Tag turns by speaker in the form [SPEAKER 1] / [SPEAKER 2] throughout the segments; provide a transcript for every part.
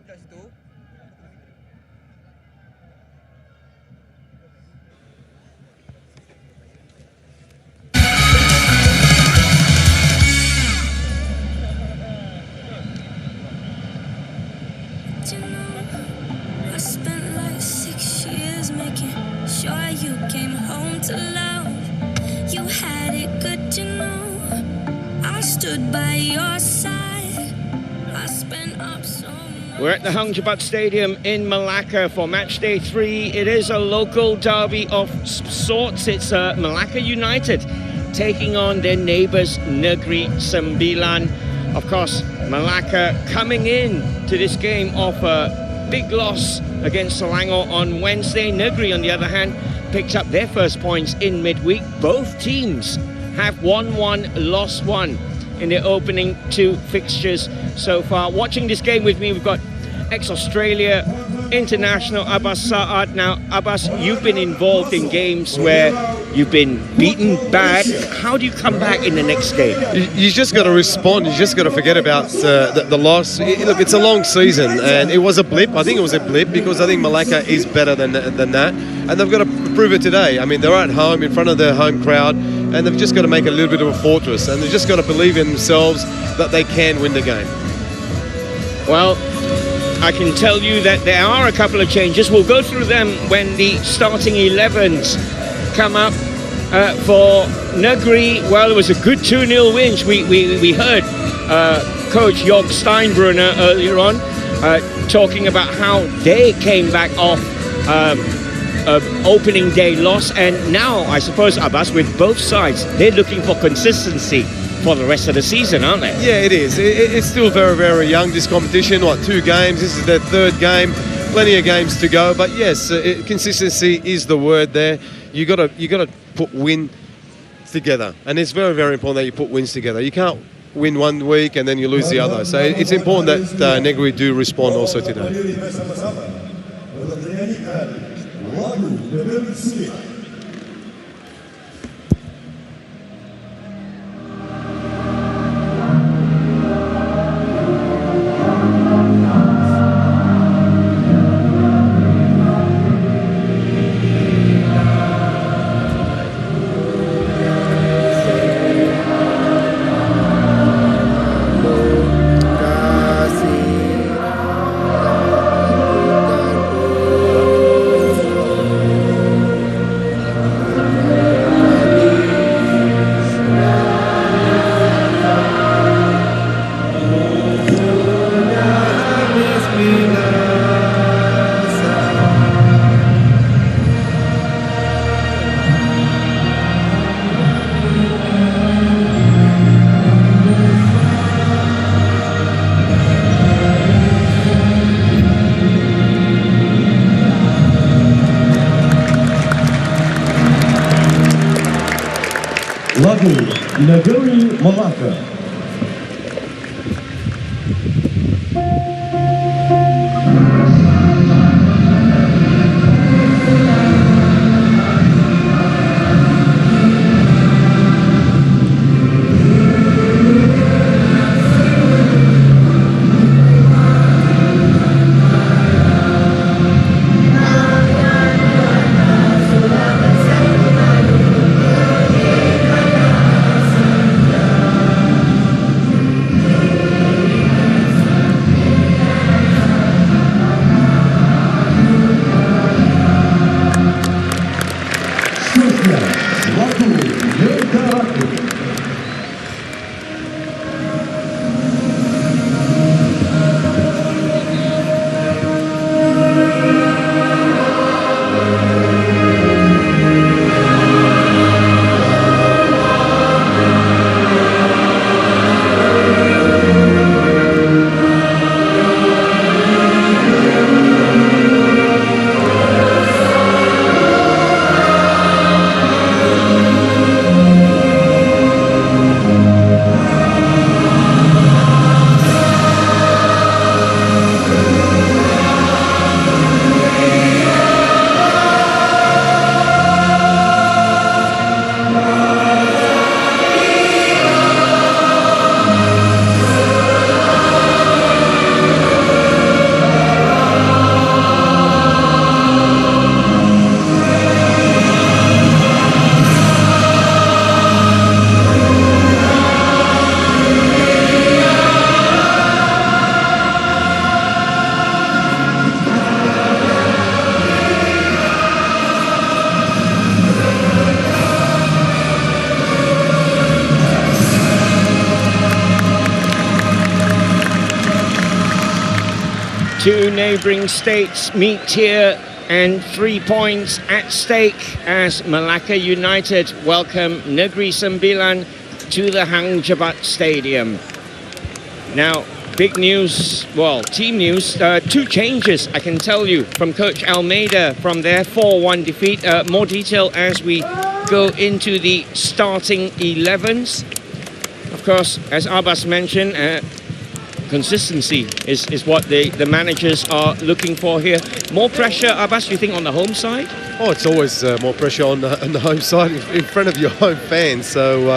[SPEAKER 1] I spent like 6 years making sure you came home to love. You had it good, you know. I stood by your side. I spent up so much.
[SPEAKER 2] We're at the Hangjabat Stadium in Melaka for match day 3. It is a local derby of sorts. It's Melaka United taking on their neighbours Negeri Sembilan. Of course, Melaka coming in to this game off a big loss against Selangor on Wednesday. Negeri, on the other hand, picked up their first points in midweek. Both teams have won 1, lost 1 in their opening 2 fixtures so far. Watching this game with me, we've got ex-Australia international Abbas Saad. Now, Abbas, you've been involved in games where you've been beaten bad. How do you come back in the next game?
[SPEAKER 3] You just got to respond. You just got to forget about the loss. Look, it's a long season, and it was a blip. I think it was a blip because I think Melaka is better than that, and they've got to prove it today. I mean, they're at home in front of their home crowd, and they've just got to make a little bit of a fortress, and they've just got to believe in themselves that they can win the game.
[SPEAKER 2] Well, I can tell you that there are a couple of changes. We'll go through them when the starting 11s come up for Negeri. Well, it was a good 2-0 win. We heard Coach Jörg Steinbrunner earlier on talking about how they came back off opening day loss, and now I suppose, Abbas, with both sides, they're looking for consistency for the rest of the season, aren't they?
[SPEAKER 3] Yeah, it is. It's still very, very young, this competition. What, 2 games? This is their 3rd game. Plenty of games to go. But yes, consistency is the word there. You got to put win together, and it's very, very important that you put wins together. You can't win one week and then you lose the other. So it's important that Negeri do respond also today.
[SPEAKER 4] Lagu Negeri Melaka.
[SPEAKER 2] Two neighbouring states meet here, and 3 points at stake as Melaka United welcome Negeri Sembilan to the Hang Jebat Stadium. Now, big news, well, team news, two changes I can tell you from Coach Almeida from their 4-1 defeat. More detail as we go into the starting 11s. Of course, as Abbas mentioned, consistency is what the managers are looking for here. More pressure, Abbas, you think, on the home side?
[SPEAKER 3] Oh, it's always more pressure on the home side in front of your home fans. So,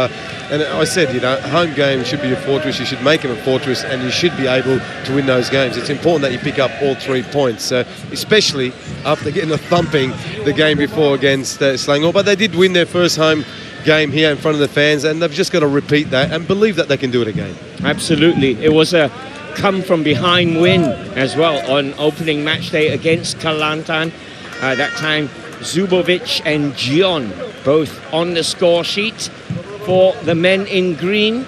[SPEAKER 3] and I said, you know, home game should be a fortress. You should make them a fortress, and you should be able to win those games. It's important that you pick up all 3 points, especially after getting a thumping the game before against Selangor. But they did win their first home game here in front of the fans, and they've just got to repeat that and believe that they can do it again.
[SPEAKER 2] Absolutely. It was a come from behind win as well on opening match day against Kelantan. That time Zubovic and Gion both on the score sheet for the men in green.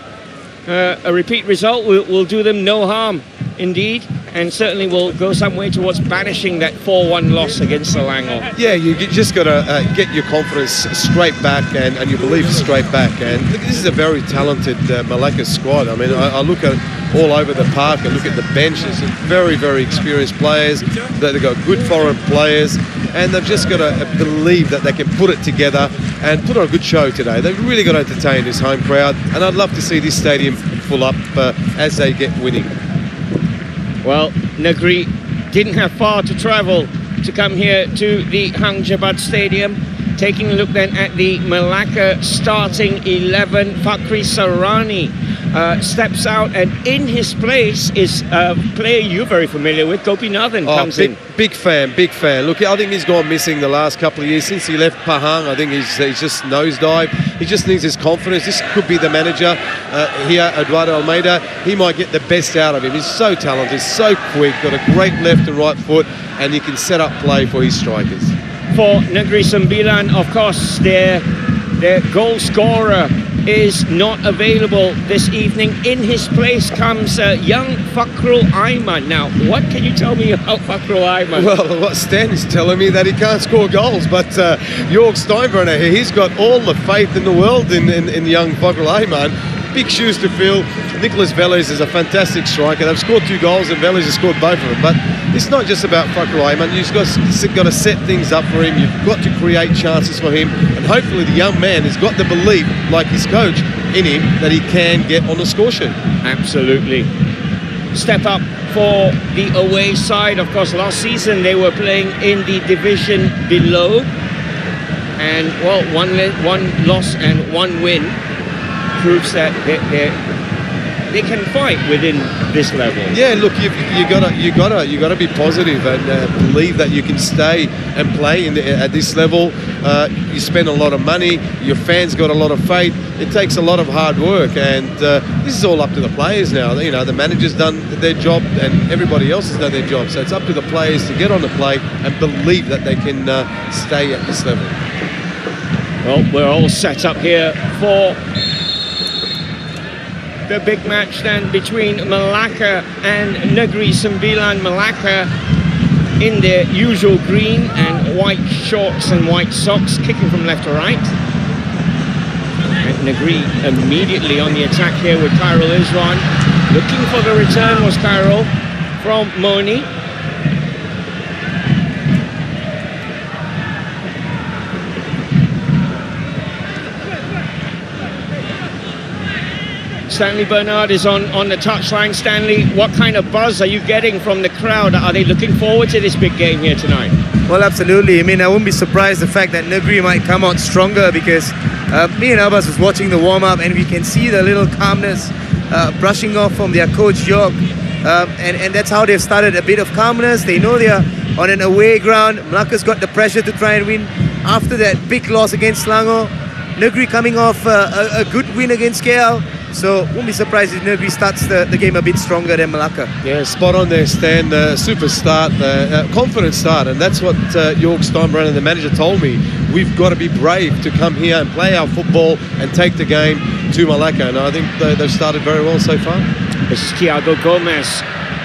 [SPEAKER 2] A repeat result will do them no harm indeed, and certainly will go some way towards banishing that 4-1 loss against Selangor.
[SPEAKER 3] Yeah, you just got to get your confidence straight back and your belief straight back. And look, this is a very talented Melaka squad. I mean, I look at all over the park and look at the bench. There's some very, very experienced players. They've got good foreign players, and they've just got to believe that they can put it together and put on a good show today. They've really got to entertain this home crowd, and I'd love to see this stadium full up as they get winning.
[SPEAKER 2] Well, Negeri didn't have far to travel to come here to the Hang Jebat Stadium. Taking a look then at the Melaka starting 11, Fakri Sarani steps out, and in his place is a player you're very familiar with, Gopinathan, comes in.
[SPEAKER 3] Big fan, big fan. Look, I think he's gone missing the last couple of years since he left Pahang. I think he's just nosedived. He just needs his confidence. This could be the manager here, Eduardo Almeida. He might get the best out of him. He's so talented, so quick, got a great left and right foot, and he can set up play for his strikers.
[SPEAKER 2] For Negeri Sembilan, of course, their goal scorer is not available this evening. In his place comes young Fakrul Aiman. Now, what can you tell me about Fakrul Aiman?
[SPEAKER 3] Well, what Stan is telling me that he can't score goals, but Jörg Steinbrenner here, he's got all the faith in the world in young Fakrul Aiman. Big shoes to fill. Nicholas Vélez is a fantastic striker. They've scored 2 goals and Vélez has scored both of them. But it's not just about Fakrul Aiman. You've got to set things up for him. You've got to create chances for him. And hopefully the young man has got the belief, like his coach, in him that he can get on the score sheet.
[SPEAKER 2] Absolutely. Step up for the away side. Of course, last season they were playing in the division below. And, well, one loss and 1 win proves that they can fight within this level.
[SPEAKER 3] Yeah, look, you gotta be positive and believe that you can stay and play at this level. You spend a lot of money. Your fans got a lot of faith. It takes a lot of hard work, and this is all up to the players now. You know, the manager's done their job, and everybody else has done their job. So it's up to the players to get on the plate and believe that they can stay at this level.
[SPEAKER 2] Well, we're all set up here for the big match then between Melaka and Negeri Sembilan. Melaka in their usual green and white shorts and white socks, kicking from left to right. And Negeri immediately on the attack here with Khairul Izwan. Looking for the return was Khairul from Moni. Stanley Bernard is on the touchline. Stanley, what kind of buzz are you getting from the crowd? Are they looking forward to this big game here tonight?
[SPEAKER 5] Well, absolutely. I mean, I wouldn't be surprised the fact that Negeri might come out stronger, because me and Abbas was watching the warm-up and we can see the little calmness brushing off from their coach Jörg, and that's how they've started, a bit of calmness. They know they're on an away ground. Melaka's got the pressure to try and win after that big loss against Selangor. Negeri coming off a good win against KL. So won't be surprised if Negeri starts the game a bit stronger than Melaka.
[SPEAKER 3] Yeah, spot on there, Stan. Super start, confident start, and that's what Jörg Steinbrenner, the manager, told me. We've got to be brave to come here and play our football and take the game to Melaka, and I think they've started very well so far.
[SPEAKER 2] This is Thiago Gomez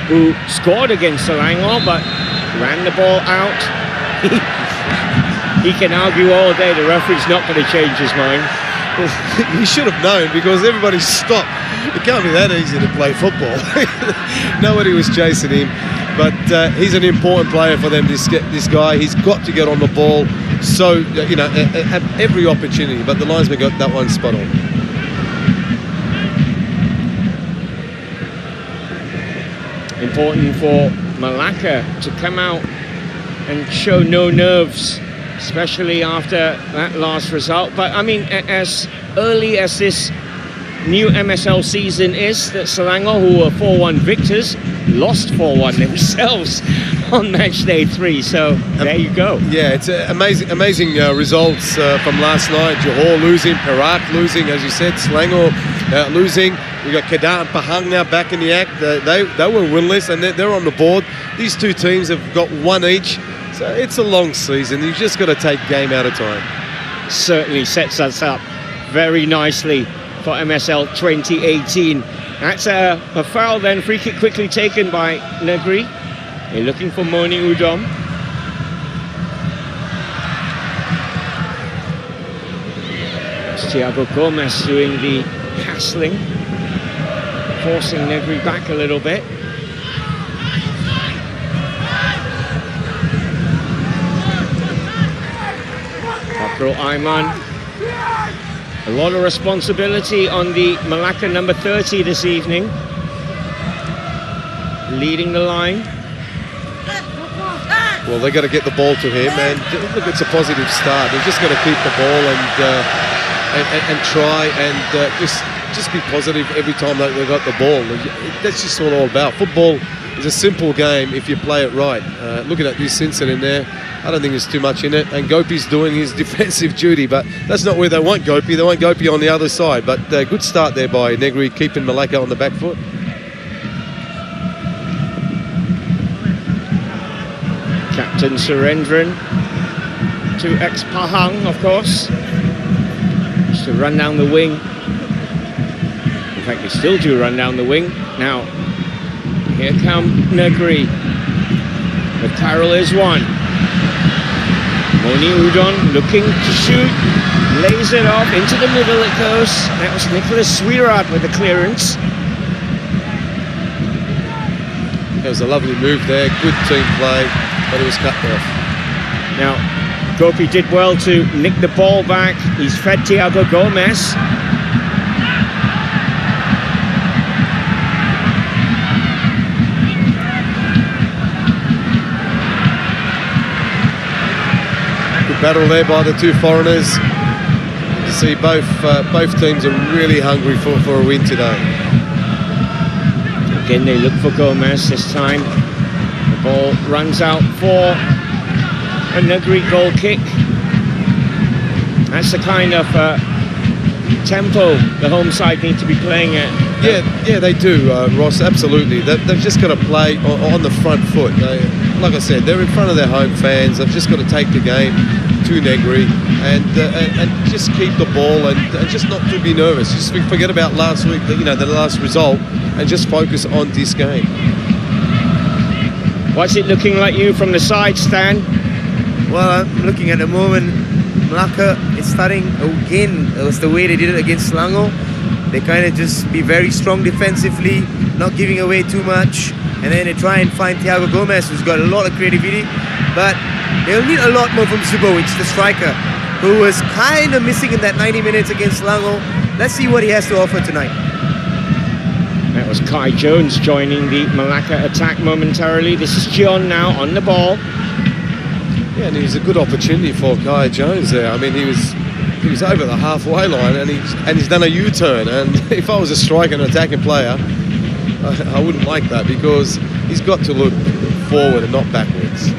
[SPEAKER 2] who scored against Selangor but ran the ball out. He can argue all day, the referee's not going to change his mind.
[SPEAKER 3] Well, he should have known, because everybody stopped. It can't be that easy to play football. Nobody was chasing him, but he's an important player for them, this guy. He's got to get on the ball, so, you know, at every opportunity, but the linesman got that one spot on.
[SPEAKER 2] Important for Melaka to come out and show no nerves, especially after that last result. But I mean, as early as this new MSL season is, that Selangor, who were 4-1 victors, lost 4-1 themselves on match day 3. So there you go.
[SPEAKER 3] Yeah, it's amazing results from last night. Johor losing, Perak losing, as you said, Selangor losing. We got Kedah and Pahang now back in the act. They were winless, and they're on the board. These two teams have got one each. So it's a long season. You've just got to take game at a time.
[SPEAKER 2] Certainly sets us up very nicely for MSL 2018. That's a foul then, free kick quickly taken by Negeri. They're looking for Moni Udom. It's Thiago Gomez doing the hassling, forcing Negeri back a little bit. Aiman. A lot of responsibility on the Melaka number 30 this evening, leading the line.
[SPEAKER 3] Well, they got to get the ball to him, and look, it's a positive start. They've just got to keep the ball and try and just be positive every time they got the ball. That's just what all about. Football is a simple game if you play it right. Looking at this incident there, I don't think there's too much in it, and Gopi's doing his defensive duty, but that's not where they want Gopi. They want Gopi on the other side, but good start there by Negeri, keeping Melaka on the back foot.
[SPEAKER 2] Captain Surendran to ex-Pahang, of course, just to run down the wing. In fact, they still do run down the wing. Now, here come Negeri. The Carroll is one. Moni Udon looking to shoot, lays it off, into the middle it goes. That was Nicholas Swirat with the clearance.
[SPEAKER 3] That was a lovely move there, good team play, but it was cut off.
[SPEAKER 2] Now, Gopi did well to nick the ball back. He's fed Thiago Gomez.
[SPEAKER 3] Battle there by the two foreigners. You see both teams are really hungry for a win today.
[SPEAKER 2] Again, they look for Gomez this time. The ball runs out for a Negeri goal kick. That's the kind of tempo the home side need to be playing at.
[SPEAKER 3] Yeah, they do, Ross, absolutely. They've just got to play on the front foot. Like I said, they're in front of their home fans. They've just got to take the game to Negeri and just keep the ball and just not to be nervous. Just forget about last week, the last result, and just focus on this game.
[SPEAKER 2] What's it looking like you from the side, Stan?
[SPEAKER 5] Well, I'm looking at the moment, Melaka is starting again. It was the way they did it against Selangor. They kind of just be very strong defensively, not giving away too much, and then they try and find Thiago Gomez, who's got a lot of creativity, but they'll need a lot more from Zubovic, the striker, who was kind of missing in that 90 minutes against Selangor. Let's see what he has to offer tonight.
[SPEAKER 2] That was Kai Jones joining the Melaka attack momentarily. This is John now on the ball.
[SPEAKER 3] Yeah, and it was a good opportunity for Kai Jones there. I mean, he was over the halfway line, and he's done a U-turn. And if I was a striker and attacking player, I wouldn't like that, because he's got to look forward and not backwards.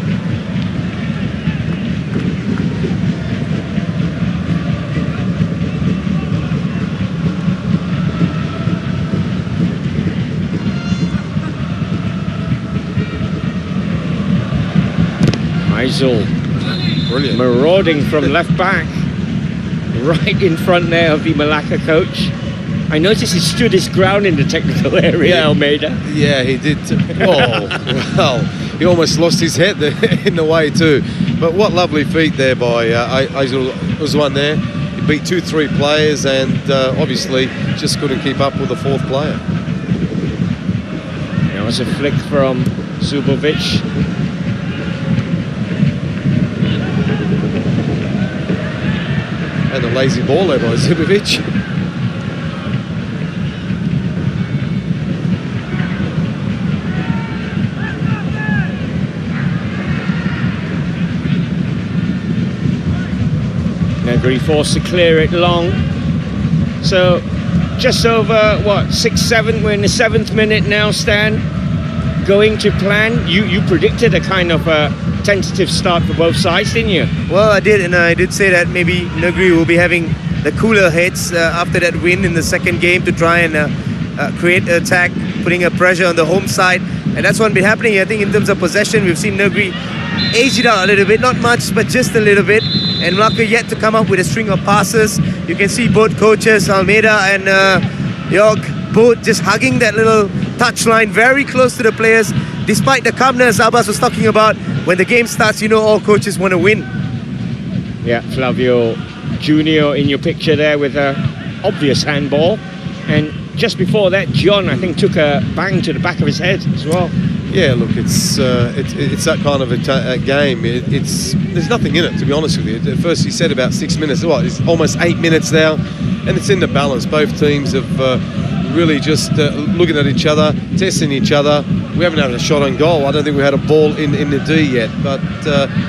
[SPEAKER 2] Brilliant. Marauding from left back, right in front there of the Melaka coach. I noticed he stood his ground in the technical area, Almeida.
[SPEAKER 3] Yeah, he did. Oh, well, he almost lost his head there in the way too. But what lovely feat there by Usman there. He beat 2-3 players and obviously just couldn't keep up with the fourth player.
[SPEAKER 2] That was a flick from Zubovic.
[SPEAKER 3] And a lazy ball there by Zubovic.
[SPEAKER 2] Negeri forced to clear it long. So just over, what, 6-7, we're in the 7th minute now, Stan. Going to plan. You predicted a kind of a tentative start for both sides, didn't you?
[SPEAKER 5] Well, I did, and I did say that maybe Negeri will be having the cooler heads after that win in the second game to try and create an attack, putting a pressure on the home side. And that's what's been happening. I think in terms of possession, we've seen Negeri age it out a little bit, not much, but just a little bit. And Melaka yet to come up with a string of passes. You can see both coaches, Almeida and York, both just hugging that little touchline very close to the players. Despite the calmness Abbas was talking about, when the game starts, you know all coaches want to win.
[SPEAKER 2] Yeah, Flavio Junior in your picture there with a obvious handball. And just before that, John, I think, took a bang to the back of his head as well.
[SPEAKER 3] Yeah, look, it's that kind of a game. There's nothing in it, to be honest with you. At first, he said about 6 minutes. What? It's almost 8 minutes now, and it's in the balance. Both teams have really just looking at each other, testing each other. We haven't had a shot on goal. I don't think we had a ball in the D yet, but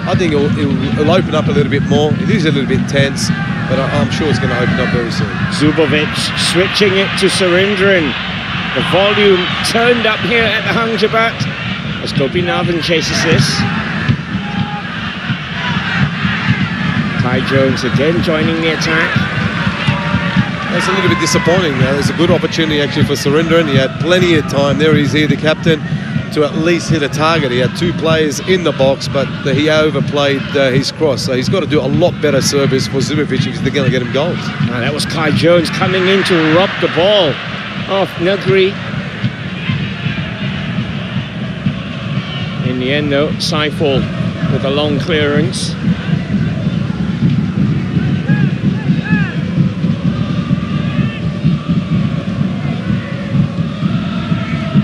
[SPEAKER 3] I think it'll open up a little bit more. It is a little bit tense, but I'm sure it's going to open up very soon.
[SPEAKER 2] Zubovic switching it to Surendran. The volume turned up here at the Hangjabat as Gopinathan chases this. Kai Jones again joining the attack.
[SPEAKER 3] That's a little bit disappointing. There's a good opportunity actually for Surendran. He had plenty of time there. He's here, the captain, to at least hit a target. He had 2 players in the box, but he overplayed his cross. So he's got to do a lot better service for Zubovic if they're going to get him goals.
[SPEAKER 2] Now that was Kai Jones coming in to rob the ball off Negeri. In the end though, Saiful with a long clearance.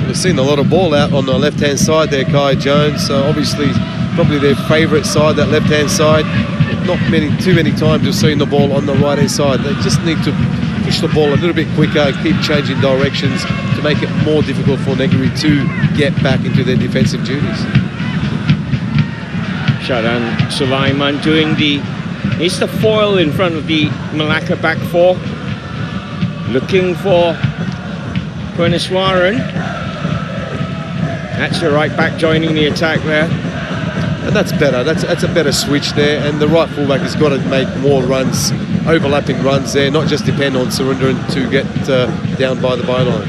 [SPEAKER 3] We've seen a lot of ball out on the left-hand side there, Kai Jones. So obviously, probably their favourite side, that left-hand side. Not too many times you've seen the ball on the right-hand side. They just need to push the ball a little bit quicker, keep changing directions to make it more difficult for Negeri to get back into their defensive duties.
[SPEAKER 2] Shadan Sulaiman doing he's the foil in front of the Melaka back four. Looking for Purniswaran. That's your right back joining the attack there.
[SPEAKER 3] And that's better. That's a better switch there. And the right fullback has got to make more runs, overlapping runs there, not just depend on Surendran to get down by the byline.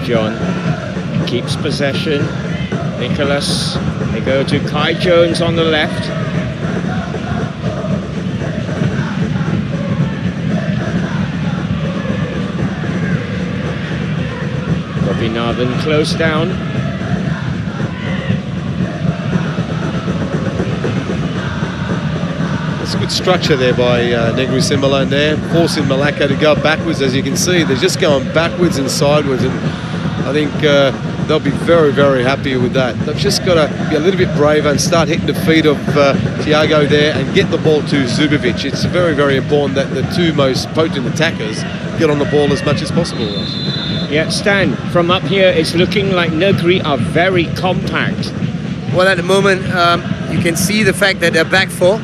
[SPEAKER 2] John keeps possession. Nicholas. They go to Kai Jones on the left. Gopinathan close down.
[SPEAKER 3] That's a good structure there by Negeri Sembilan there, forcing Melaka to go backwards. As you can see, they're just going backwards and sideways, and I think they'll be very, very happy with that. They've just got to be a little bit braver and start hitting the feet of Thiago there and get the ball to Zubovic. It's very, very important that the 2 most potent attackers get on the ball as much as possible.
[SPEAKER 2] Yeah, Stan, from up here, it's looking like Negeri are very compact.
[SPEAKER 5] Well, at the moment, you can see the fact that their back four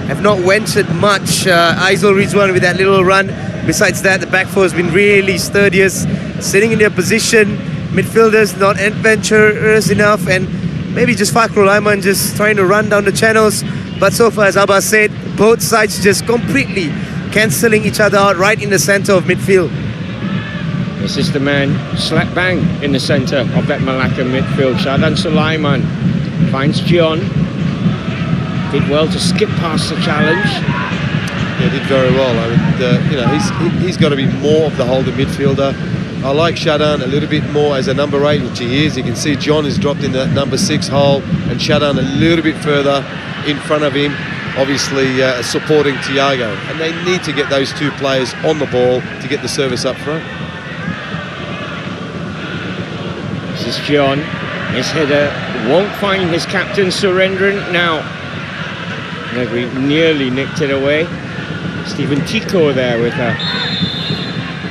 [SPEAKER 5] have not ventured much. Aizul Rizwan with that little run. Besides that, the back four has been really sturdiest, sitting in their position. Midfielders not adventurous enough, and maybe just Fakhrul Aiman just trying to run down the channels. But so far, as Abbas said, both sides just completely cancelling each other out right in the centre of midfield.
[SPEAKER 2] This is the man slap bang in the centre of that Melaka midfield. Shadan Sulaiman finds John. Did well to skip past the challenge.
[SPEAKER 3] Yeah, did very well. I mean, you know, he's got to be more of the holding midfielder. I like Shadan a little bit more as a number 8, which he is. You can see John has dropped in that number 6 hole, and Shadan a little bit further in front of him, obviously supporting Thiago. And they need to get those two players on the ball to get the service up front.
[SPEAKER 2] This is John. His header won't find his captain Surendran now. Negri nearly nicked it away. Stephen Tico there with a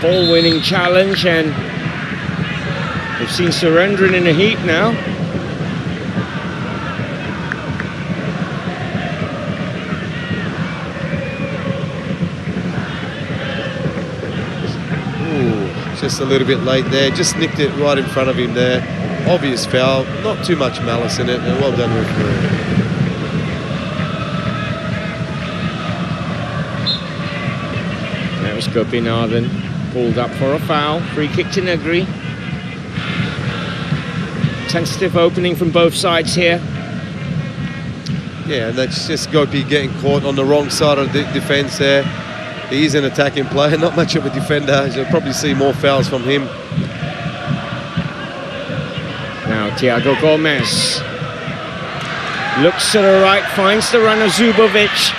[SPEAKER 2] ball-winning challenge, and we've seen Surendran in a heap now.
[SPEAKER 3] Ooh, just a little bit late there. Just nicked it right in front of him there. Obvious foul. Not too much malice in it, and well done, referee.
[SPEAKER 2] That was Gopinathan, pulled up for a foul. Free kick to Negri. Tentative opening from both sides here.
[SPEAKER 3] Yeah, and that's just Gopi getting caught on the wrong side of the defence there. He is an attacking player, not much of a defender. You'll probably see more fouls from him.
[SPEAKER 2] Now Thiago Gomez looks to the right, finds the runner Zubovic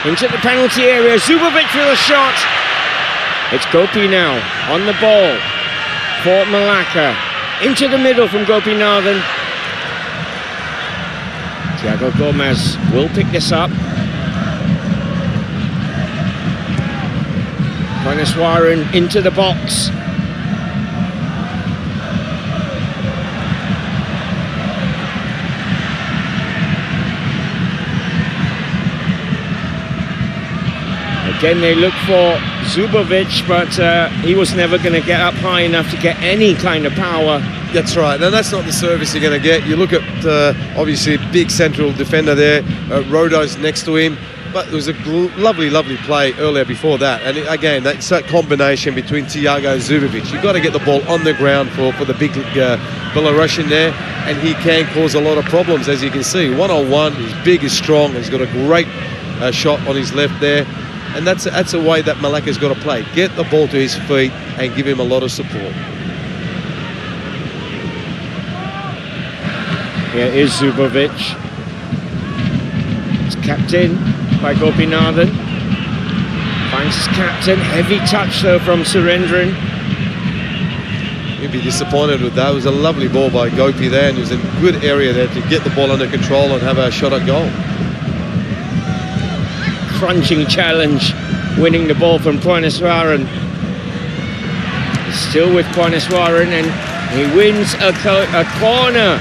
[SPEAKER 2] into the penalty area. Zubovic with a shot. It's Gopi now on the ball for Melaka. Into the middle from Gopinathan. Thiago Gomez will pick this up. Paneswaran into the box. Again, they look for Zubovic, but he was never going to get up high enough to get any kind of power.
[SPEAKER 3] That's right. Now, that's not the service you're going to get. You look at, obviously, a big central defender there. Rodo's next to him. But there was a lovely, lovely play earlier before that. And again, that's that combination between Thiago and Zubovic. You've got to get the ball on the ground for the big Belarusian there. And he can cause a lot of problems, as you can see. One-on-one, he's big, he's strong. He's got a great shot on his left there. And that's a way that Melaka's got to play. Get the ball to his feet and give him a lot of support.
[SPEAKER 2] Here is Zubovic. It's kept in by Gopinathan. Finds his captain. Heavy touch though from Surendran.
[SPEAKER 3] He'd be disappointed with that. It was a lovely ball by Gopi there, and it was a good area there to get the ball under control and have a shot at goal.
[SPEAKER 2] Crunching challenge, winning the ball from Paneswaran. Still with Paneswaran, and he wins a corner.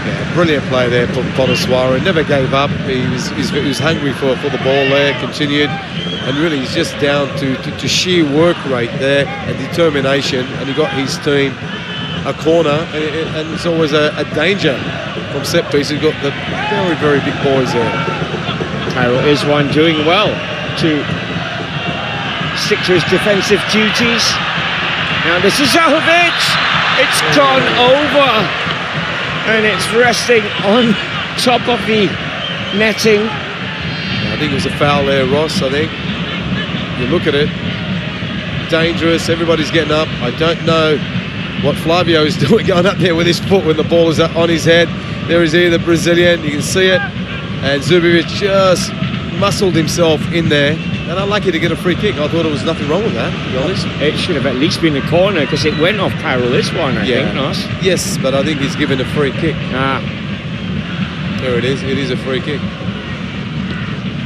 [SPEAKER 3] Yeah, brilliant play there from Paneswaran. Never gave up. He was hungry for the ball there. Continued, and really he's just down to sheer work rate there and determination. And he got his team a corner, and it's always a danger from set piece. He's got the very, very big boys there.
[SPEAKER 2] Carroll is one doing well to stick to his defensive duties. Now this is Zahovic. It's gone over, and it's resting on top of the netting.
[SPEAKER 3] I think it was a foul there, Ross. I think you look at it, dangerous. Everybody's getting up. I don't know what Flavio is doing going up there with his foot when the ball is on his head. There is the Brazilian. You can see it. And Zubovic just muscled himself in there, and unlucky to get a free kick. I thought there was nothing wrong with that, to be honest.
[SPEAKER 2] It should have at least been a corner, because it went off Carroll, this one, I think, Ross.
[SPEAKER 3] Yes, but I think he's given a free kick. There it is. It is a free kick.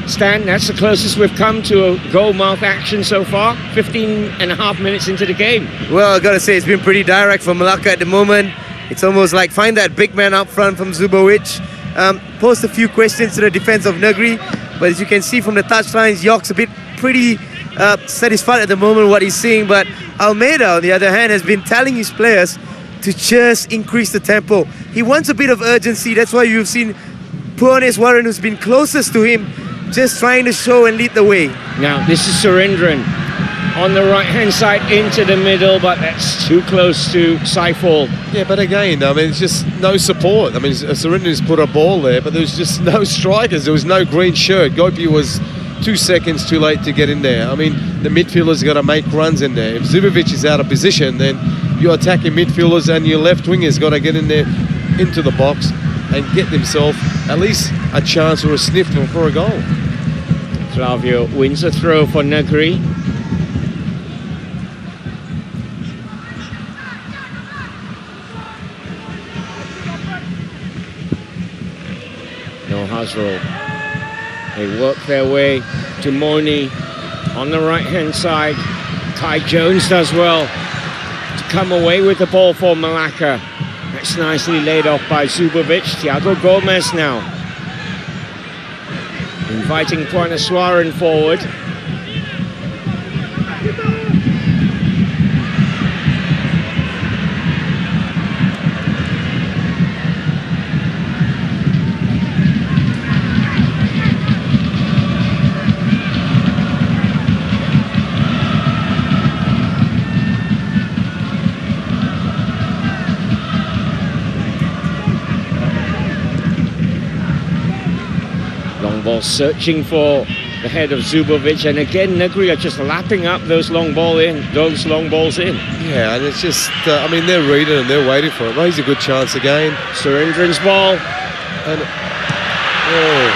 [SPEAKER 2] Stan, that's the closest we've come to a goal-mouth action so far. 15 and a half minutes into the game.
[SPEAKER 5] Well, I've got to say, it's been pretty direct for Melaka at the moment. It's almost like find that big man up front from Zubovic. Posed a few questions to the defense of Negri, but as you can see from the touchlines, York's pretty satisfied at the moment with what he's seeing. But Almeida, on the other hand, has been telling his players to just increase the tempo. He wants a bit of urgency. That's why you've seen Paneswaran, who's been closest to him, just trying to show and lead the way.
[SPEAKER 2] Now this is Surendran on the right-hand side into the middle, but that's too close to Saiful.
[SPEAKER 3] Yeah, but again, I mean, it's just no support. I mean, Surendran's put a ball there, but there was just no strikers. There was no green shirt. Gopi was 2 seconds too late to get in there. I mean, the midfielders got to make runs in there. If Zubovic is out of position, then your attacking midfielders and your left wingers got to get in there into the box and get themselves at least a chance or a sniff for a goal.
[SPEAKER 2] Flavio wins a throw for Negri. No Hasro. They work their way to Moni on the right-hand side. Kai Jones does well to come away with the ball for Melaka. That's nicely laid off by Zubovic. Thiago Gomez now inviting Puanasuaran forward. Ball searching for the head of Zubovic, and again Negri are just lapping up those long balls in.
[SPEAKER 3] Yeah, and it's just, I mean, they're reading and they're waiting for it. Well, he's a good chance again.
[SPEAKER 2] Surendran's ball.
[SPEAKER 3] And, oh,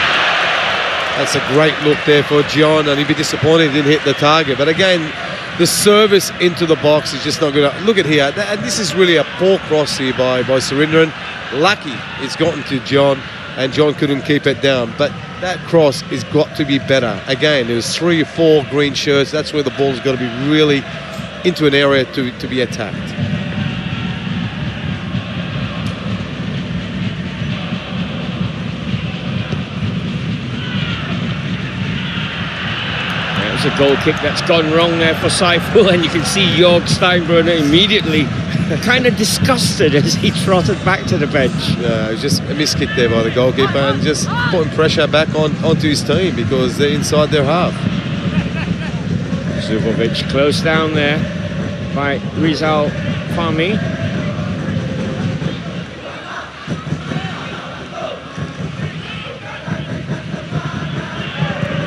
[SPEAKER 3] that's a great look there for John, and he'd be disappointed he didn't hit the target. But again, the service into the box is just not good. Look at here, and this is really a poor cross here by Surendran. Lucky it's gotten to John, and John couldn't keep it down. But that cross has got to be better. Again, there was 3 or 4 green shirts. That's where the ball's got to be really into an area to be attacked.
[SPEAKER 2] There's a goal kick that's gone wrong there for Saiful, and you can see Jörg Steinbrenner immediately kind of disgusted as he trotted back to the bench.
[SPEAKER 3] Yeah, it was just a miskick there by the goalkeeper, and just putting pressure back onto his team because they're inside their half.
[SPEAKER 2] Zubovic close down there by Rizal Fahmi.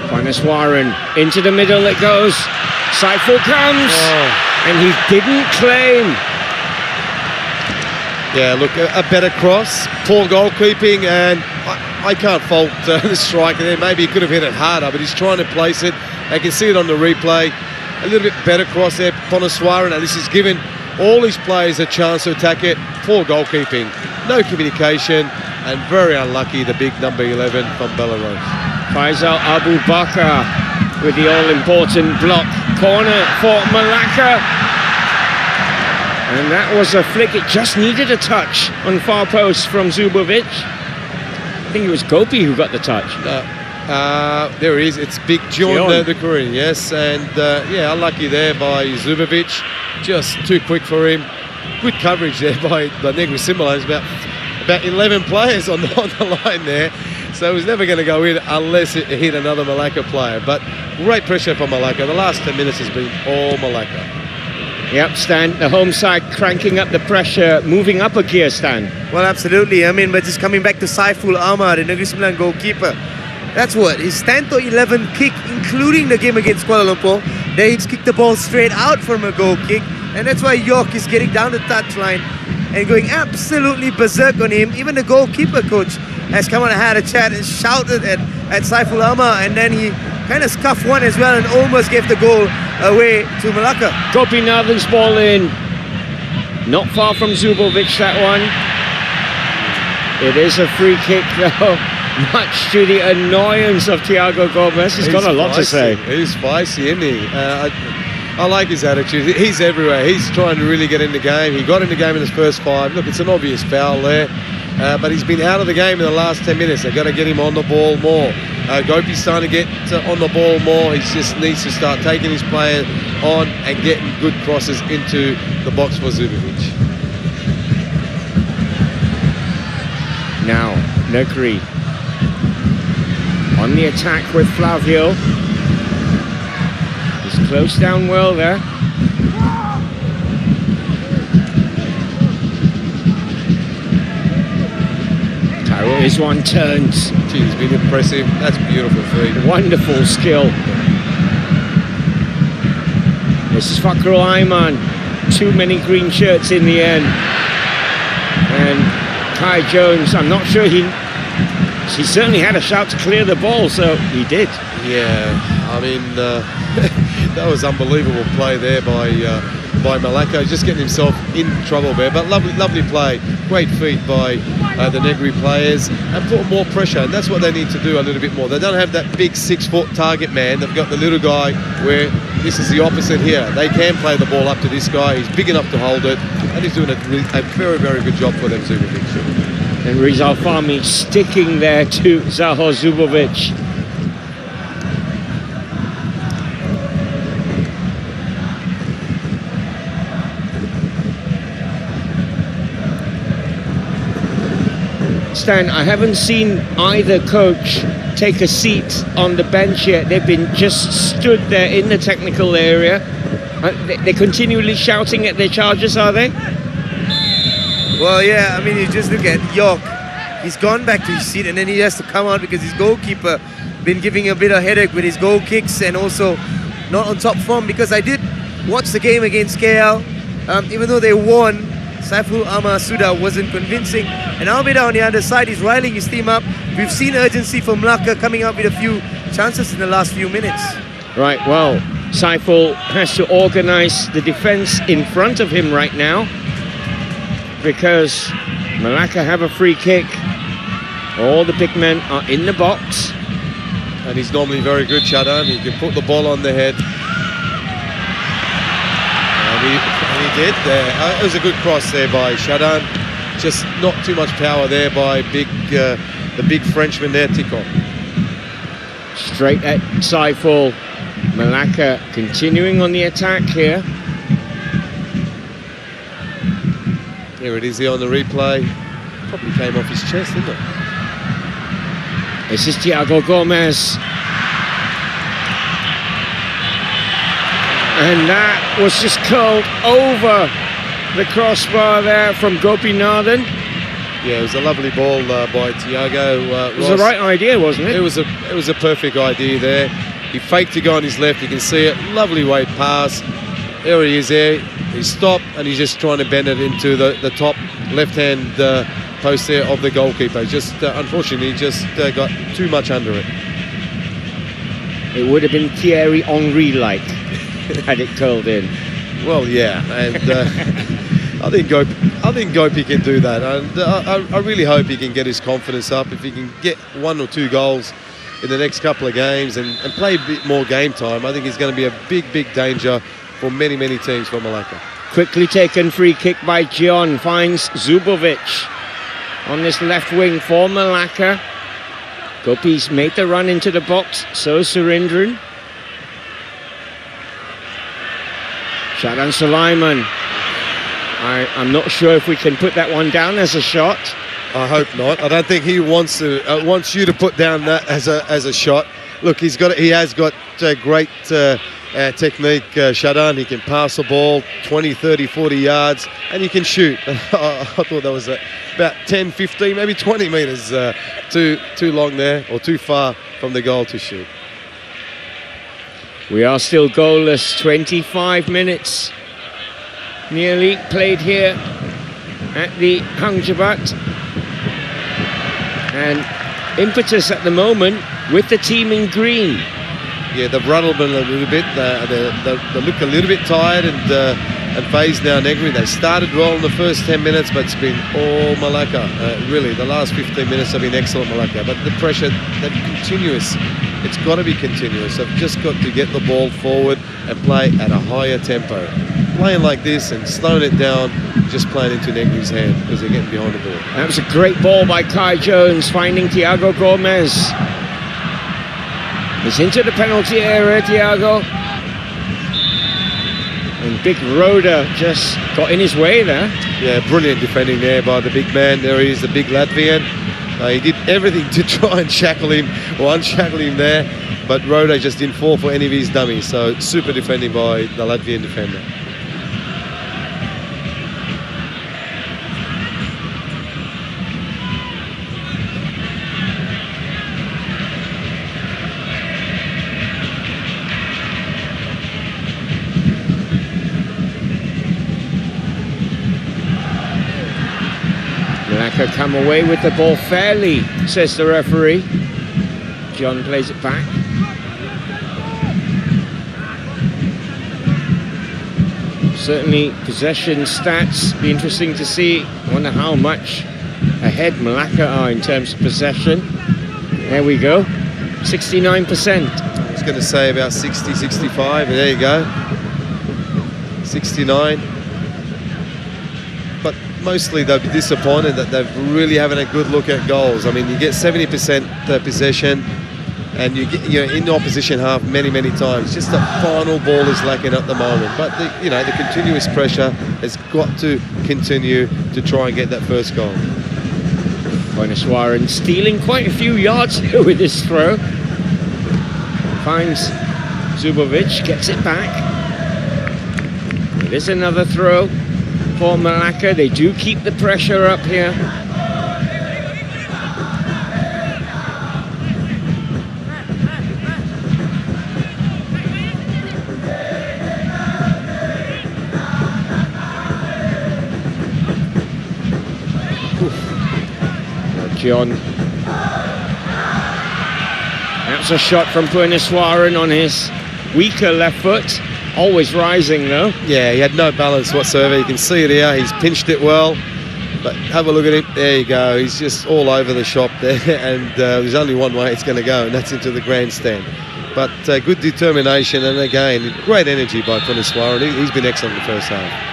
[SPEAKER 2] Puanasuaran into the middle it goes. Saiful comes, and he didn't claim.
[SPEAKER 3] Yeah, look, a better cross, poor goalkeeping, and I can't fault the striker there. Maybe he could have hit it harder, but he's trying to place it. I can see it on the replay. A little bit better cross there, Puanasuaran, and this has given all his players a chance to attack it. Poor goalkeeping, no communication, and very unlucky, the big number 11 from Belarus.
[SPEAKER 2] Faisal Abu Bakar with the all-important block. Corner for Melaka. And that was a flick, it just needed a touch on far post from Zubovic. I think it was Gopi who got the touch.
[SPEAKER 3] There he is, it's Big John, the Korean, yes. And yeah, unlucky there by Zubovic. Just too quick for him. Good coverage there by Negeri Sembilan. About 11 players on the line there. So it was never going to go in unless it hit another Melaka player. But great pressure from Melaka. The last 10 minutes has been all Melaka.
[SPEAKER 2] Yep, Stan, the home side cranking up the pressure, moving up a gear, Stan.
[SPEAKER 5] Well, absolutely. I mean, but just coming back to Saiful Ahmad, the Negeri Sembilan goalkeeper. That's what, his 10 to 11 kick, including the game against Kuala Lumpur. They just kicked the ball straight out from a goal kick. And that's why York is getting down the touchline and going absolutely berserk on him. Even the goalkeeper coach has come on and had a chat and shouted at Saiful Ahmad, and then he kind of scuffed one as well and almost gave the goal away to Melaka.
[SPEAKER 2] Gopinathan's ball in. Not far from Zubovic, that one. It is a free kick, though. Much to the annoyance of Thiago Gomez. He's got a lot to say.
[SPEAKER 3] He's feisty, isn't he? I like his attitude. He's everywhere. He's trying to really get in the game. He got in the game in his first 5. Look, it's an obvious foul there. But he's been out of the game in the last 10 minutes. They've got to get him on the ball more. Gopi's starting to get on the ball more. He just needs to start taking his players on and getting good crosses into the box for Zubovic.
[SPEAKER 2] Now, Negri on the attack with Flavio. He's closed down well there. This one turns.
[SPEAKER 3] Gee, he's been impressive. That's beautiful feed.
[SPEAKER 2] Wonderful skill. This is Fakrul Ayman. Too many green shirts in the end. And Kai Jones, I'm not sure he certainly had a shout to clear the ball, so he did.
[SPEAKER 3] Yeah, I mean, that was unbelievable play there by Melaka. Just getting himself in trouble there, but lovely play. Great feat by the Negeri players, and put more pressure, and that's what they need to do a little bit more. They don't have that big 6-foot target man. They've got the little guy where this is the opposite here. They can play the ball up to this guy. He's big enough to hold it, and he's doing a very, very good job for them, Zubovic.
[SPEAKER 2] And Rizal Fahmi sticking there to Zaho Zubovic. Stan, I haven't seen either coach take a seat on the bench yet. They've been just stood there in the technical area. They're continually shouting at their charges, are they?
[SPEAKER 5] Well, yeah, I mean, you just look at York. He's gone back to his seat, and then he has to come out because his goalkeeper been giving a bit of headache with his goal kicks and also not on top form. Because I did watch the game against KL. Even though they won, Saiful Amar Suda wasn't convincing. And Almeida on the other side is riling his team up. We've seen urgency from Melaka coming up with a few chances in the last few minutes.
[SPEAKER 2] Right, well, Saiful has to organise the defence in front of him right now, because Melaka have a free kick. All the big men are in the box.
[SPEAKER 3] And he's normally very good, Shadan. He can put the ball on the head. And he did there. It was a good cross there by Shadan. Just not too much power there by the big Frenchman there, Tico.
[SPEAKER 2] Straight at Saiful. Melaka continuing on the attack here.
[SPEAKER 3] Here it is here on the replay. Probably came off his chest, didn't it?
[SPEAKER 2] This is Thiago Gomez. And that was just curled over the crossbar there from Gopinathan.
[SPEAKER 3] Yeah, it was a lovely ball by Thiago.
[SPEAKER 2] It was the right idea, wasn't it?
[SPEAKER 3] It was a perfect idea there. He faked to go on his left, you can see it. Lovely weight pass. There he is there. He stopped and he's just trying to bend it into the top left-hand post there of the goalkeeper. Just unfortunately, just got too much under it.
[SPEAKER 2] It would have been Thierry Henry-like had it curled in.
[SPEAKER 3] Well, yeah, and I think Gopi can do that. And I really hope he can get his confidence up. If he can get 1 or 2 goals in the next couple of games and play a bit more game time, I think he's going to be a big danger for many teams for Melaka.
[SPEAKER 2] Quickly taken free kick by Gian, finds Zubovic on this left wing for Melaka. Gopi's made the run into the box, so Surendran. Shadan Sulaiman. I'm not sure if we can put that one down as a shot.
[SPEAKER 3] I hope not. I don't think he wants you to put down that as a shot. Look, he has got great technique, Shadan. He can pass the ball 20, 30, 40 yards, and he can shoot. I thought that was about 10, 15, maybe 20 metres too long there, or too far from the goal to shoot.
[SPEAKER 2] We are still goalless. 25 minutes nearly played here at the Hangjabat. And impetus at the moment with the team in green.
[SPEAKER 3] Yeah, they've rattled a little bit. They look a little bit tired and phased now, Negeri. They started well in the first 10 minutes, but it's been all Melaka. Really, the last 15 minutes have been excellent, Melaka. But the pressure, they're continuous. It's got to be continuous. They've just got to get the ball forward and play at a higher tempo. Playing like this and slowing it down, just playing into Negri's hand because they're getting behind the ball.
[SPEAKER 2] That was a great ball by Kai Jones, finding Thiago Gomez. He's into the penalty area, Thiago. And Big Roda just got in his way there.
[SPEAKER 3] Yeah, brilliant defending there by the big man. There he is, the big Latvian. He did everything to try and shackle him or unshackle him there, but Roda just didn't fall for any of his dummies. So super defending by the Latvian defender.
[SPEAKER 2] Malaka come away with the ball fairly, says the referee. John plays it back. Certainly possession stats be interesting to see. I wonder how much ahead Malaka are in terms of possession. There we go, 69%.
[SPEAKER 3] I was going to say about 60, 65, and there you go. 69. But mostly they'll be disappointed that they really haven't a good look at goals. I mean, you get 70% possession, and you're in the opposition half many times. Just the final ball is lacking at the moment. But the continuous pressure has got to continue to try and get that first goal.
[SPEAKER 2] Penuh stealing quite a few yards with this throw. Finds Zubovic, gets it back. It is another throw for Malaka. They do keep the pressure up here. John. That's a shot from Penuh on his weaker left foot. Always rising though.
[SPEAKER 3] Yeah, he had no balance whatsoever. You can see it here. He's pinched it well. But have a look at him. There you go. He's just all over the shop there. And there's only one way it's going to go, and that's into the grandstand. But good determination, and again, great energy by Penuh. He's been excellent in the first half.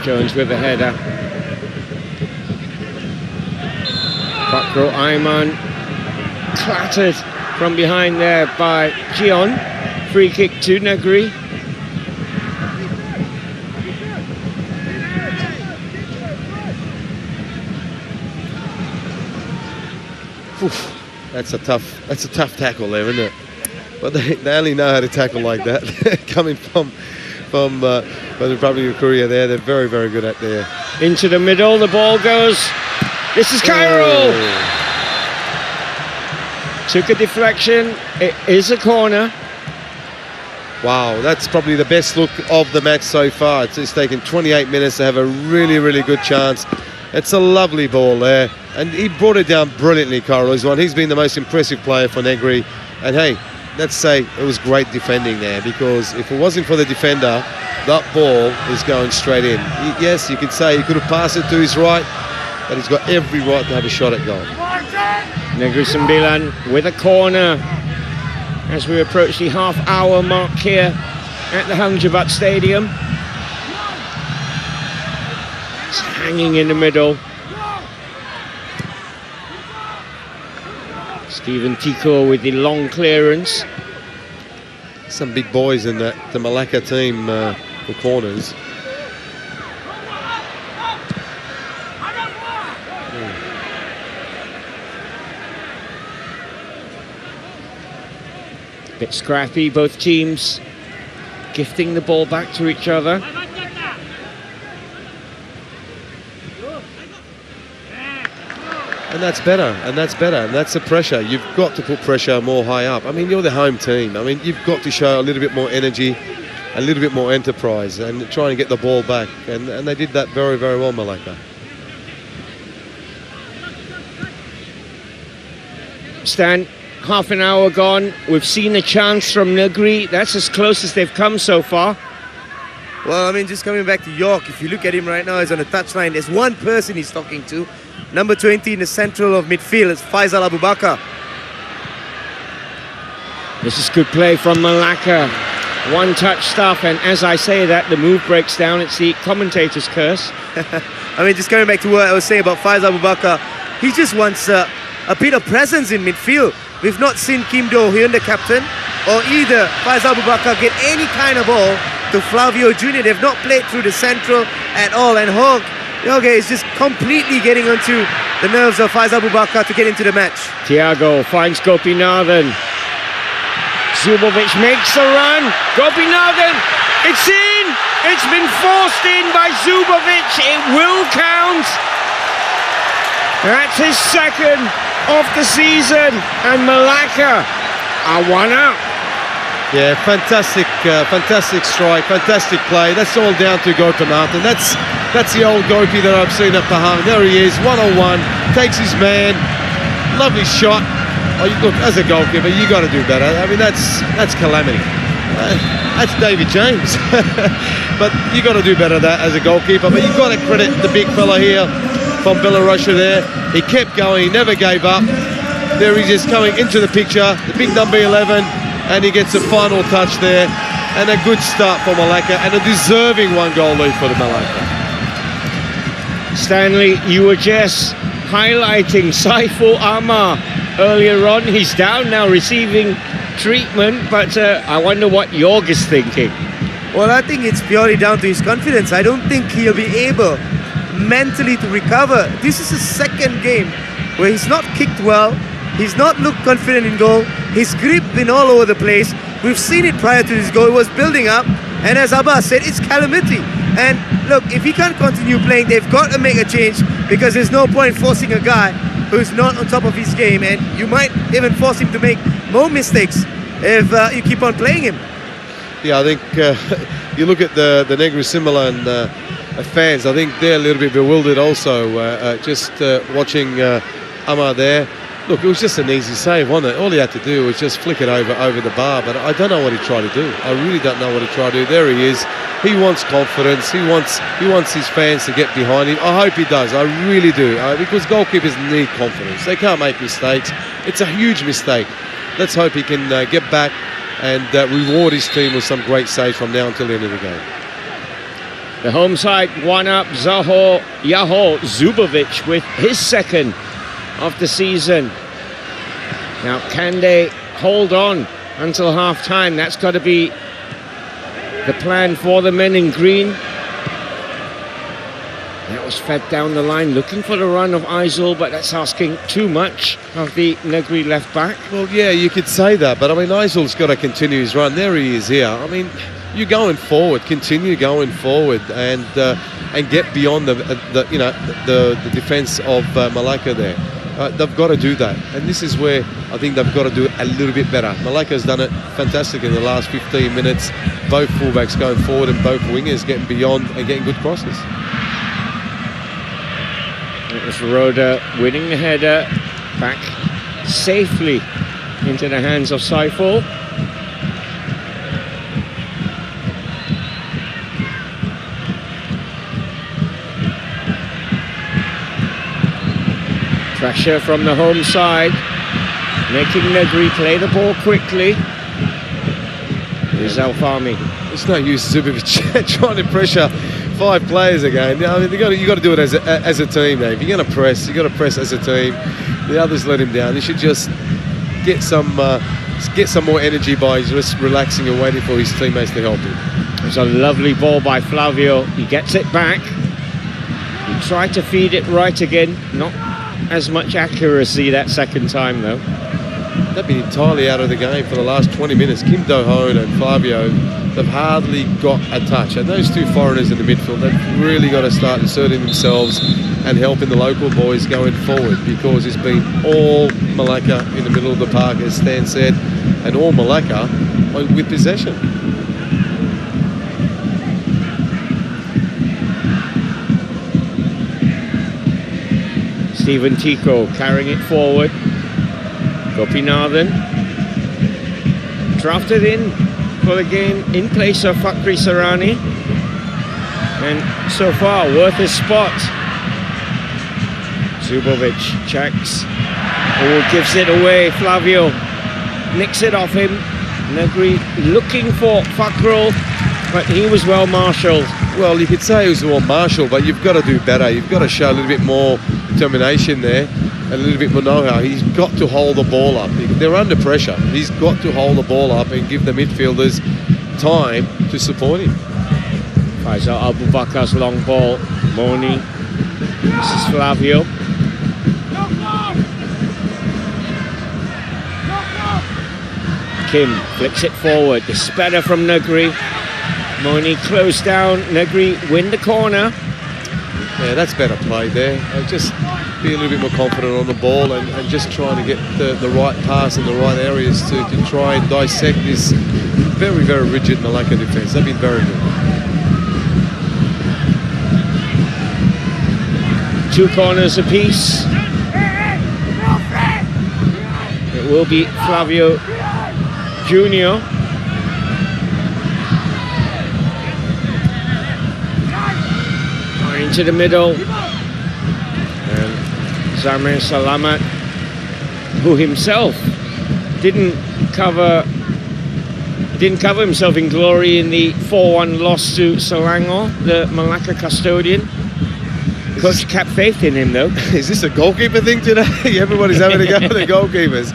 [SPEAKER 2] Jones with a header. Bakro Ayman clattered from behind there by Gion. Free kick to Negeri.
[SPEAKER 3] That's a tough tackle there, isn't it? But they only know how to tackle like that. Coming from the Republic of Korea there, they're very good at there.
[SPEAKER 2] Into the middle, the ball goes. This is Cairo. Took a deflection. It is a corner.
[SPEAKER 3] Wow, that's probably the best look of the match so far. It's taken 28 minutes to have a really good chance. It's a lovely ball there, and he brought it down brilliantly, Cairo. He's been the most impressive player for Negeri, and hey, let's say it was great defending there, because if it wasn't for the defender, that ball is going straight in. Yes, you could say he could have passed it to his right, but he's got every right to have a shot at goal.
[SPEAKER 2] Negeri Sembilan with a corner as we approach the half-hour mark here at the Hang Jebat Stadium. It's hanging in the middle. Stephen Tico with the long clearance.
[SPEAKER 3] Some big boys in the Melaka team for corners.
[SPEAKER 2] Bit scrappy, both teams gifting the ball back to each other.
[SPEAKER 3] And that's better, and that's the pressure. You've got to put pressure more high up. I mean, you're the home team. I mean, you've got to show a little bit more energy, a little bit more enterprise, and try and get the ball back. And they did that very well, Melaka.
[SPEAKER 2] Stan, half an hour gone. We've seen a chance from Negeri. That's as close as they've come so far.
[SPEAKER 5] Well, I mean, just coming back to York, if you look at him right now, he's on the touchline. There's one person he's talking to. Number 20 in the central of midfield is Faisal Abu Bakar.
[SPEAKER 2] This is good play from Melaka. One touch stuff, and as I say that, the move breaks down. It's the commentator's curse.
[SPEAKER 5] I mean, just coming back to what I was saying about Faisal Abu Bakar, he just wants a bit of presence in midfield. We've not seen Kim Do-hyun, the captain, or either Faisal Abu Bakar get any kind of ball to Flavio Jr. They've not played through the central at all, and Hogg is just completely getting onto the nerves of Faisal Abu Bakar to get into the match.
[SPEAKER 2] Thiago finds Gopinathan. Zubovic makes a run. Gopinathan, it's in! It's been forced in by Zubovic. It will count. That's his second of the season. And Melaka, one out.
[SPEAKER 3] Yeah, fantastic strike, fantastic play. That's all down to Gopinathan. That's the old Gopi that I've seen at Pahang. There he is, one-on-one, takes his man. Lovely shot. Oh, look, as a goalkeeper, you got to do better. I mean, that's calamity. That's David James. But you got to do better that as a goalkeeper. But you've got to credit the big fella here from Belarussia there. He kept going, he never gave up. There he is coming into the picture, the big number 11, and he gets a final touch there. And a good start for Melaka, and a deserving one-goal lead for the Melaka.
[SPEAKER 2] Stanley, you were just highlighting Saiful Amar earlier on. He's down now receiving treatment, but I wonder what Jorg is thinking.
[SPEAKER 5] Well, I think it's purely down to his confidence. I don't think he'll be able mentally to recover. This is his second game where he's not kicked well, he's not looked confident in goal, his grip been all over the place. We've seen it prior to this goal, it was building up, and as Abba said, it's calamity. And look, if he can't continue playing, they've got to make a change, because there's no point forcing a guy who's not on top of his game, and you might even force him to make more mistakes if you keep on playing him.
[SPEAKER 3] Yeah, I think you look at the Negeri Sembilan fans, I think they're a little bit bewildered also, just watching Amar there. Look, it was just an easy save, wasn't it? All he had to do was just flick it over the bar, but I don't know what he tried to do. I really don't know what he tried to do. There he is. He wants confidence. He wants his fans to get behind him. I hope he does. I really do. Because goalkeepers need confidence. They can't make mistakes. It's a huge mistake. Let's hope he can get back and reward his team with some great saves from now until the end of the game.
[SPEAKER 2] The home side one up. Yaho Zubovic with his second of the season. Now, can they hold on until half-time? That's got to be the plan for the men in green. That was fed down the line, looking for the run of Aizul, but that's asking too much of the Negri left back.
[SPEAKER 3] Well, yeah, you could say that, but I mean, Aizul's got to continue his run. There he is here. I mean, you're going forward, continue going forward, and get beyond the defence of Melaka there. They've got to do that, and this is where I think they've got to do it a little bit better. Melaka's done it fantastic in the last 15 minutes. Both fullbacks going forward and both wingers getting beyond and getting good crosses.
[SPEAKER 2] It was Roda winning the header back safely into the hands of Saiful. Pressure from the home side, making Negri play the ball quickly. Here's Alfami.
[SPEAKER 3] It's no use Zubovic trying to pressure 5 players again. I mean, you got to do it as a team, Dave. You're going to press. You got to press as a team. The others let him down. He should just get some more energy by just relaxing and waiting for his teammates to help him.
[SPEAKER 2] It's a lovely ball by Flavio. He gets it back. He tried to feed it right again. Not as much accuracy that second time, though.
[SPEAKER 3] They've been entirely out of the game for the last 20 minutes. Kim Do-hoon and Flavio, they've hardly got a touch. And those two foreigners in the midfield, they've really got to start inserting themselves and helping the local boys going forward, because it's been all Melaka in the middle of the park, as Stan said, and all Melaka with possession.
[SPEAKER 2] Stephen Tico carrying it forward. Gopinathan drafted in for the game in place of Fakri Sarani, and so far worth his spot. Zubovic checks, gives it away. Flavio nicks it off him. Negri looking for Fakrul, but he was well marshalled.
[SPEAKER 3] Well, you could say he was well marshalled, but you've got to do better. You've got to show a little bit more determination there, a little bit more know-how. He's got to hold the ball up. They're under pressure. He's got to hold the ball up and give the midfielders time to support him.
[SPEAKER 2] Faisal Abu Bakar's long ball. Moni. This is Flavio. Kim flicks it forward. It's better from Negri. Moni closed down. Negri win the corner.
[SPEAKER 3] Yeah, that's better play there. be a little bit more confident on the ball and just trying to get the right pass in the right areas to try and dissect this very, very rigid Melaka defence. They've been very good.
[SPEAKER 2] 2 corners apiece. It will be Flavio Junior. Into the middle. And Zamir Salamat, who himself didn't cover himself in glory in the 4-1 loss to Selangor, the Melaka custodian. Coach kept faith in him, though.
[SPEAKER 3] Is this a goalkeeper thing today? Everybody's having a go at the goalkeepers.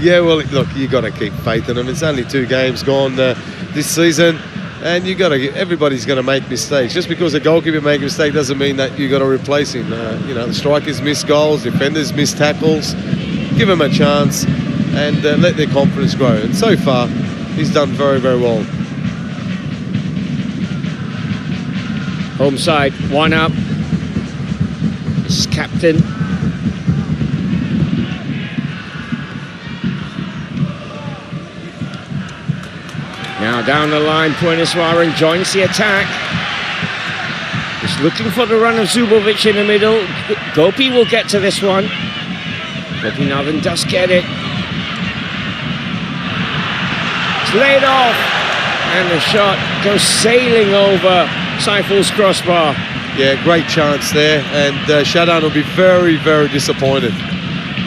[SPEAKER 3] Yeah, well, look, you got to keep faith in them. It's only 2 games gone this season, and you got to. Everybody's going to make mistakes. Just because a goalkeeper makes a mistake doesn't mean that you got to replace him. You know, the strikers miss goals, defenders miss tackles. Give them a chance and let their confidence grow. And so far, he's done very, very well.
[SPEAKER 2] Home side, 1 up. This captain. Now down the line, Pueniswaran joins the attack. Just looking for the run of Zubovic in the middle. Gopi will get to this one. Gopinathan does get it. It's laid off. And the shot goes sailing over Saiful's crossbar.
[SPEAKER 3] Yeah, great chance there, and Shadan will be very, very disappointed.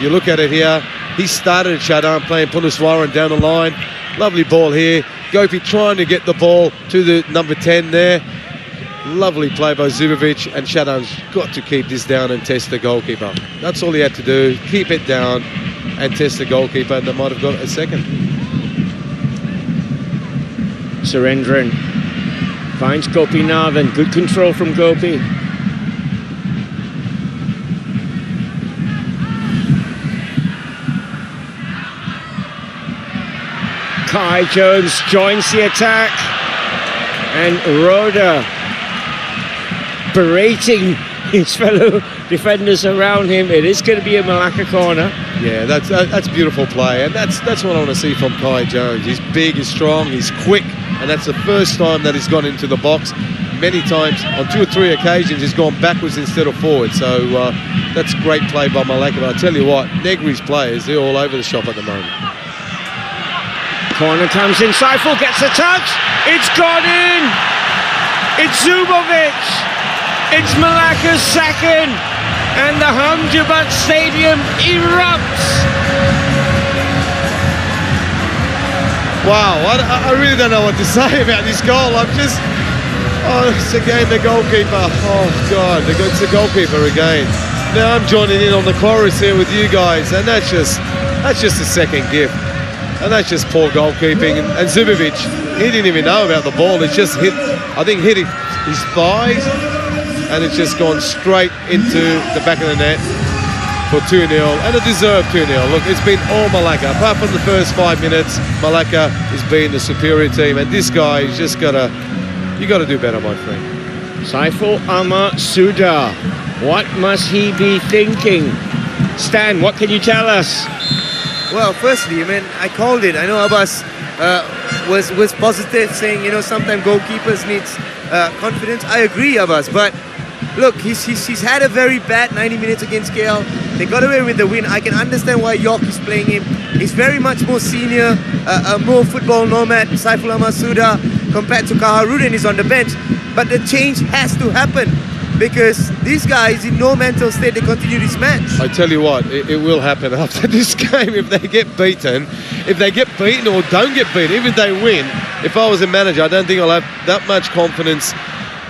[SPEAKER 3] You look at it here, he started at Shadan playing Pueniswaran down the line. Lovely ball here. Gopi trying to get the ball to the number 10 there. Lovely play by Zubovic, and Shadan's got to keep this down and test the goalkeeper. That's all he had to do, keep it down and test the goalkeeper, and they might have got a second.
[SPEAKER 2] Surendran finds Gopinathan. Good control from Gopi. Kai Jones joins the attack. And Roda berating his fellow defenders around him. It is going to be a Melaka corner.
[SPEAKER 3] Yeah, that's beautiful play, and that's what I want to see from Kai Jones. He's big, he's strong, he's quick, and that's the first time that he's gone into the box. Many times, on 2 or 3 occasions, he's gone backwards instead of forward. So that's great play by Melaka. But I tell you what, Negri's players, they're all over the shop at the moment.
[SPEAKER 2] Corner comes in, Saiful gets a touch. It's gone in. It's Zubovic. It's Melaka's second. And the Hamjabat Stadium erupts.
[SPEAKER 3] Wow, I really don't know what to say about this goal. It's again the goalkeeper. Oh God, it's the goalkeeper again. Now I'm joining in on the chorus here with you guys, and that's just a second gift. And that's just poor goalkeeping. And Zubovic, he didn't even know about the ball. It just hit his thighs, and it's just gone straight into the back of the net for 2-0, and a deserved 2-0. Look, it's been all Melaka. Apart from the first 5 minutes, Melaka has been the superior team, and this guy is just you got to do better, my friend.
[SPEAKER 2] Saiful Amar Suda, what must he be thinking? Stan, what can you tell us?
[SPEAKER 5] Well, firstly, I called it. I know Abbas was positive, saying, sometimes goalkeepers needs confidence. I agree, Abbas, but look, he's had a very bad 90 minutes against KL. They got away with the win. I can understand why York is playing him. He's very much more senior, more football nomad, Saiful Amar Suda, compared to Kaharudin is on the bench. But the change has to happen, because these guys in no mental state, they continue this match.
[SPEAKER 3] I tell you what, it will happen after this game if they get beaten. If they get beaten or don't get beaten, even if they win, if I was a manager, I don't think I'll have that much confidence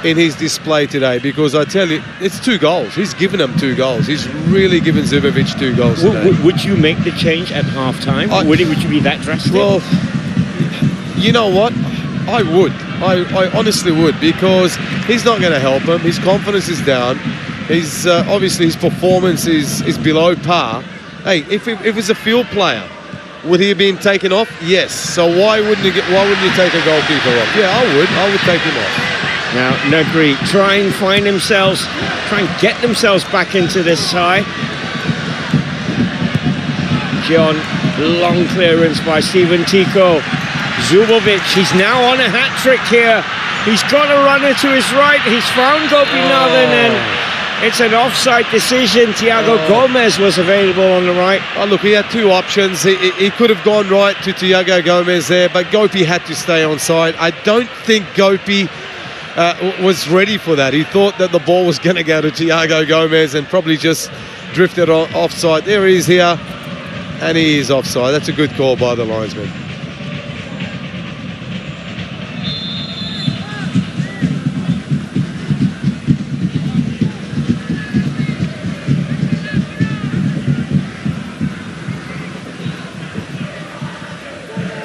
[SPEAKER 3] in his display today, because I tell you, it's 2 goals. He's given them 2 goals. He's really given Zubovic 2 goals today.
[SPEAKER 2] Would you make the change at half-time? Would you be that drastic?
[SPEAKER 3] Well, you know what? I would. I honestly would, because he's not going to help him. His confidence is down. He's obviously his performance is below par. Hey, if he's a field player, would he have been taken off? Yes. So why wouldn't you take a goalkeeper off? Yeah, I would take him off.
[SPEAKER 2] Now, Negri try and get themselves back into this tie. John, long clearance by Steven Tico. Zubovic, he's now on a hat-trick here. He's got a runner to his right. He's found Gopinathan, and it's an offside decision. Thiago Gomez was available on the right.
[SPEAKER 3] Oh, look, he had two options. He could have gone right to Thiago Gomez there, but Gopi had to stay on side. I don't think Gopi was ready for that. He thought that the ball was going to go to Thiago Gomez and probably just drifted offside. There he is here, and he is offside. That's a good call by the linesman.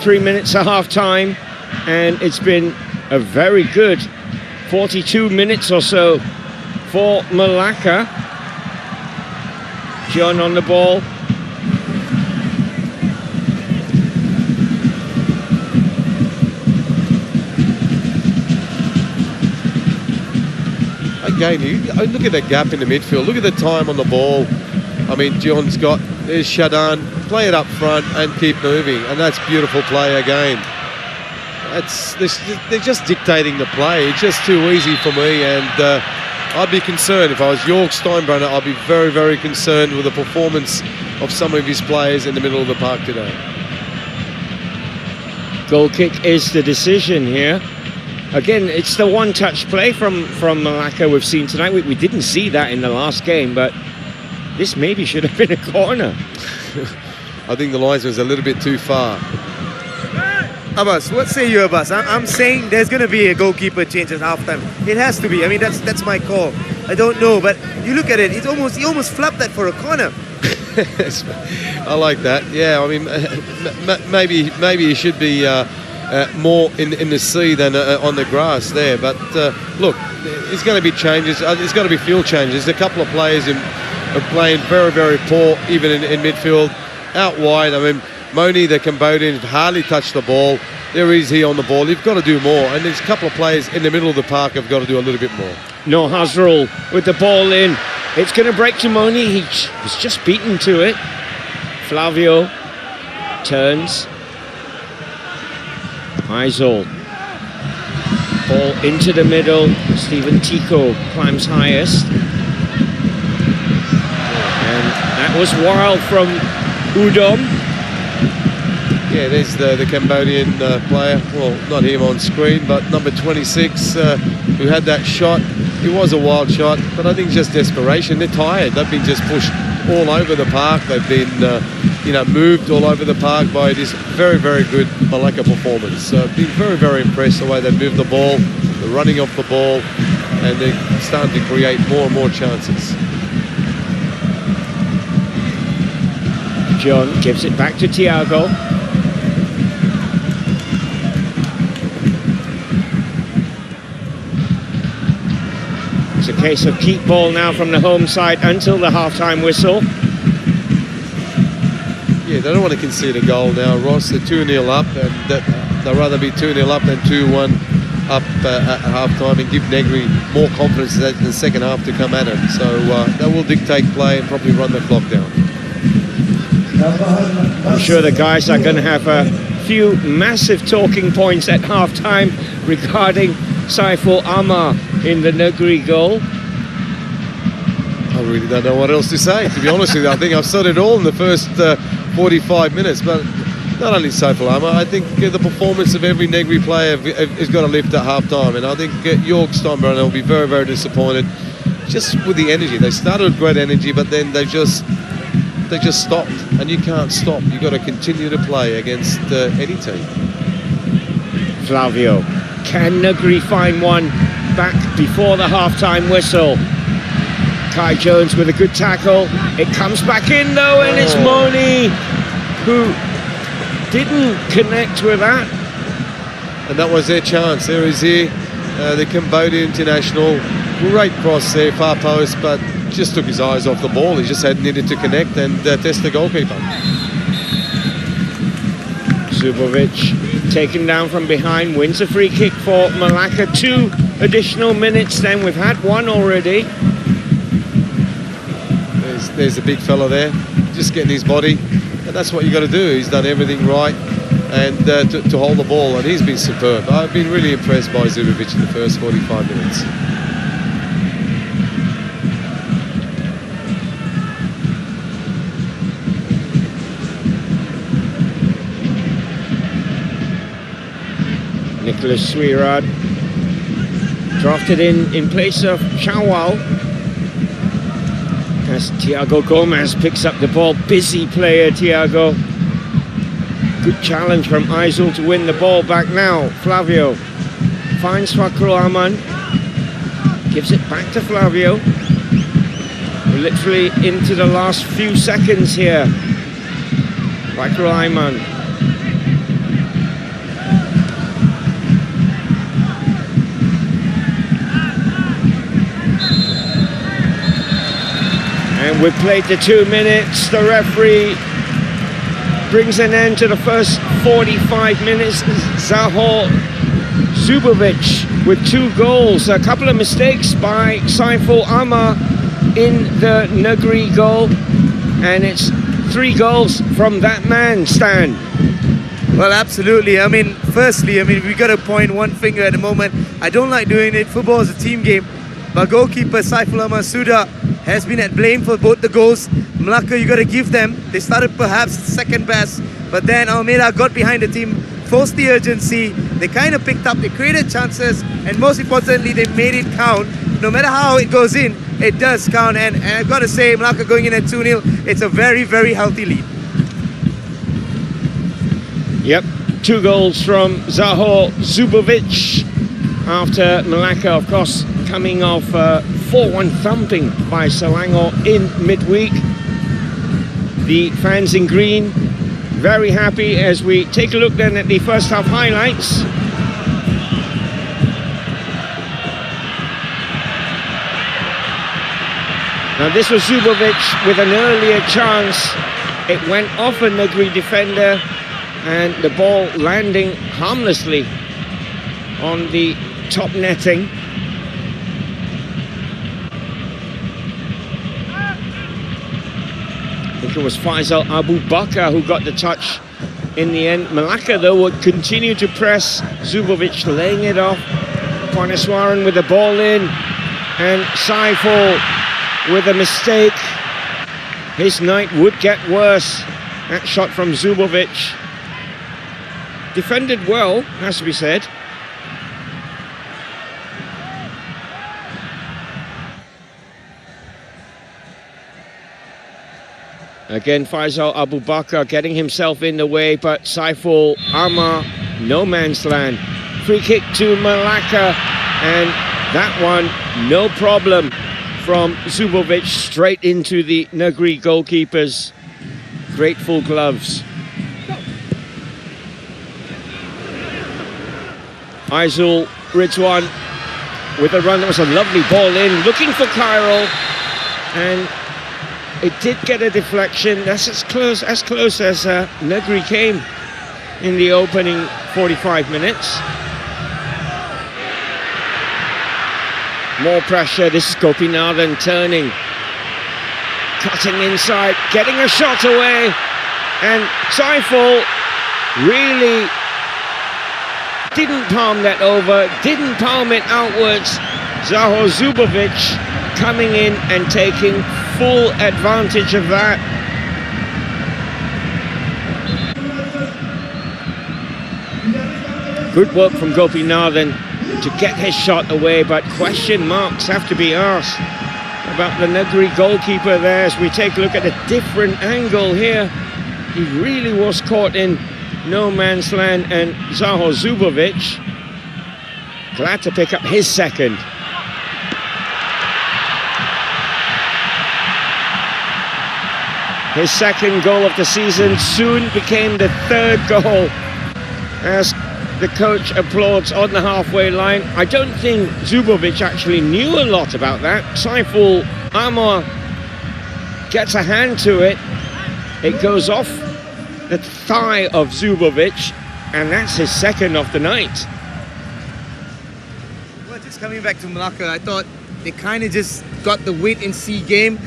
[SPEAKER 2] Three minutes at half-time, and it's been a very good 42 minutes or so for Melaka. John on the ball.
[SPEAKER 3] Again, look at the gap in the midfield. Look at the time on the ball. I mean, John's got, there's Shadan, play it up front and keep moving, and that's beautiful play again. They're just dictating the play. It's just too easy for me, and I'd be concerned if I was Jörg Steinbrenner. I'd be very, very concerned with the performance of some of his players in the middle of the park today.
[SPEAKER 2] Goal kick is the decision here. Again, it's the one-touch play from Melaka we've seen tonight. We didn't see that in the last game, but this maybe should have been a corner.
[SPEAKER 3] I think the linesman's a little bit too far.
[SPEAKER 5] Abbas, what say you, Abbas? I'm saying there's going to be a goalkeeper change at halftime. It has to be. I mean, that's my call. I don't know, but you look at it. He almost flapped that for a corner.
[SPEAKER 3] I like that. Yeah, I mean, maybe he should be more in the sea than on the grass there. But look, there's going to be changes. There's going to be field changes. A couple of players are playing very, very poor, even in midfield. Out wide, I mean, Moni, the Cambodian, hardly touched the ball. There is he on the ball. You've got to do more. And there's a couple of players in the middle of the park have got to do a little bit more.
[SPEAKER 2] No Hazrul with the ball in. It's going to break to Moni. He was just beaten to it. Flavio turns. Aizol. Ball into the middle. Steven Tico climbs highest. And that was wild from Udom.
[SPEAKER 3] Yeah, there's the Cambodian player. Well, not him on screen, but number 26 who had that shot. It was a wild shot, but I think just desperation. They're tired. They've been just pushed all over the park. They've been, moved all over the park by this very, very good Melaka performance. Been very, very impressed the way they moved the ball, the running off the ball, and they're starting to create more and more chances.
[SPEAKER 2] John gives it back to Thiago. It's a case of keep ball now from the home side until the half-time whistle.
[SPEAKER 3] Yeah, they don't want to concede a goal now, Ross. They're 2-0 up, and they'd rather be 2-0 up than 2-1 up at half-time and give Negri more confidence in the second half to come at it. So that will dictate play and probably run the clock down.
[SPEAKER 2] I'm sure the guys are going to have a few massive talking points at half-time regarding Saiful Amar in the Negri goal.
[SPEAKER 3] I really don't know what else to say, to be honest with you. I think I've said it all in the first 45 minutes, but not only Saiful Amar, I think the performance of every Negri player has got to lift at half-time, and I think Jörg Steinbrenner will be very, very disappointed just with the energy. They started with great energy, but then they just stopped, and you can't stop. You've got to continue to play against any team.
[SPEAKER 2] Flavio, can Negri find one back before the half-time whistle? Kai Jones with a good tackle. It comes back in though, and it's Moni who didn't connect with that.
[SPEAKER 3] And that was their chance. There is he, the Cambodian international. Great cross there, far post, but just took his eyes off the ball. He just had needed to connect and test the goalkeeper.
[SPEAKER 2] Zubovic taken down from behind, wins a free kick for Melaka. 2 additional minutes then. We've had one already.
[SPEAKER 3] There's the big fella there, just getting his body And that's what you got to do. He's done everything right, and to hold the ball, and he's been superb. I've been really impressed by Zubovic in the first 45 minutes.
[SPEAKER 2] Nicholas Swirad drafted in place of Chawal as Thiago Gomez picks up the ball. Busy player, Thiago. Good challenge from Aizul to win the ball back now. Flavio finds Fakrul Aman, gives it back to Flavio. We're literally into the last few seconds here. Fakrul Aman. And we've played the 2 minutes. The referee brings an end to the first 45 minutes. Zahor Zubovic with 2 goals. A couple of mistakes by Saiful Amar in the Negeri goal. And it's 3 goals from that man, Stan.
[SPEAKER 5] Well, absolutely. I mean, firstly, we got to point one finger at the moment. I don't like doing it. Football is a team game. But goalkeeper Saiful Amar Suda has been at blame for both the goals. Melaka, you got to give them. They started perhaps second best, but then Almeida got behind the team, forced the urgency. They kind of picked up, they created chances, and most importantly, they made it count. No matter how it goes in, it does count. And I've got to say, Melaka going in at 2-0, it's a very, very healthy lead.
[SPEAKER 2] Yep, 2 goals from Zahor Zubovic after Melaka, of course, coming off 4-1 thumping by Selangor in midweek. The fans in green very happy as we take a look then at the first half highlights. Now this was Zubovic with an earlier chance. It went off a Negeri defender and the ball landing harmlessly on the top netting. I think it was Faisal Abu Bakar who got the touch in the end. Melaka though would continue to press. Zubovic laying it off. Paneswaran with the ball in, and Saiful with a mistake. His night would get worse. That shot from Zubovic. Defended well, has to be said. Again, Faisal Abu Bakar getting himself in the way, but Saiful Amar, no man's land. Free kick to Melaka, and that one, no problem from Zubovic, straight into the Negeri goalkeeper's grateful gloves. Aizul Ridwan with a run. That was a lovely ball in, looking for Cairo, and it did get a deflection. That's as close as Negeri came in the opening 45 minutes. More pressure. This is Gopinathan turning, cutting inside, getting a shot away, and Saiful really didn't palm that over, didn't palm it outwards. Zahor Zubovic coming in and taking full advantage of that. Good work from Gopinathan to get his shot away, but question marks have to be asked about the Negeri goalkeeper there as we take a look at a different angle here. He really was caught in no man's land, and Zahor Zubovic glad to pick up his second. His second goal of the season soon became the 3rd goal as the coach applauds on the halfway line. I don't think Zubovic actually knew a lot about that. Saiful Amar gets a hand to it. It goes off the thigh of Zubovic, and that's his second of the night.
[SPEAKER 5] Well, just coming back to Melaka, I thought they kind of just got the wait-and-see game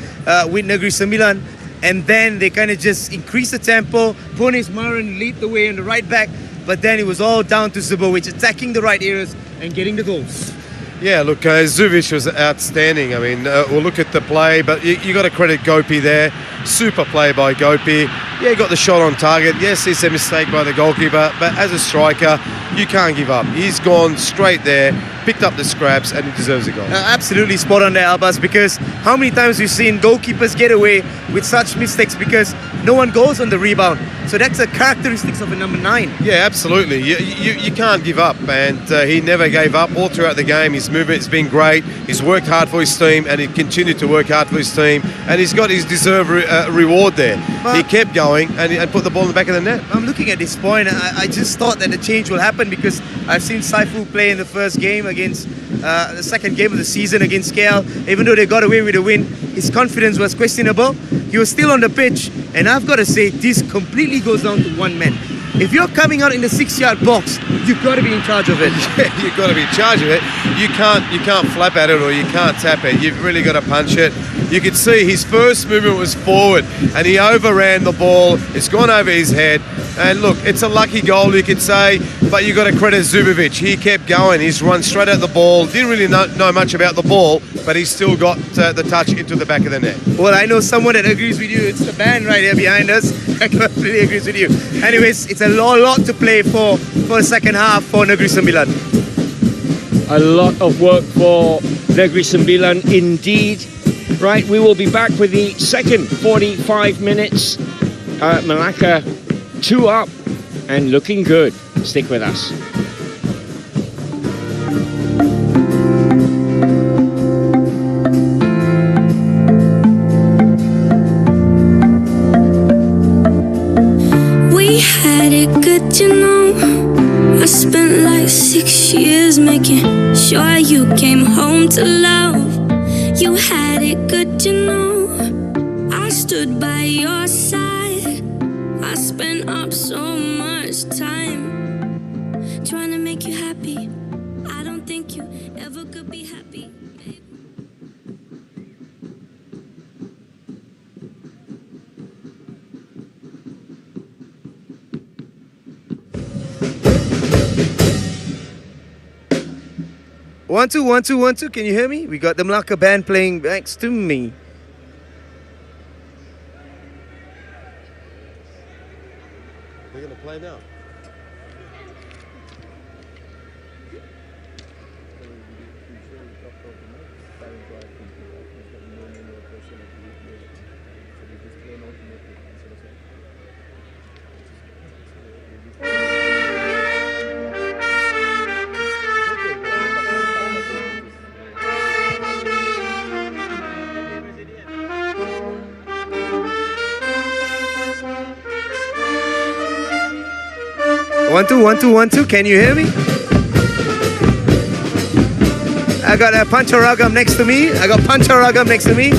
[SPEAKER 5] with Negeri Sembilan. and then they kind of just increased the tempo. Ponis Maran lead the way on the right back, but then it was all down to Zubovic attacking the right areas and getting the goals.
[SPEAKER 3] Yeah, look, Zuvic was outstanding. I mean, we'll look at the play, but you got to credit Gopi there. Super play by Gopi. Yeah, he got the shot on target. Yes, it's a mistake by the goalkeeper, but as a striker, you can't give up. He's gone straight there, picked up the scraps, and he deserves a goal.
[SPEAKER 5] Absolutely spot on there, Abbas, because how many times we've seen goalkeepers get away with such mistakes because no one goes on the rebound. So that's a characteristic of a number 9.
[SPEAKER 3] Yeah, absolutely. You can't give up, and he never gave up all throughout the game. His movement's been great. He's worked hard for his team, and he continued to work hard for his team, and he's got his deserved reward there. He kept going and put the ball in the back of the net.
[SPEAKER 5] I'm looking at this point. I just thought that the change will happen because I've seen Saifu play in the first game against the second game of the season against KL. Even though they got away with a win, his confidence was questionable. He was still on the pitch, and I've got to say, this completely goes down to one man. If you're coming out in the 6-yard box, you've got to be in charge of it.
[SPEAKER 3] Yeah, you've got to be in charge of it. You can't flap at it or you can't tap it. You've really got to punch it. You can see his first movement was forward and he overran the ball. It's gone over his head. And look, it's a lucky goal, you could say, but you've got to credit Zubovic. He kept going. He's run straight at the ball. Didn't really know much about the ball, but he's still got the touch into the back of the net.
[SPEAKER 5] Well, I know someone that agrees with you. It's the band right here behind us. I completely agrees with you. Anyways, it's a lot to play for the second half for Negeri Sembilan.
[SPEAKER 2] A lot of work for Negeri Sembilan indeed. Right, we will be back with the second 45 minutes. Melaka 2 up and looking good. Stick with us.
[SPEAKER 1] We had it good, you know. I spent like 6 years making sure you came home to love. You had it good, you know. I stood by your side. I spent up so much time trying to make you happy. I don't think you ever could be happy, babe.
[SPEAKER 5] One, two, 1, 2, 1, 2. Can you hear me? We got the Melaka band playing next to me.
[SPEAKER 3] They're going to play now.
[SPEAKER 5] One, two, 1, 2, 1, 2. Can you hear me? I got a Pancharagam next to me.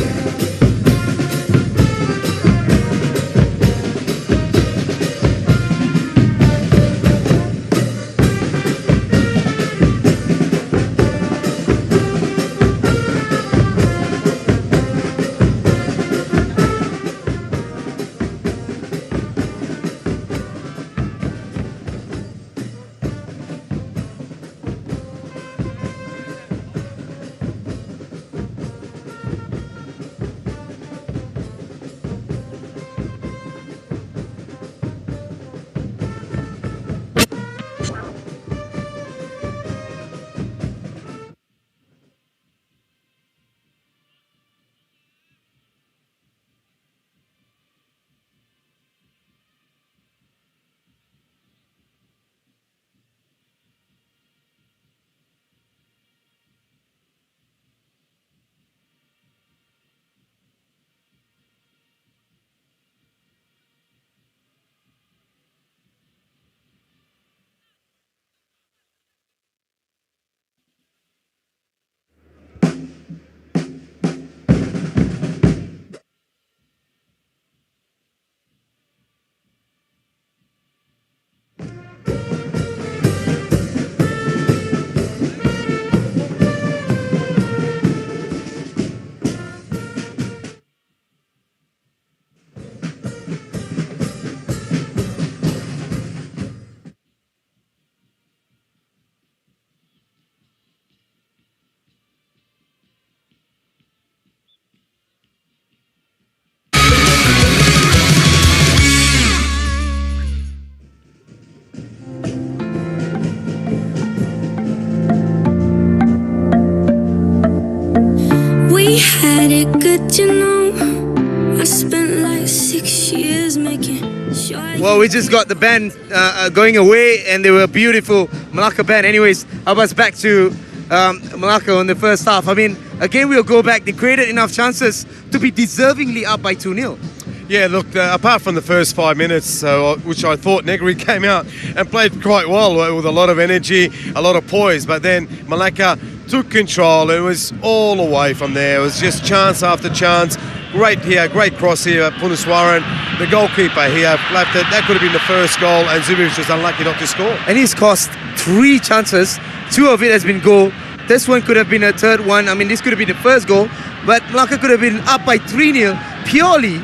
[SPEAKER 1] it good, you know. I spent like 6 years making sure.
[SPEAKER 5] Well, we just got the band going away, and they were a beautiful Melaka band. Anyways, I was back to Melaka in the first half. I mean, again, we'll go back. They created enough chances to be deservingly up by 2-0.
[SPEAKER 3] Yeah, look, apart from the first 5 minutes, which I thought Negeri came out and played quite well with a lot of energy, a lot of poise, but then Melaka took control. It was all away from there. It was just chance after chance. Great here, great cross here, Punaswaran, the goalkeeper here, left it. That could have been the first goal, and Zubic was unlucky not to score.
[SPEAKER 5] And he's cost 3 chances. 2 of it has been goal. This one could have been a third one. I mean, this could have been the first goal, but Melaka could have been up by 3-0 purely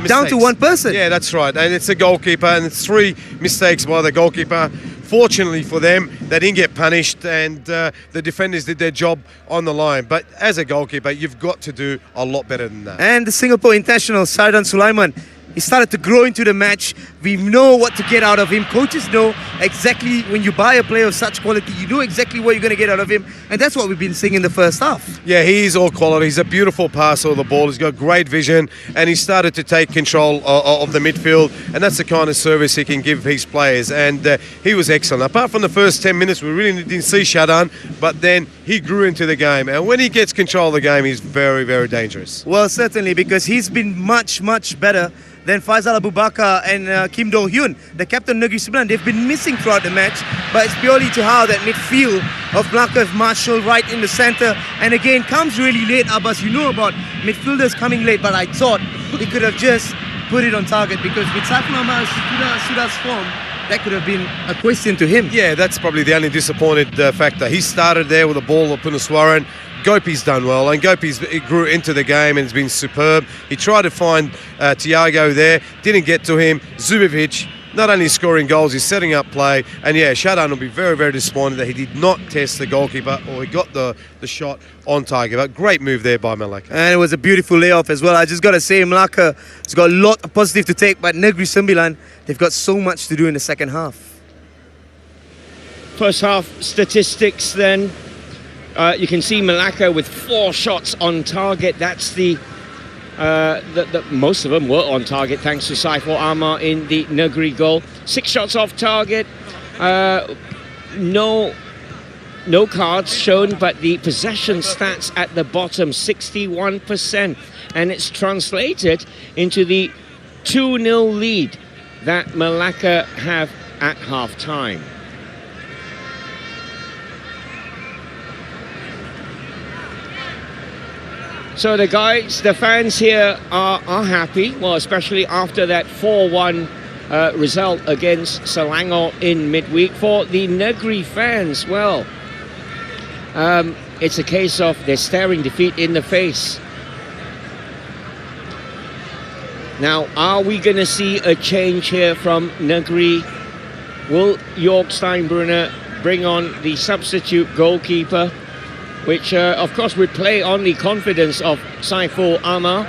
[SPEAKER 5] down to one person.
[SPEAKER 3] Yeah, that's right. And it's a goalkeeper, and it's 3 mistakes by the goalkeeper. Fortunately for them, they didn't get punished, and the defenders did their job on the line. But as a goalkeeper, you've got to do a lot better than that.
[SPEAKER 5] And the Singapore international, Sardan Sulaiman, he started to grow into the match. We know what to get out of him. Coaches know exactly when you buy a player of such quality, you know exactly what you're going to get out of him. And that's what we've been seeing in the first half.
[SPEAKER 3] Yeah, he is all quality. He's a beautiful passer of the ball. He's got great vision, and he started to take control of the midfield. And that's the kind of service he can give his players. And he was excellent. Apart from the first 10 minutes, we really didn't see Sardan, but then he grew into the game. And when he gets control of the game, he's very, very dangerous.
[SPEAKER 5] Well, certainly, because he's been much, much better than Faisal Abu Bakar and Kim Dong-hyun, the captain Negeri Sembilan. They've been missing throughout the match, but it's purely to how that midfield of Melaka have marshaled right in the centre. And again, comes really late, Abbas. You know about midfielders coming late, but I thought he could have just put it on target, because with Saiful Ahmad Suda's form, that could have been a question to him.
[SPEAKER 3] Yeah, that's probably the only disappointed factor. He started there with the ball of Punaswaran. Gopi's done well, and Gopi's grew into the game and has been superb. He tried to find Tiago there, didn't get to him. Zubic, not only scoring goals, he's setting up play. And yeah, Sardan will be very, very disappointed that he did not test the goalkeeper, or he got the shot on target. But great move there by Melaka.
[SPEAKER 5] And it was a beautiful layoff as well. I just got to say, Melaka has got a lot of positive to take, but Negeri Sembilan, they've got so much to do in the second half.
[SPEAKER 2] First half statistics then. You can see Melaka with 4 shots on target. That's the most of them were on target, thanks to Saiful Ahmad in the Negeri goal. 6 shots off target. No cards shown, but the possession stats at the bottom, 61%, and it's translated into the 2-0 lead that Melaka have at half time. So the guys, the fans here are happy, well, especially after that 4-1 result against Selangor in midweek. For the Negeri fans, well, it's a case of they're staring defeat in the face. Now, are we going to see a change here from Negeri? Will Jörg Steinbrunner bring on the substitute goalkeeper, which of course would play on the confidence of Saiful Ahmad?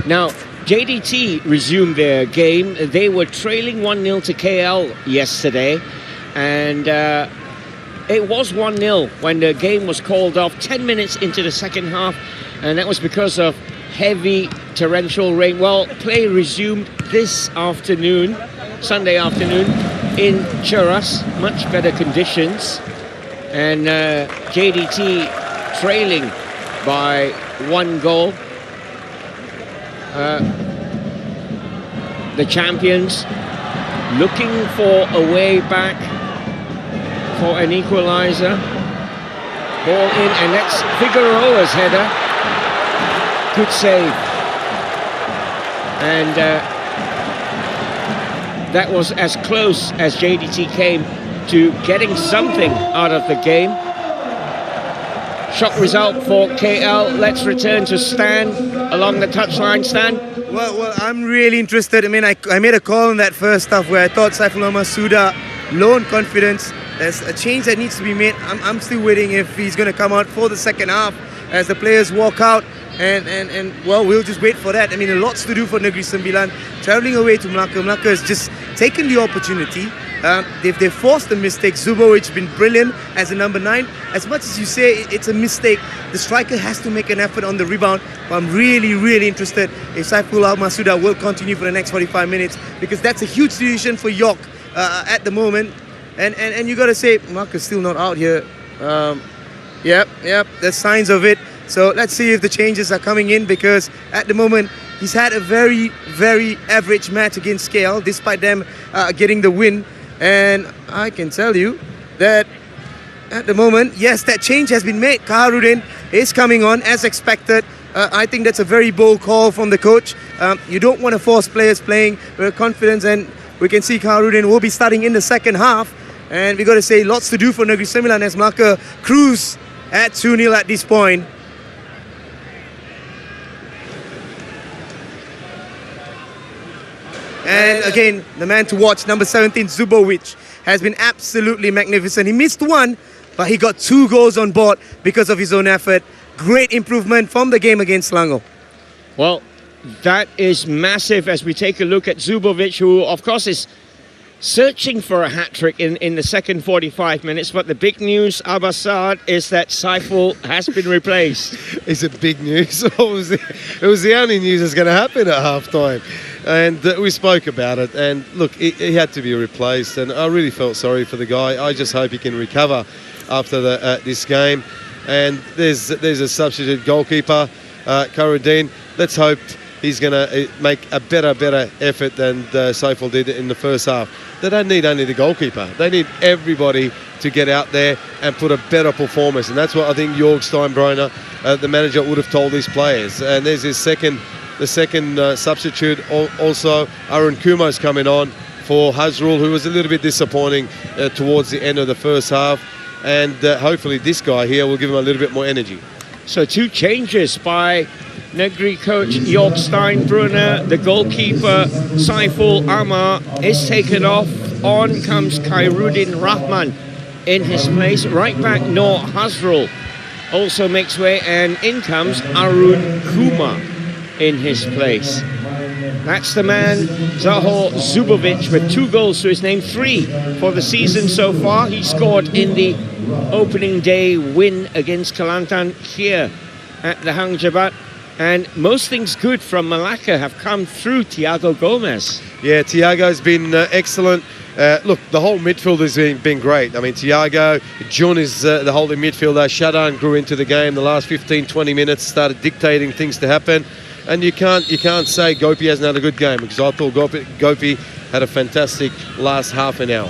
[SPEAKER 2] Now, JDT resumed their game. They were trailing 1-0 to KL yesterday, and it was 1-0 when the game was called off 10 minutes into the second half, and that was because of heavy torrential rain. Well, play resumed this afternoon, Sunday afternoon, in Cheras, much better conditions, and JDT trailing by 1 goal. The champions looking for a way back for an equalizer. Ball in, and that's Figueroa's header. Good save. And that was as close as JDT came to getting something out of the game. Shock result for KL. Let's return to Stan along the touchline. Stan?
[SPEAKER 5] Well, I'm really interested. I mean, I made a call in that first half where I thought Saiful Ahmad Suda, low on confidence. There's a change that needs to be made. I'm still waiting if he's going to come out for the second half as the players walk out. And well, we'll just wait for that. I mean, lots to do for Negeri Sembilan. Travelling away to Melaka. Melaka has just taken the opportunity They've forced the mistake. Zubovic been brilliant as a number 9. As much as you say it's a mistake, the striker has to make an effort on the rebound. But I'm really, really interested if Saiful Al-Masuda will continue for the next 45 minutes, because that's a huge decision for York at the moment. And you got to say, Marcus still not out here. Yep, there's signs of it. So let's see if the changes are coming in, because at the moment he's had a very, very average match against KL, despite them getting the win. And I can tell you that at the moment, yes, that change has been made. Kaharudin is coming on as expected. I think that's a very bold call from the coach. You don't want to force players playing with confidence, and we can see Kaharudin will be starting in the second half. And we got to say, lots to do for Negeri Sembilan as Melaka cruise at 2-0 at this point. And again, the man to watch, number 17, Zubovic, has been absolutely magnificent. He missed one, but he got 2 goals on board because of his own effort. Great improvement from the game against Selangor.
[SPEAKER 2] Well, that is massive as we take a look at Zubovic, who, of course, is searching for a hat-trick in the second 45 minutes. But the big news, Abbasad, is that Saiful has been replaced.
[SPEAKER 3] Is it big news? It was the only news that's going to happen at half-time. And we spoke about it. And look, he had to be replaced. And I really felt sorry for the guy. I just hope he can recover after this game. And there's a substitute goalkeeper, Karuddin. Let's hope he's going to make a better effort than Saiful did in the first half. They don't need only the goalkeeper. They need everybody to get out there and put a better performance. And that's what I think Jorg Steinbrenner, the manager, would have told his players. And there's the second substitute. Also, Arun Kumo's coming on for Hazrul, who was a little bit disappointing towards the end of the first half. And hopefully this guy here will give him a little bit more energy.
[SPEAKER 2] So 2 changes by Negeri coach Jorg Steinbrenner. The goalkeeper Saiful Amar is taken off. On comes Khairuddin Rahman in his place. Right back Noor Hazrul also makes way, and in comes Arun Kumar in his place. That's the man, Zahor Zubovic, with 2 goals to his name, 3 for the season so far. He scored in the opening day win against Kelantan here at the Hang Jebat. And most things good from Melaka have come through Thiago Gomez.
[SPEAKER 3] Yeah, Thiago's been excellent. Look, the whole midfield has been great. I mean, Thiago, Jun is the holding midfielder. Shadan grew into the game the last 15-20 minutes, started dictating things to happen. And you can't say Gopi hasn't had a good game, because I thought Gopi had a fantastic last half an hour.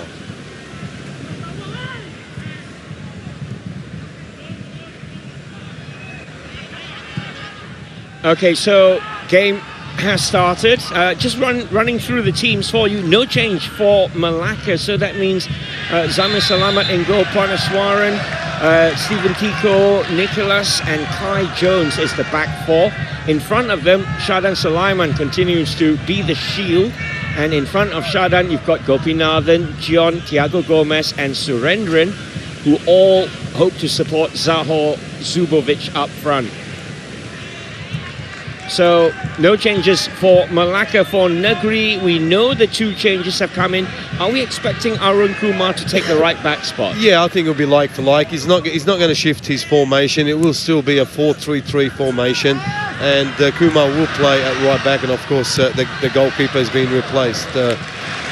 [SPEAKER 2] Okay, so game has started. Just running through the teams for you. No change for Melaka, so that means Zamir Salamat in goal, Pranaswaran, Stephen Tiko, Nicholas and Kai Jones is the back 4. In front of them, Shadan Sulaiman continues to be the shield. And in front of Shadan, you've got Gopinathan, Jion, Thiago Gomez and Surendran, who all hope to support Zahor Zubovic up front. So, no changes for Melaka. For Negeri, we know the 2 changes have come in. Are we expecting Arun Kumar to take the right back spot?
[SPEAKER 3] Yeah, I think it'll be like for like. He's not going to shift his formation. It will still be a 4-3-3 formation. And Kumar will play at right back. And, of course, the goalkeeper has been replaced.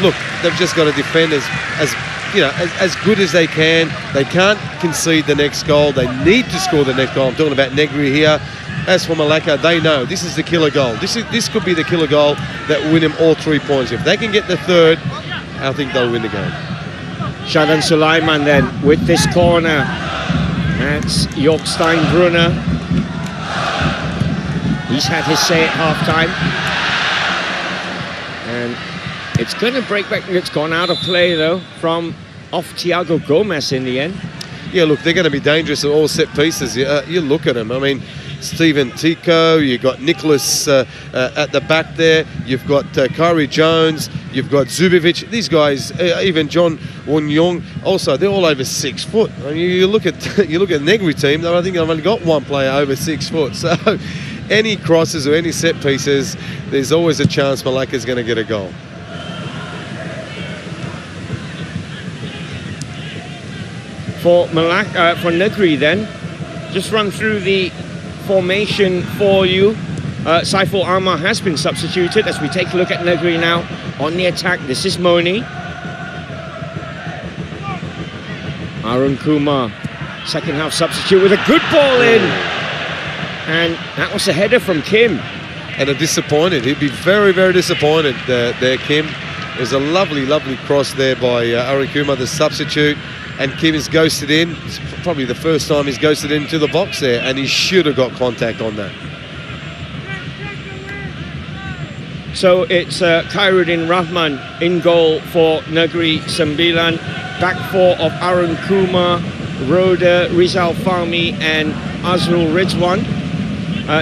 [SPEAKER 3] Look, they've just got to defend as good as they can. They can't concede the next goal. They need to score the next goal. I'm talking about Negeri here. As for Melaka, they know this is the killer goal. This could be the killer goal that will win them all 3 points. If they can get the 3rd, I think they'll win the game.
[SPEAKER 2] Shadan Sulaiman then with this corner. That's Jorg Steinbrenner. He's had his say at half-time. And it's going to break back. It's gone out of play, though, off Thiago Gomez in the end.
[SPEAKER 3] Yeah, look, they're going to be dangerous at all set pieces. You look at them. I mean, Stephen Tiko, you've got Nicholas at the back there, you've got Kyrie Jones, you've got Zubovic. These guys, even John Wonyong, also they're all over 6 foot. I mean, you look at the Negeri team, I think they've only got 1 player over 6 foot. So any crosses or any set pieces, there's always a chance Melaka's going to get a goal.
[SPEAKER 2] for Negeri then. Just run through the formation for you. Saiful Amar has been substituted as we take a look at Negeri now on the attack. This is Moni. Arun Kumar, second half substitute with a good ball in. And that was a header from Kim.
[SPEAKER 3] And disappointed. He'd be very, very disappointed there, Kim. It was a lovely, lovely cross there by Arun Kumar, the substitute. And Kim is ghosted in. It's probably the first time he's ghosted into the box there, and he should have got contact on that.
[SPEAKER 2] So it's Khairuddin Rahman in goal for Negeri Sembilan. Back four of Arun Kumar, Roda, Rizal Fahmi and Azrul Rizwan.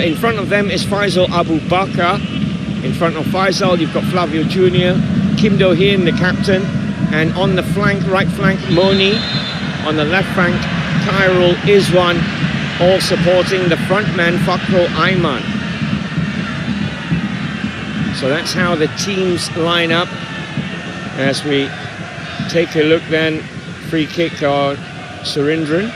[SPEAKER 2] In front of them is Faisal Abu Bakar. In front of Faisal, you've got Flavio Jr., Kim Do-Hin, the captain. And on the flank, right flank, Moni. On the left flank, Khairul Izwan, all supporting the front man, Fakhrul Aiman. So that's how the teams line up. As we take a look then, free kick on Surindran.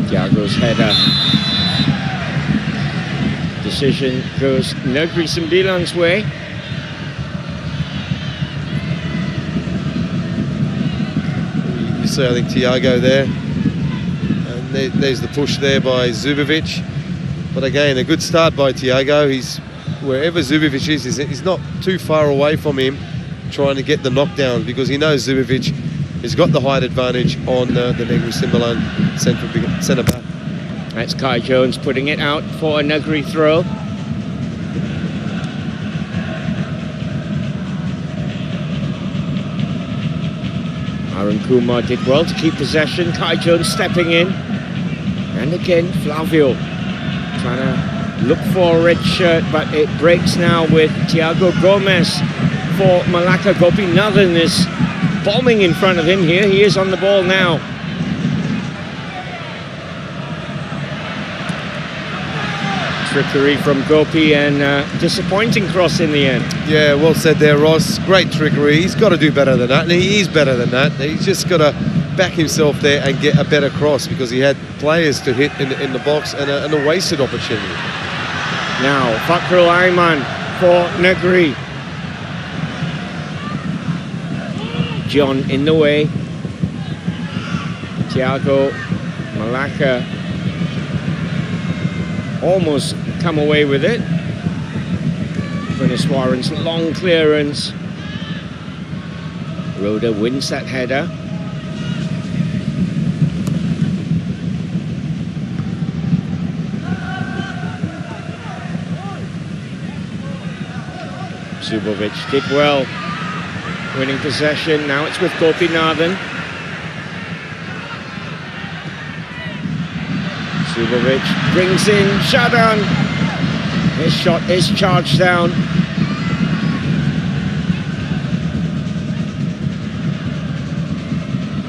[SPEAKER 2] Thiago's header. Decision goes Negeri Sembilan's way.
[SPEAKER 3] You see, I think Thiago there. And there's the push there by Zubovic. But again, a good start by Thiago. He's wherever Zubovic is, he's not too far away from him, trying to get the knockdown because he knows Zubovic has got the height advantage on the Negeri Sembilan centre back.
[SPEAKER 2] That's Kai Jones putting it out for a Negeri throw. Arun Kumar did well to keep possession. Kai Jones stepping in. And again, Flavio trying to look for a red shirt, but it breaks now with Thiago Gomez for Melaka. Gopinathan is bombing in front of him here. He is on the ball now. Trickery from Gopi and disappointing cross in the end.
[SPEAKER 3] Yeah, well said there, Ross. Great trickery. He's got to do better than that, and he is better than that. He's just got to back himself there and get a better cross because he had players to hit in the box and a wasted opportunity.
[SPEAKER 2] Now, Fakhrul Aiman for Negeri. John in the way. Thiago, Melaka almost come away with it. Puniswaran's long clearance. Roda wins that header. Zubovic did well, winning possession. Now it's with Gopinathan. Zubovic brings in Shadan. His shot is charged down.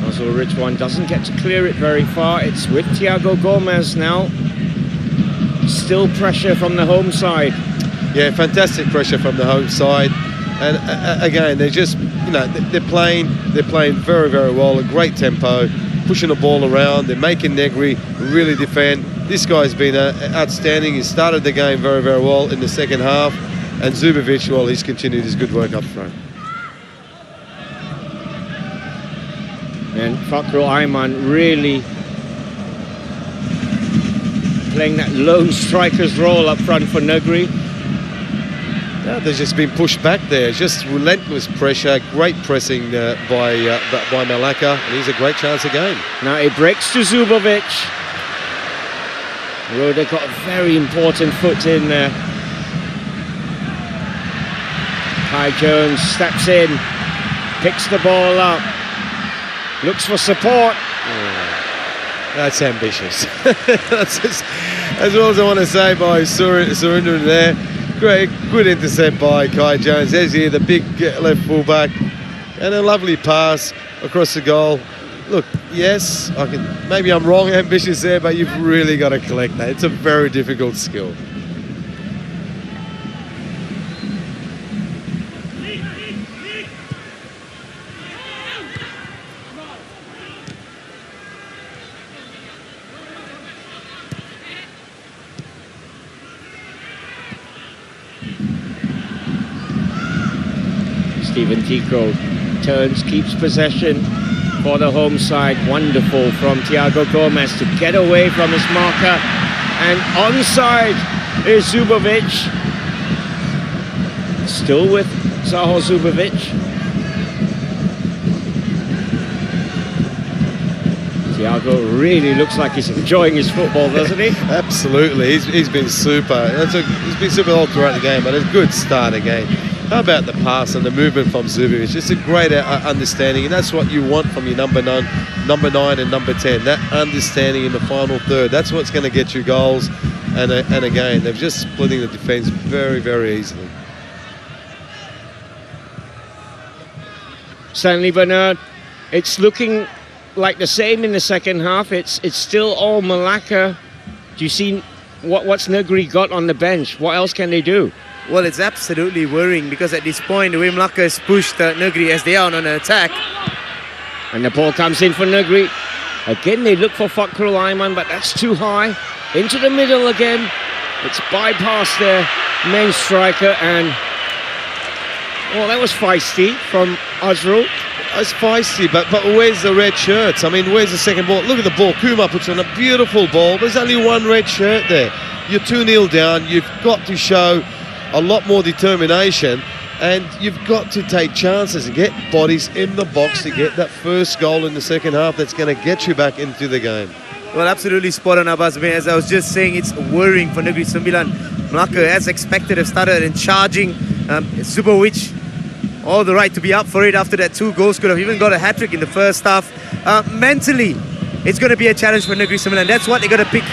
[SPEAKER 2] Azul Rizwan doesn't get to clear it very far. It's with Thiago Gomez now. Still pressure from the home side.
[SPEAKER 3] Yeah, fantastic pressure from the home side. And again, they're just, you know, they're playing very, very well. A great tempo, pushing the ball around. They're making Negeri really defend. This guy's been outstanding. He started the game very, very well in the second half. And Zubovic, well, he's continued his good work up front.
[SPEAKER 2] And Fakhrul Aiman really playing that lone striker's role up front for Negeri.
[SPEAKER 3] Yeah, they've just been pushed back there. Just relentless pressure, great pressing by Melaka, and he's a great chance again.
[SPEAKER 2] Now it breaks to Zubovic. Roda got a very important foot in there. Kai Jones steps in, picks the ball up, looks for support.
[SPEAKER 3] That's ambitious. That's all I want to say by Surindran there. Great, good intercept by Kai Jones. There's here the big left fullback, and a lovely pass across the goal. look, yes, maybe I'm wrong, ambitious there, but you've really got to collect that. It's a very difficult skill.
[SPEAKER 2] Steven Tico turns, keeps possession for the home side. Wonderful from Thiago Gomez to get away from his marker. And onside is Zubovic. Still with Zaho Zubovic. Thiago really looks like he's enjoying his football, doesn't he?
[SPEAKER 3] Absolutely, he's been super. He's been super all throughout the game, but a good start again. How about the pass and the movement from Zubovic? Just a great understanding, and that's what you want from your number 9 and number 10. That understanding in the final third. That's what's going to get you goals. And again, they're just splitting the defence very, very easily.
[SPEAKER 2] Stanley Bernard, it's looking like the same in the second half. It's still all Melaka. Do you see what's Negeri got on the bench? What else can they do?
[SPEAKER 5] Well, it's absolutely worrying because at this point, the way Melaka has pushed Negeri as they are on an attack.
[SPEAKER 2] And the ball comes in for Negeri. Again, they look for Fakhrul Aiman, but that's too high. Into the middle again. It's bypassed their main striker, and well, that was feisty from Azrul.
[SPEAKER 3] It's feisty, but where's the red shirts? I mean, where's the second ball? Look at the ball. Kuma puts on a beautiful ball. There's only one red shirt there. You're 2-0 down. You've got to show a lot more determination, and you've got to take chances and get bodies in the box to get that first goal in the second half that's going to get you back into the game.
[SPEAKER 5] Well, absolutely spot on, Abbas. As I was just saying, it's worrying for Negeri Sembilan. Melaka, as expected, have started in charging. Zubovic, all the right to be up for it after that 2 goals. Could have even got a hat-trick in the first half. Mentally, it's going to be a challenge for Negeri Sembilan. That's what they're going to pick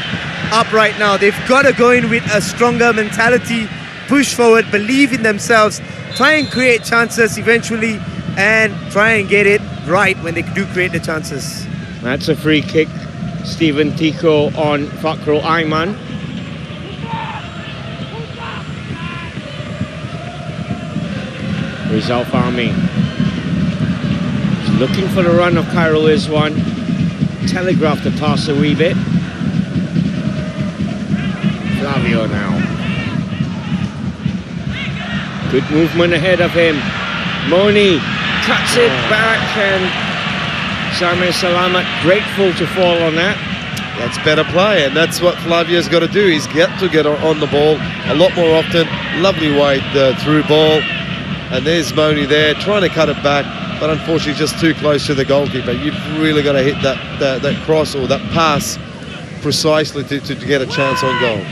[SPEAKER 5] up right now. They've got to go in with a stronger mentality, push forward, believe in themselves, try and create chances eventually, and try and get it right when they do create the chances.
[SPEAKER 2] That's a free kick. Steven Tico on Fakhrul Aiman. Rizal Fahmi. He's looking for the run of Khairul Izwan. Telegraphed the pass a wee bit. Flavio now. Good movement ahead of him. Moni cuts it back, and Samir Salamat grateful to fall on that.
[SPEAKER 3] That's better play, and that's what Flavio's got to do. He's got to get on the ball a lot more often. Lovely wide through ball, and there's Moni there trying to cut it back, but unfortunately just too close to the goalkeeper. You've really got to hit that cross or that pass precisely to get a chance on goal.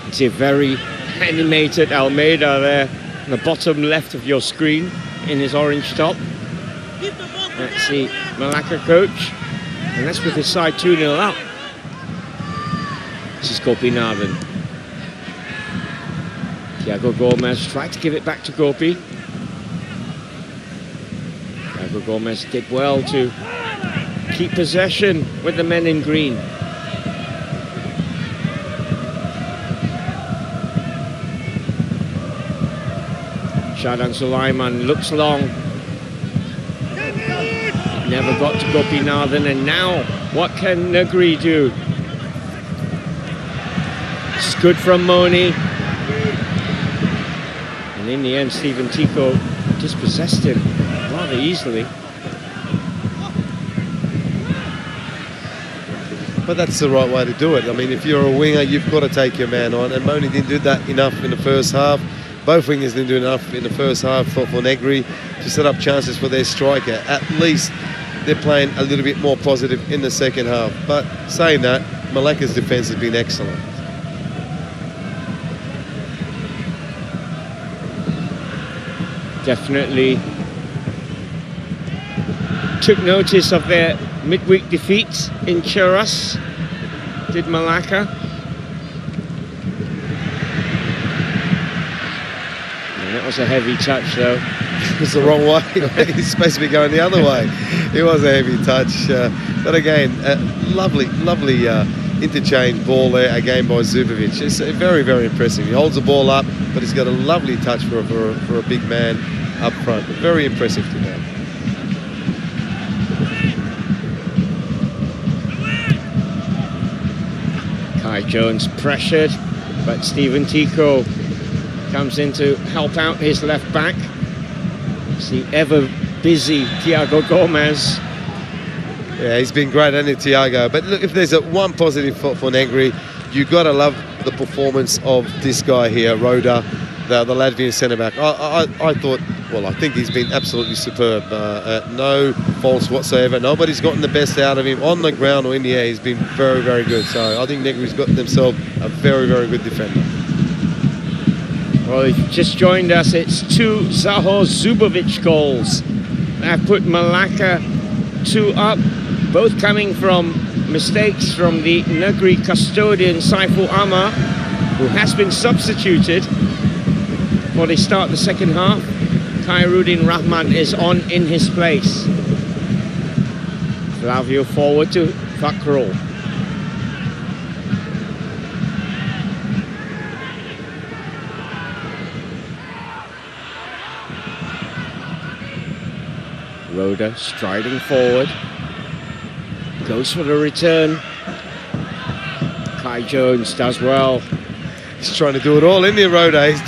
[SPEAKER 2] It's a very animated Almeida there on the bottom left of your screen in his orange top. That's the Melaka coach, and that's with his side 2-0 up. This is Gopi Nathan. Thiago Gomez tried to give it back to Gopi. Thiago Gomez did well to keep possession with the men in green. Shadan Sulaiman looks long. It never got to Gopi Nathan, and now what can Negeri do? It's good from Moni. And in the end, Steven Tico dispossessed him rather easily.
[SPEAKER 3] But that's the right way to do it. I mean, if you're a winger, you've got to take your man on, and Moni didn't do that enough in the first half. Both wingers didn't do enough in the first half for Negeri to set up chances for their striker. At least they're playing a little bit more positive in the second half. But saying that, Melaka's defence has been excellent.
[SPEAKER 2] Definitely took notice of their midweek defeat in Cheras, did Melaka. was a heavy touch, though.
[SPEAKER 3] It was the wrong way. He's supposed to be going the other way. It was a heavy touch. But again, lovely interchange ball there again by Zubovic. It's very, very impressive. He holds the ball up, but he's got a lovely touch for a big man up front. Very impressive to me.
[SPEAKER 2] Kai Jones pressured, but Stephen Tico comes in to help out his left back. It's the ever busy Thiago Gomez.
[SPEAKER 3] Yeah, he's been great, hasn't he, Thiago? But look, if there's one positive for Negri, you've got to love the performance of this guy here, Roda, the Latvian centre-back. I thought, well, I think he's been absolutely superb. No faults whatsoever. Nobody's gotten the best out of him on the ground or in the air. He's been very, very good. So I think Negri's got themselves a very, very good defender.
[SPEAKER 2] Well, if you've just joined us, it's 2 Zaho Zubovic goals. That put Melaka 2 up, both coming from mistakes from the Negri custodian Saiful Amar, who has been substituted before they start the second half. Khairuddin Rahman is on in his place. Flavio forward to Fakrul. Roda striding forward. Goes for the return. Kai Jones does well.
[SPEAKER 3] He's trying to do it all in there, Roda. His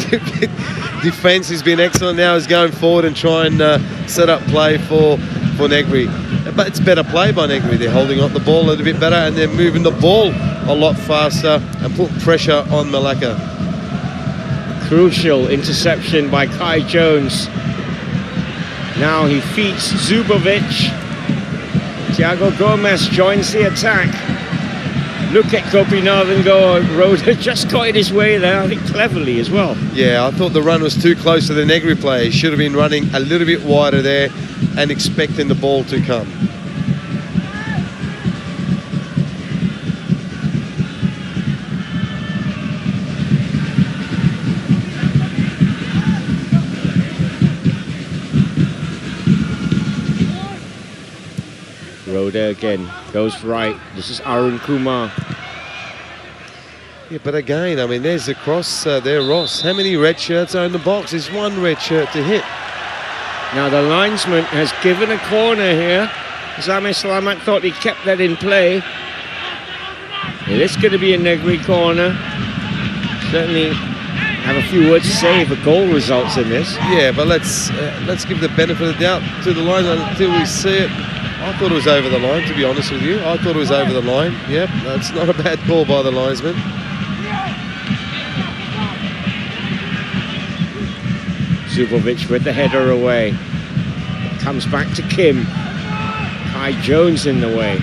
[SPEAKER 3] defence has been excellent. Now he's going forward and trying to set up play for Negri. But it's better play by Negri. They're holding up the ball a little bit better and they're moving the ball a lot faster and put pressure on Melaka.
[SPEAKER 2] Crucial interception by Kai Jones. Now he feeds Zubovic. Thiago Gomez joins the attack. Look at Gopinath go. Roda just got in his way there, I think cleverly as well.
[SPEAKER 3] Yeah, I thought the run was too close to the Negri player. He should have been running a little bit wider there and expecting the ball to come.
[SPEAKER 2] Roda again goes right. This is Arun Kumar.
[SPEAKER 3] Yeah, but again, I mean, there's the cross there, Ross. How many red shirts are in the box? There's one red shirt to hit.
[SPEAKER 2] Now the linesman has given a corner here. Zame Salamat thought he kept that in play. It is going to be a Negri corner. Certainly have a few words to say if a goal results in this.
[SPEAKER 3] Yeah, but let's give the benefit of the doubt to the linesman until we see it. I thought it was over the line, to be honest with you. I thought it was over the line. Yep, that's not a bad call by the linesman.
[SPEAKER 2] Zubovic with the header away. Comes back to Kim. Kai Jones in the way.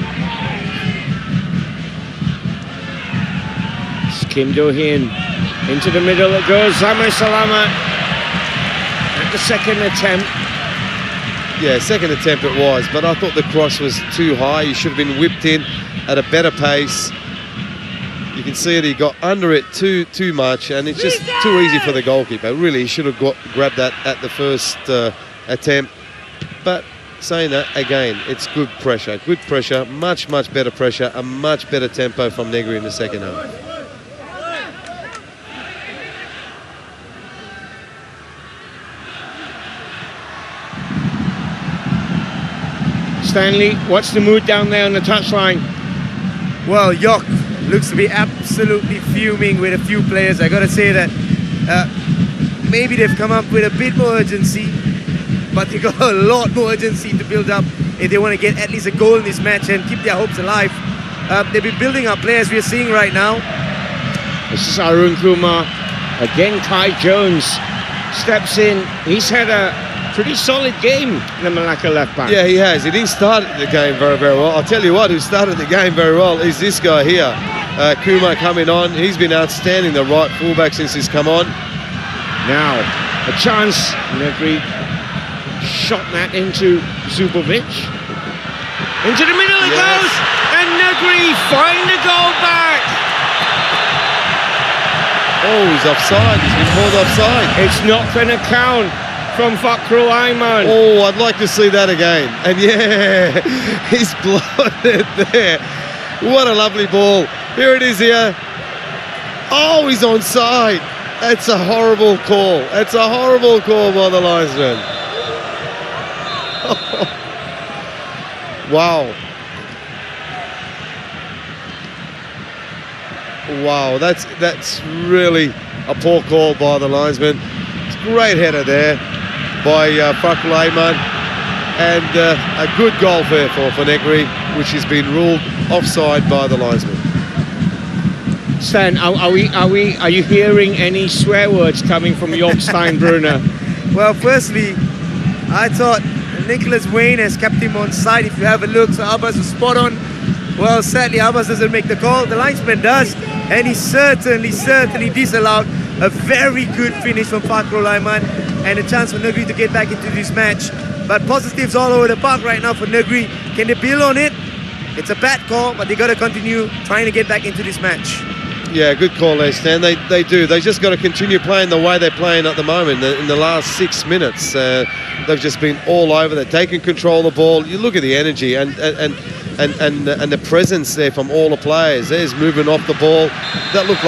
[SPEAKER 2] It's Kim Do-hin. Into the middle it goes. Zame Salamat at the second attempt.
[SPEAKER 3] Yeah, second attempt it was, but I thought the cross was too high. He should have been whipped in at a better pace. You can see it, he got under it too much, and it's just too easy for the goalkeeper. Really, he should have grabbed that at the first attempt. But saying that, again, it's good pressure, much better pressure, a much better tempo from Negri in the second half.
[SPEAKER 2] Stanley, what's the mood down there on the touchline?
[SPEAKER 5] Well, York looks to be absolutely fuming with a few players. I gotta say that maybe they've come up with a bit more urgency, but they got a lot more urgency to build up if they want to get at least a goal in this match and keep their hopes alive. They've been building up players we're seeing right now.
[SPEAKER 2] This is Arun Kumar. Again, Kai Jones steps in. He's had a pretty solid game, the Melaka left back.
[SPEAKER 3] Yeah, he has. He didn't start the game very well. I'll tell you what, who started the game very well is this guy here. Kumar coming on. He's been outstanding, the right fullback, since he's come on.
[SPEAKER 2] Now, a chance. Negri shot that into Zubovic. Into the middle it goes, and Negri find the goal back.
[SPEAKER 3] Oh, he's offside. He's been called offside.
[SPEAKER 2] It's not going to count from Fakrul Aiman.
[SPEAKER 3] Oh, I'd like to see that again. And yeah, he's blown it there. What a lovely ball. Here it is here. Oh, he's onside. That's a horrible call. That's a horrible call by the linesman. Wow. Wow, that's really a poor call by the linesman. It's a great header there by Fakrul Aiman, and a good goal there for Negeri, which has been ruled offside by the linesman.
[SPEAKER 2] Stan, are you hearing any swear words coming from Jörg Steinbrunner?
[SPEAKER 5] Well, firstly, I thought Nicholas Wayne has kept him on side. If you have a look, so Abbas was spot on. Well, sadly, Abbas doesn't make the call. The linesman does, and he certainly disallowed a very good finish from Fakrul Aiman and a chance for Negeri to get back into this match. But positives all over the park right now for Negeri. Can they build on it? It's a bad call, but they got to continue trying to get back into this match.
[SPEAKER 3] Yeah, good call there, Stan. They do. They just got to continue playing the way they're playing at the moment. In the last 6 minutes, they've just been all over. They're taking control of the ball. You look at the energy and the presence there from all the players. There's movement off the ball. That looked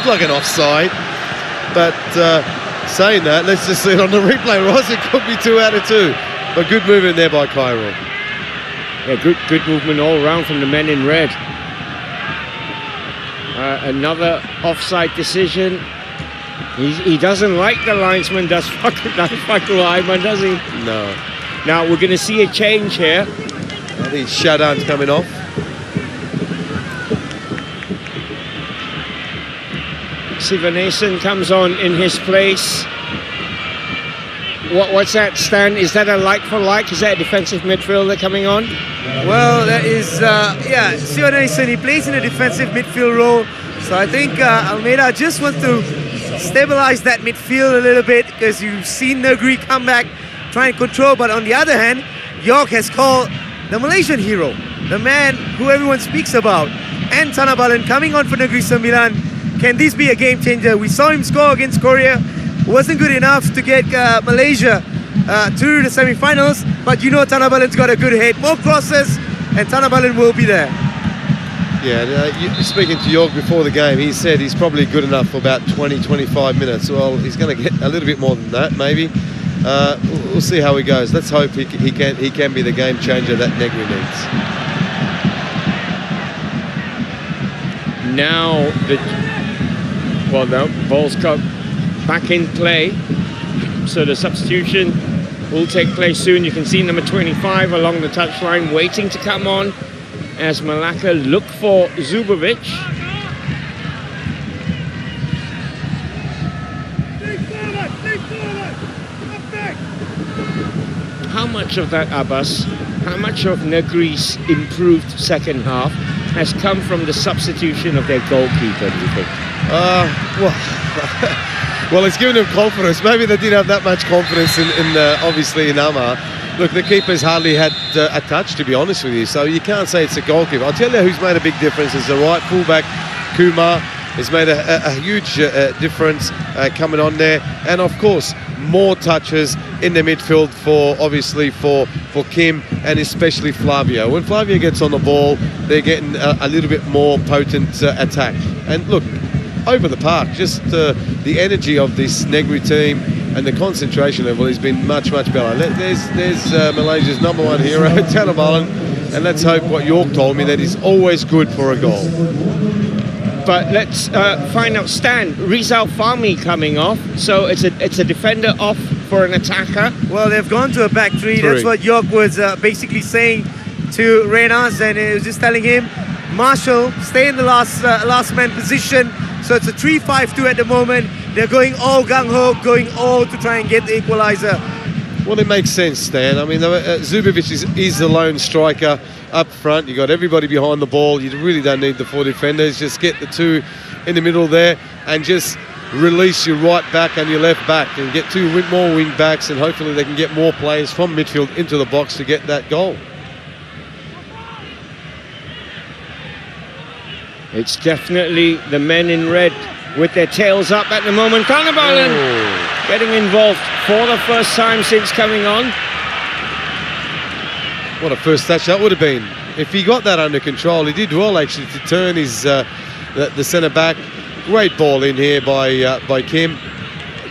[SPEAKER 3] like an offside. But saying that, let's just see it on the replay. Ross, it could be 2 out of 2. But good movement there by Cairo.
[SPEAKER 2] Yeah, good movement all around from the men in red. Another offside decision. He doesn't like the linesman, does Fakrul Aiman, does he?
[SPEAKER 3] No.
[SPEAKER 2] Now we're going to see a change here.
[SPEAKER 3] I think Shaddan's coming off.
[SPEAKER 2] Sivanesan comes on in his place. What's that, Stan? Is that a like-for-like? Is that a defensive midfielder coming on?
[SPEAKER 5] Well, that is, yeah, Sivanesan, he plays in a defensive midfield role. So I think Almeida just wants to stabilize that midfield a little bit, because you've seen Negeri come back, try and control. But on the other hand, York has called the Malaysian hero, the man who everyone speaks about, Antara coming on for Negeri Sembilan. Can this be a game changer? We saw him score against Korea. Wasn't good enough to get Malaysia through the semi-finals, but you know Tanabalan's got a good head, more crosses, and Tanabalan will be there.
[SPEAKER 3] Yeah, speaking to York before the game, he said he's probably good enough for about 20-25 minutes. Well, he's going to get a little bit more than that, maybe. We'll see how he goes. Let's hope he can be the game changer that Negeri needs.
[SPEAKER 2] Now the ball's got back in play, so the substitution will take place soon. You can see number 25 along the touchline waiting to come on as Melaka look for Zubovic. How much of that, Abbas, how much of Negeri's improved second half has come from the substitution of their goalkeeper, do you think?
[SPEAKER 3] Well, it's given them confidence. Maybe they didn't have that much confidence obviously in Amar. Look, the keeper's hardly had a touch, to be honest with you, so you can't say it's a goalkeeper. I'll tell you who's made a big difference is the right fullback, Kumar, has made a huge difference coming on there. And of course, more touches in the midfield for Kim and especially Flavio. When Flavio gets on the ball, they're getting a little bit more potent attack. And look, over the park, just the energy of this Negeri team and the concentration level has been much better. There's Malaysia's #1 hero, Tanabalan, and let's hope what York told me, that he's always good for a goal.
[SPEAKER 2] But let's find out, Stan, Rizal Fahmi coming off, so it's a defender off for an attacker.
[SPEAKER 5] Well, they've gone to a back three. That's what York was basically saying to Renas, and it was just telling him, Marshall, stay in the last man position. So it's a 3-5-2 at the moment. They're going all gung-ho, going all to try and get the equaliser.
[SPEAKER 3] Well, it makes sense, Stan. I mean, Zubovic is the lone striker up front. You got everybody behind the ball. You really don't need the 4 defenders. Just get the 2 in the middle there and just release your right back and your left back and get 2 more wing backs, and hopefully they can get more players from midfield into the box to get that goal.
[SPEAKER 2] It's definitely the men in red with their tails up at the moment. Tannabalan getting involved for the first time since coming on.
[SPEAKER 3] What a first touch that would have been. If he got that under control, he did well actually to turn his the centre back. Great ball in here by Kim.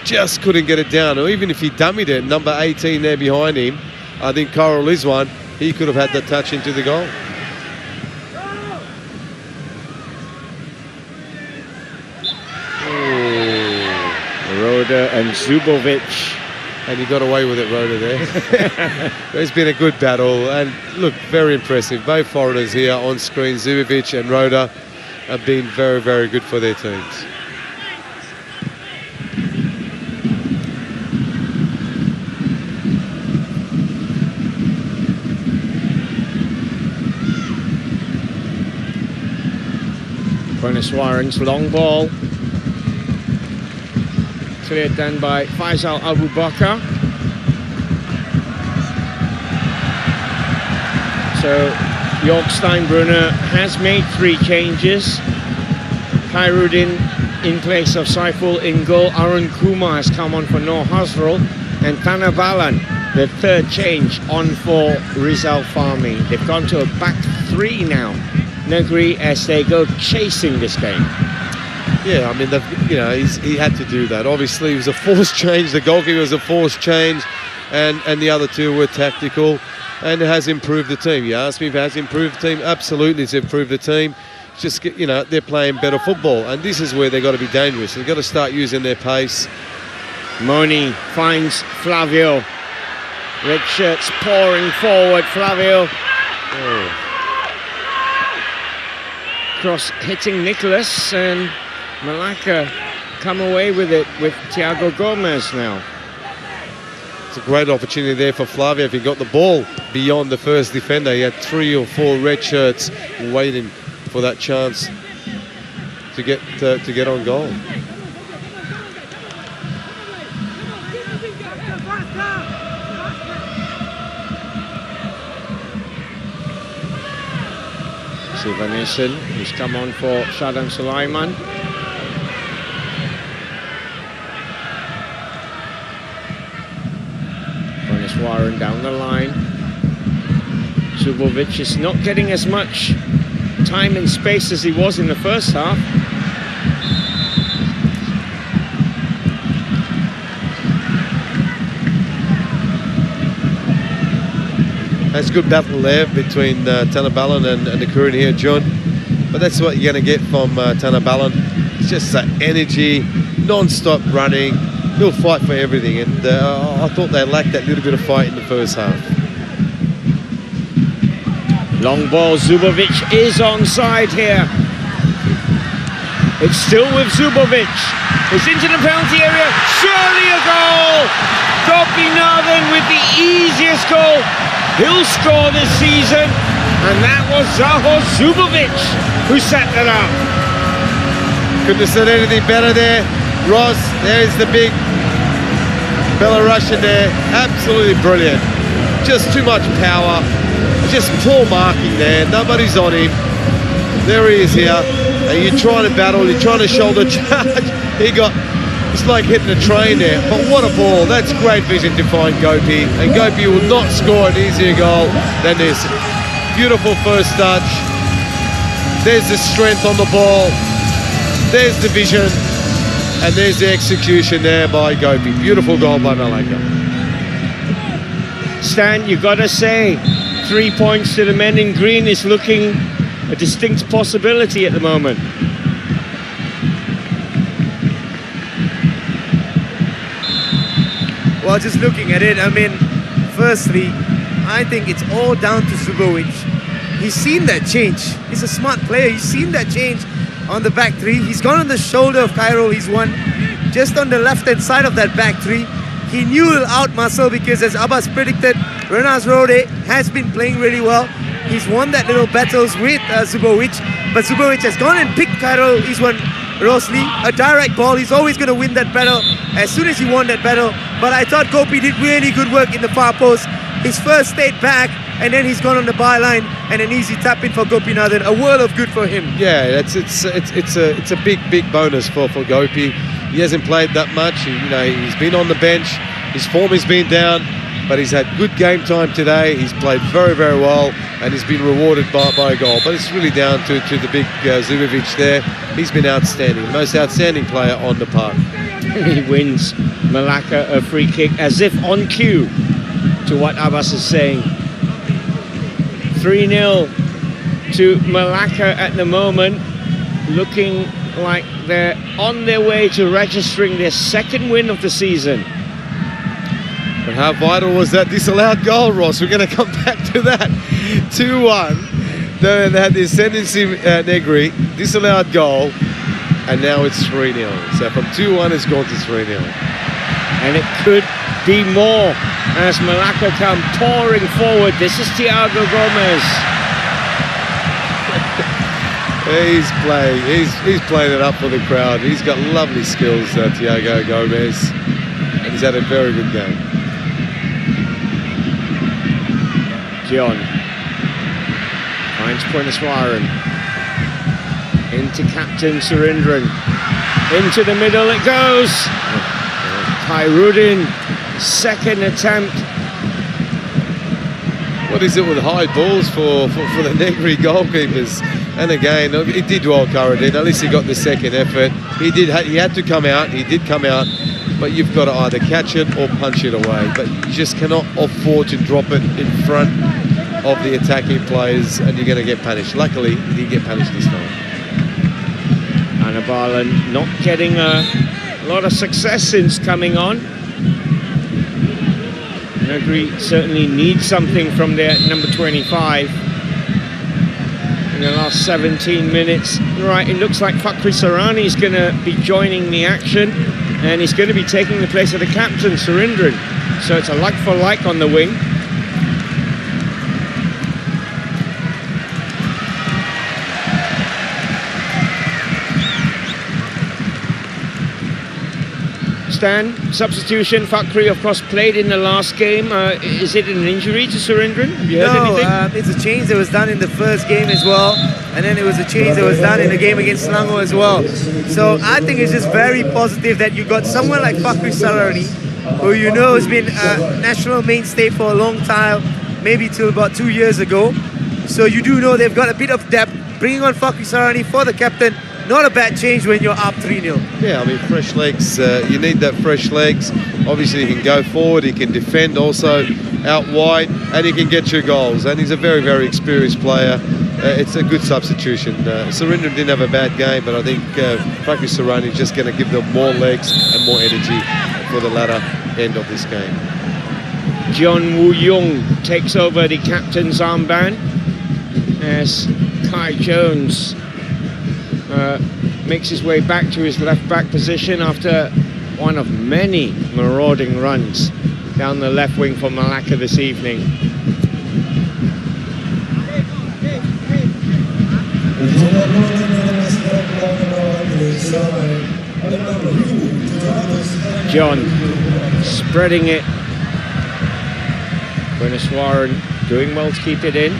[SPEAKER 3] Just couldn't get it down. Or even if he dummied it, number 18 there behind him, I think Kyril is one. He could have had that touch into the goal.
[SPEAKER 2] Roda and Zubovic.
[SPEAKER 3] And he got away with it, Roda, there. It's been a good battle, and look, very impressive. Both foreigners here on screen, Zubovic and Roda, have been very, very good for their teams.
[SPEAKER 2] Warren's long ball. Cleared then by Faisal Abu Bakar. So Jörg Steinbrunner has made 3 changes. Khairuddin in place of Saiful in goal. Arun Kumar has come on for Noor Hazrul. And Tannabalan, the 3rd change, on for Rizal Fahmi. They've gone to a back 3 now, Negeri, as they go chasing this game.
[SPEAKER 3] Yeah, I mean, he had to do that. Obviously, it was a forced change. The goalkeeper was a forced change, and the other 2 were tactical, and it has improved the team. You asked me if it has improved the team. Absolutely, it's improved the team. It's just, they're playing better football, and this is where they've got to be dangerous. They've got to start using their pace.
[SPEAKER 2] Moni finds Flavio. Red shirts pouring forward. Flavio. Cross hitting Nicholas, and Melaka come away with it with Thiago Gomez now.
[SPEAKER 3] It's a great opportunity there for Flavio. If he got the ball beyond the first defender, he had 3 or 4 red shirts waiting for that chance to get on goal.
[SPEAKER 2] Sivanesan, who's come on for Shadam Sulaiman. Warren down the line. Zubovic is not getting as much time and space as he was in the first half.
[SPEAKER 3] That's a good battle there between Tannabalan and the Korean here, John. But that's what you're going to get from Tannabalan. It's just that energy, non-stop running. He'll fight for everything, and I thought they lacked that little bit of fight in the first half.
[SPEAKER 2] Long ball, Zubovic is onside here. It's still with Zubovic. It's into the penalty area. Surely a goal! Gopinathan with the easiest goal he'll score this season, and that was Zahor Zubovic who set that up.
[SPEAKER 3] Couldn't have said anything better there. Ross, there's the big Belarusian there. Absolutely brilliant. Just too much power. Just poor marking there. Nobody's on him. There he is here. And you're trying to battle. You're trying to shoulder charge. It's like hitting a train there. But what a ball. That's great vision to find Gopi. And Gopi will not score an easier goal than this. Beautiful first touch. There's the strength on the ball. There's the vision. And there's the execution there by Gopi. Beautiful goal by Melaka.
[SPEAKER 2] Stan, you've got to say, 3 points to the men in green is looking a distinct possibility at the moment.
[SPEAKER 5] Well, just looking at it, I mean, firstly, I think it's all down to Zubovic. He's seen that change. He's a smart player. He's seen that change on the back 3. He's gone on the shoulder of Kyril. He's won just on the left-hand side of that back 3. He knew he'll out-muscle because, as Abbas predicted, Renaz Rode has been playing really well. He's won that little battles with Zubovic, but Zubovic has gone and picked Kyril. He's won Rosli, a direct ball. He's always going to win that battle as soon as he won that battle. But I thought Gopi did really good work in the far post. His first stayed back, and then he's gone on the byline and an easy tap in for Gopinathan. A world of good for him.
[SPEAKER 3] Yeah, it's a big bonus for Gopi. He hasn't played that much. He's been on the bench. His form has been down, but he's had good game time today. He's played very well, and he's been rewarded by a goal. But it's really down to the big Zubovic there. He's been outstanding, most outstanding player on the park.
[SPEAKER 2] He wins Melaka a free kick as if on cue to what Abbas is saying. 3-0 to Melaka at the moment, looking like they're on their way to registering their second win of the season.
[SPEAKER 3] But how vital was that disallowed goal, Ross? We're going to come back to that. 2-1. They had the ascendancy, Negri, disallowed goal, and now it's 3-0. So from 2-1, it's gone to 3-0.
[SPEAKER 2] And it could be more as Melaka come pouring forward. This is Thiago Gomez.
[SPEAKER 3] He's playing it up for the crowd. He's got lovely skills, Thiago Gomez, and he's had a very good game.
[SPEAKER 2] John finds Puniswaran into Captain Surendran. Into the middle it goes. Khairuddin, second attempt.
[SPEAKER 3] What is it with high balls for the Negri goalkeepers? And again, he did well, Khairuddin. At least he got the second effort. He had to come out. He did come out. But you've got to either catch it or punch it away. But you just cannot afford to drop it in front of the attacking players, and you're going to get punished. Luckily, he didn't get punished this time.
[SPEAKER 2] Anabalan not getting a lot of success since coming on. Negri certainly needs something from their number 25 in the last 17 minutes. Right, it looks like Fakhri Sarani is going to be joining the action, and he's going to be taking the place of the captain, Surendran. So it's a like for like on the wing. Stan, substitution. Fakhri, of course, played in the last game. Is it an injury to Surendran? Have you heard anything?
[SPEAKER 5] It's a change that was done in the first game as well, and then it was a change that was done in the game against Selangor as well. So I think it's just very positive that you got someone like Fakhri Sarani, who you know has been a national mainstay for a long time, maybe till about 2 years ago. So you do know they've got a bit of depth. Bringing on Fakhri Sarani for the captain, not a bad change when you're up 3-0.
[SPEAKER 3] Yeah, I mean, fresh legs. You need that fresh legs. Obviously, he can go forward. He can defend also out wide, and he can get you goals. And he's a very experienced player. It's a good substitution. Surendran didn't have a bad game, but I think Fakhri Sarani is just going to give them more legs and more energy for the latter end of this game.
[SPEAKER 2] John Woo Young takes over the captain's armband as Kai Jones makes his way back to his left back position after one of many marauding runs down the left wing for Melaka this evening. John spreading it. Puniswaran doing well to keep it in.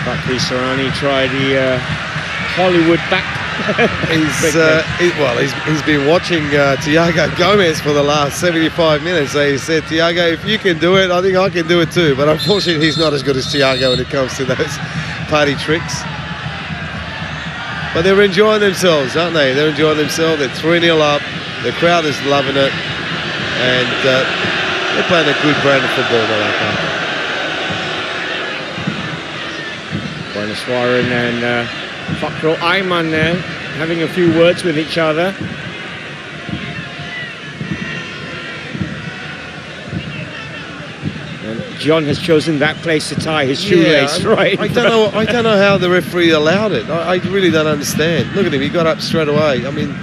[SPEAKER 2] Fakhri Sarani tried the Hollywood back.
[SPEAKER 3] He's been watching Thiago Gomez for the last 75 minutes. So he said, Thiago, if you can do it, I think I can do it too. But unfortunately, he's not as good as Thiago when it comes to those party tricks. But they're enjoying themselves, aren't they? They're enjoying themselves. They're 3-0 up. The crowd is loving it. And they're playing a good brand of football, Melaka.
[SPEAKER 2] Puniswaran and Fakhro Ayman there having a few words with each other. And John has chosen that place to tie his shoelace, right?
[SPEAKER 3] I don't know how the referee allowed it. I really don't understand. Look at him, he got up straight away. I mean,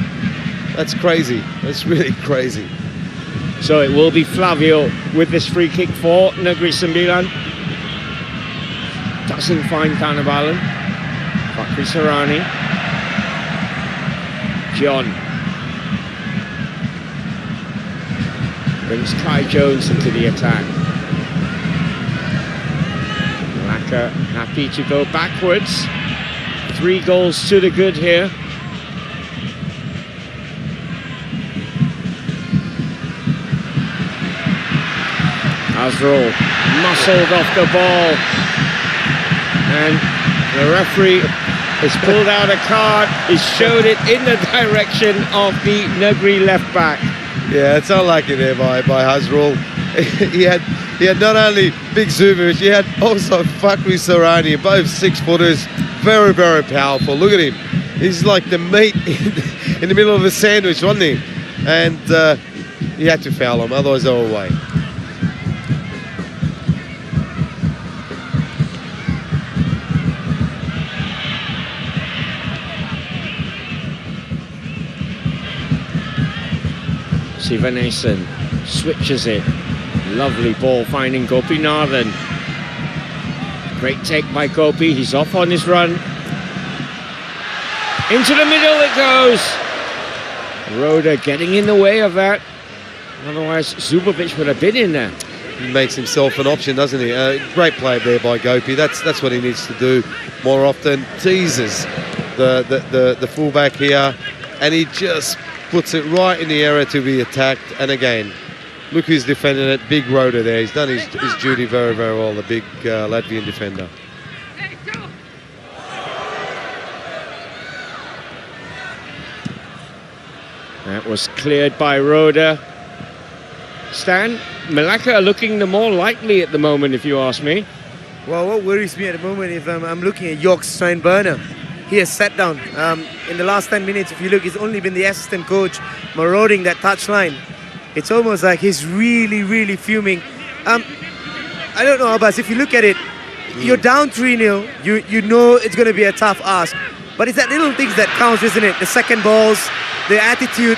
[SPEAKER 3] that's crazy. That's really crazy.
[SPEAKER 2] So it will be Flavio with this free kick for Negeri Sembilan. doesn't find Thanabalan. Fakri Sarani. John. Brings Kai Jones into the attack. Melaka happy to go backwards. 3 goals to the good here. Azrul muscled off the ball, and the referee has pulled out a card. He's showed it in the direction of the Negri left back.
[SPEAKER 3] Yeah, it's unlucky there by Azrul. he had not only Big Zubovic, he had also Fakri Sarani, both 6-footers, very, very powerful. Look at him. He's like the meat in the middle of a sandwich, wasn't he? And he had to foul him, otherwise they were away.
[SPEAKER 2] Sivanesan switches it. Lovely ball finding Gopinathan. Great take by Gopi. He's off on his run. Into the middle it goes. Rhoda getting in the way of that. Otherwise, Zubovic would have been in there.
[SPEAKER 3] He makes himself an option, doesn't he? Great play there by Gopi. That's what he needs to do more often. Teases the fullback here, and he just puts it right in the area to be attacked. And again, look who's defending it. Big Rhoda there. He's done his duty very, very well, the big Latvian defender.
[SPEAKER 2] That was cleared by Rhoda. Stan, Melaka are looking the more likely at the moment, if you ask me.
[SPEAKER 5] Well, what worries me at the moment is I'm looking at York's Steinberner. He has sat down. In the last 10 minutes, if you look, he's only been the assistant coach marauding that touchline. It's almost like he's really, really fuming. I don't know, Abbas, if you look at it, you're down 3-0, you know it's going to be a tough ask. But it's that little things that counts, isn't it? The second balls, the attitude,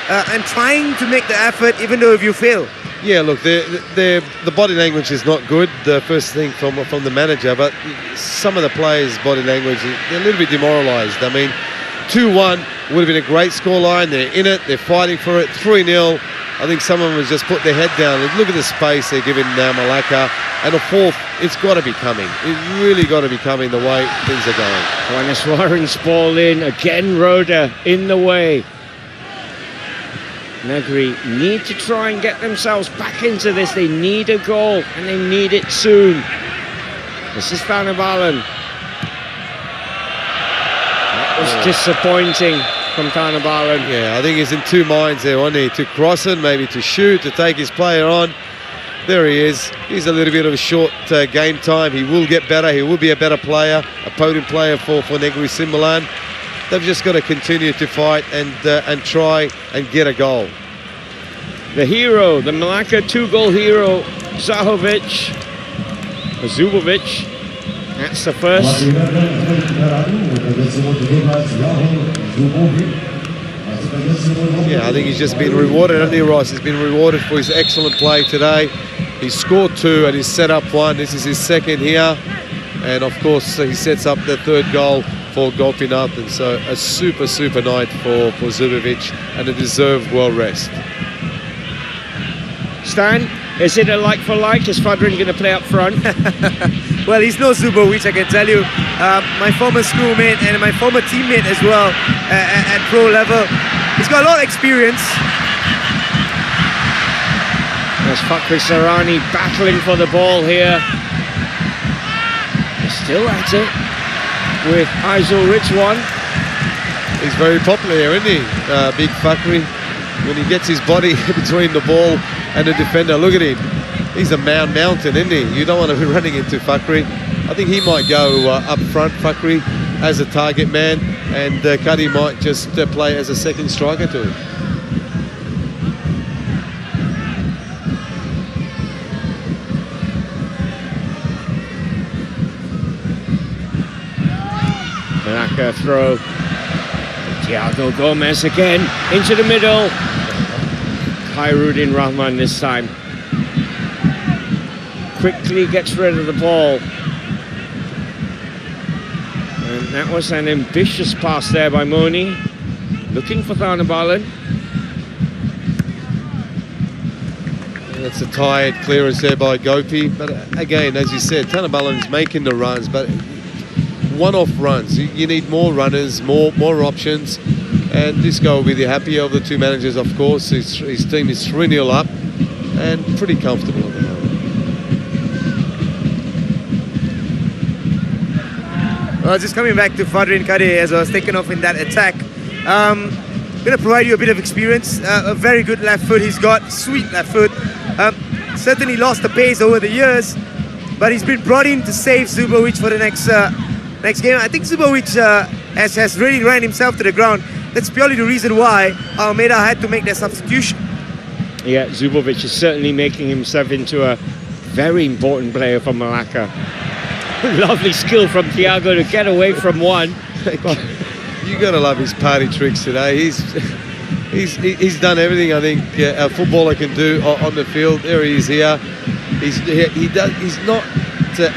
[SPEAKER 5] and trying to make the effort even though if you fail.
[SPEAKER 3] Yeah, look, the body language is not good, the first thing from the manager, but some of the players' body language, they're a little bit demoralised. I mean, 2-1 would have been a great scoreline. They're in it, they're fighting for it. 3-0, I think some of them has just put their head down. Look at the space they're giving Melaka. And a fourth, it's got to be coming. It's really got to be coming the way things are going.
[SPEAKER 2] Juaneswaran's ball in, again Rhoda in the way. Negri need to try and get themselves back into this. They need a goal, and they need it soon. This is Thanabalan. That was disappointing from Thanabalan.
[SPEAKER 3] Yeah, I think he's in 2 minds there, wasn't he? To cross it, maybe to shoot, to take his player on. There he is. He's a little bit of a short game time. He will get better. He will be a better player, a potent player for Negeri Sembilan. They've just got to continue to fight and try and get a goal. The hero, the Melaka 2-goal hero, Zubovic. That's the first. Yeah, I think he's just been rewarded, hasn't he, Ross? He's been rewarded for his excellent play today. He scored 2 and he's set up 1. This is his second here. And of course, he sets up the 3rd goal for Gopinathan. So a super, super night for Zubovic and a deserved well rest.
[SPEAKER 2] Stan, is it a like for like? Is Fadrin going to play up front?
[SPEAKER 5] Well, he's no Zubovic, I can tell you. My former schoolmate and my former teammate as well at pro level. He's got a lot of experience.
[SPEAKER 2] There's Fakri Sarani battling for the ball here. He's still at it with Aizul Ridwan.
[SPEAKER 3] He's very popular here, isn't he? Big Fakri. When he gets his body between the ball and the defender, look at him. He's a mountain, isn't he? You don't want to be running into Fakri. I think he might go up front, Fakri, as a target man, and Kadi might just play as a second striker to him.
[SPEAKER 2] Melaka throw. Thiago Gomez again into the middle. Khairuddin Rahman this time. Quickly gets rid of the ball. And that was an ambitious pass there by Moni. Looking for Thanabalan.
[SPEAKER 3] That's a tired clearance there by Gopi. But again, as you said, Thanabalan's making the runs, but one-off runs. You need more runners, more options. And this guy will be the happier of the two managers, of course. His team is 3-0 up and pretty comfortable at the moment.
[SPEAKER 5] Well, just coming back to Fadrin Kade as I was taken off in that attack. Going to provide you a bit of experience. A very good left foot he's got, sweet left foot. Certainly lost the pace over the years, but he's been brought in to save Zubovic for the next game. I think Zubovic has really ran himself to the ground. That's purely the reason why Almeida had to make that substitution.
[SPEAKER 2] Yeah, Zubovic is certainly making himself into a very important player for Melaka. Lovely skill from Thiago to get away from one.
[SPEAKER 3] You got to love his party tricks today. He's done everything I think a footballer can do on the field. There he is here. He's not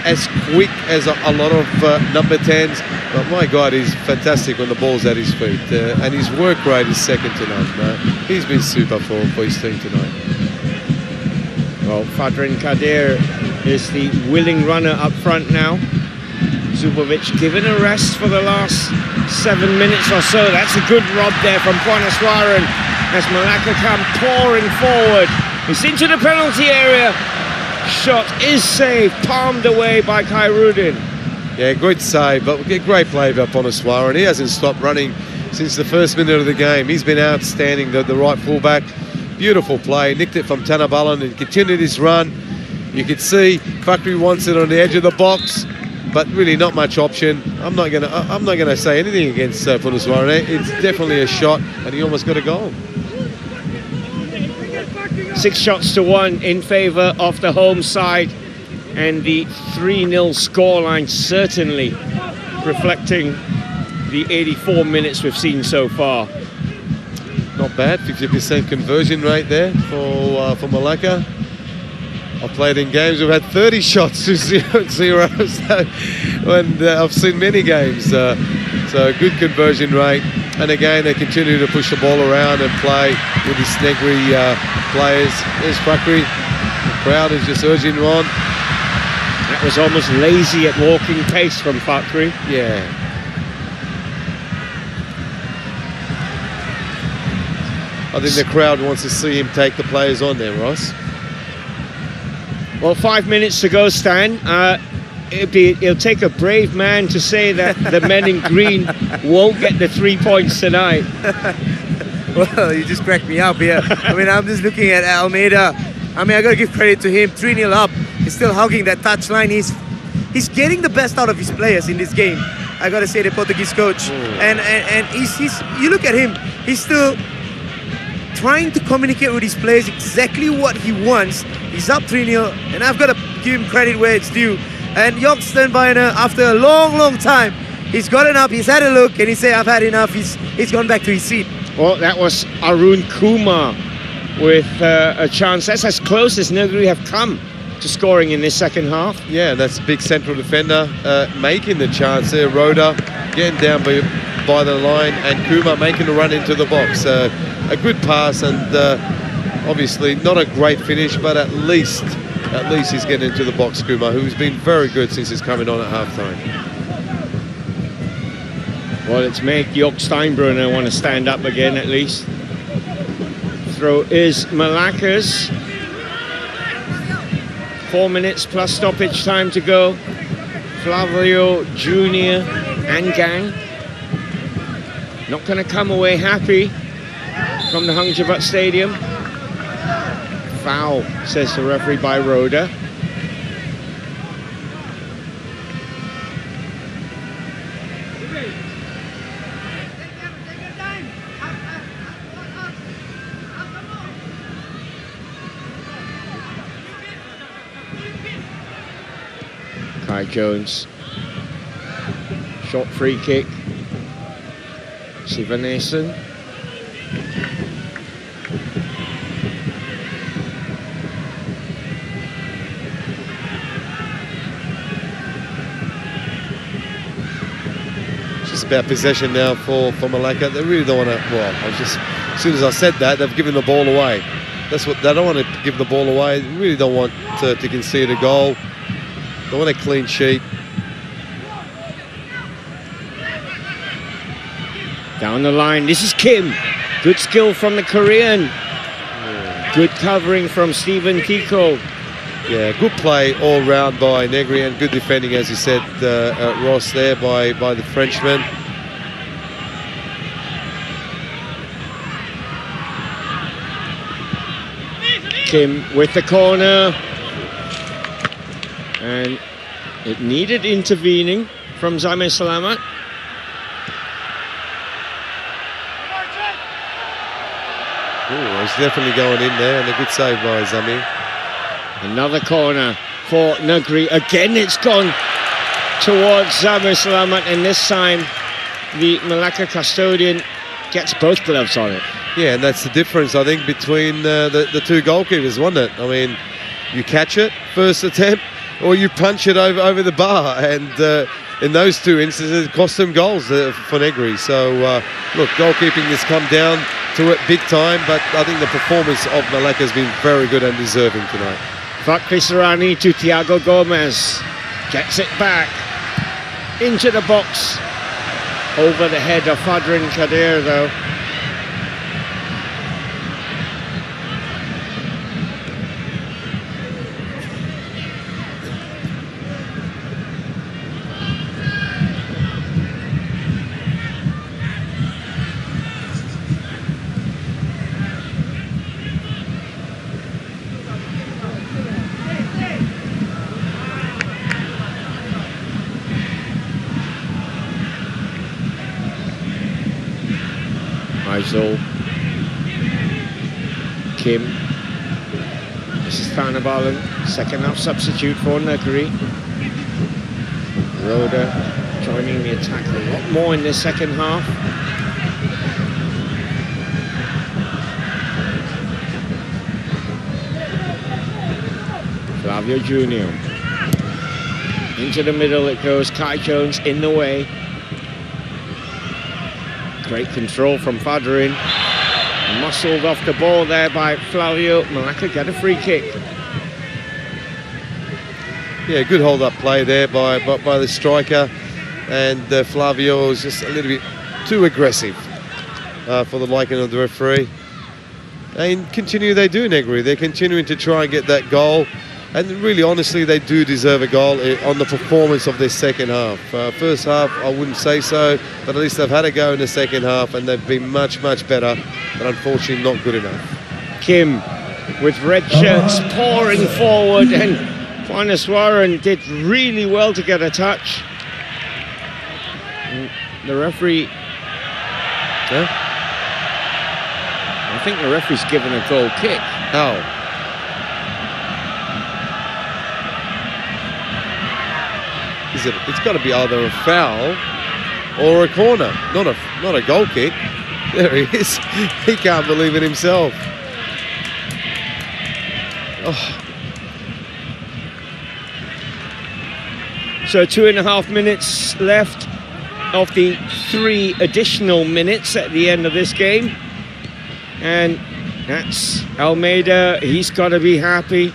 [SPEAKER 3] as quick as a lot of number 10s, but my God, he's fantastic when the ball's at his feet. And his work rate is second to none. He's been super for his team tonight.
[SPEAKER 2] Well, Fadrin Kadir is the willing runner up front now. Zubovic given a rest for the last 7 minutes or so. That's a good rob there from Puanaswaran as Melaka come pouring forward. It's into the penalty area. Shot is saved, palmed away by Khairuddin.
[SPEAKER 3] Yeah, good save, but great play by Puanaswaran. He hasn't stopped running since the first minute of the game. He's been outstanding, the right fullback. Beautiful play, nicked it from Thanabalan and continued his run. You could see Fakri wants it on the edge of the box, but really not much option. I'm not gonna say anything against Puanaswaran. It's definitely a shot, and he almost got a goal.
[SPEAKER 2] 6 shots to 1 in favour of the home side, and the 3-0 scoreline certainly reflecting the 84 minutes we've seen so far.
[SPEAKER 3] Not bad, 50% conversion rate there for Melaka. I've played in games we've had 30 shots to 0-0, so, and I've seen many games. So good conversion rate. And again, they continue to push the ball around and play with these Negri players. There's Fakri. The crowd is just urging him on.
[SPEAKER 2] That was almost lazy at walking pace from Fakri.
[SPEAKER 3] Yeah. I think the crowd wants to see him take the players on there, Ross.
[SPEAKER 2] Well, 5 minutes to go, Stan. It'll take a brave man to say that the men in green won't get the 3 points tonight.
[SPEAKER 5] Well, you just cracked me up here. I mean, I'm just looking at Almeida. I mean, I got to give credit to him. 3-0 up. He's still hugging that touchline. He's getting the best out of his players in this game. I got to say, the Portuguese coach. And he's you look at him. He's still trying to communicate with his players exactly what he wants. He's up 3-0, and I've got to give him credit where it's due. And York Sternbeiner, after a long time, he's gotten up, he's had a look, and he said, I've had enough. He's gone back to his seat.
[SPEAKER 2] Well, that was Arun Kumar with a chance. That's as close as Negri have come to scoring in this second half.
[SPEAKER 3] Yeah, that's a big central defender making the chance there. Rhoda getting down by the line, and Kumar making a run into the box. A good pass, and obviously not a great finish, but at least he's getting into the box, Kumar, who's been very good since he's coming on at half-time.
[SPEAKER 2] Well, it's made York Steinbrunner want to stand up again, at least. Throw is Melaka's. 4 minutes plus stoppage time to go. Flavio Jr. and gang not going to come away happy from the Hang Jebat Stadium. Foul, says the referee by Rhoda. Kai Jones. Short free kick. Sivanesan.
[SPEAKER 3] about possession now for Melaka. They really don't want to. Well, as soon as I said that, they've given the ball away. That's what they don't want to give the ball away. They really don't want to concede a goal. They want a clean sheet.
[SPEAKER 2] Down the line, this is Kim. Good skill from the Korean. Good covering from Stephen Kiko.
[SPEAKER 3] Yeah, good play all round by Negri, and good defending, as you said, Ross, there by the Frenchman.
[SPEAKER 2] Kim with the corner. And it needed intervening from Zamir Salamat.
[SPEAKER 3] Oh, he's definitely going in there, and a good save by Zamir.
[SPEAKER 2] Another corner for Negri. Again, it's gone towards Zamir Salamat, and this time the Melaka custodian gets both gloves on it.
[SPEAKER 3] Yeah, and that's the difference, I think, between the two goalkeepers, wasn't it? I mean, you catch it, first attempt, or you punch it over the bar, and in those two instances, it cost them goals for Negri. So, look, goalkeeping has come down to it big time, but I think the performance of Melaka has been very good and deserving tonight.
[SPEAKER 2] Fakri Sarani to Thiago Gomez. Gets it back into the box. Over the head of Fadrin Kadir, though. Faisal, Kim, this is Thanabalan, second half substitute for Negri. Rhoda joining the attack a lot more in this second half. Flavio Junior. Into the middle it goes, Kai Jones in the way. Great control from Fadrin. Muscled off the ball there by Flavio. Melaka get a free kick.
[SPEAKER 3] Yeah, good hold-up play there by the striker. And Flavio was just a little bit too aggressive for the liking of the referee. And they do, Negri. They're continuing to try and get that goal. And really, honestly, they do deserve a goal on the performance of their second half. First half, I wouldn't say so, but at least they've had a go in the second half, and they've been much, much better, but unfortunately not good enough.
[SPEAKER 2] Kim with red shirts pouring forward, and Juaneswaran did really well to get a touch. And the referee...
[SPEAKER 3] Yeah?
[SPEAKER 2] I think the referee's given a goal kick.
[SPEAKER 3] Oh. It's got to be either a foul or a corner, not a goal kick. There he is. He can't believe it himself. Oh.
[SPEAKER 2] So 2.5 minutes left of the 3 additional minutes at the end of this game. And that's Almeida. He's got to be happy.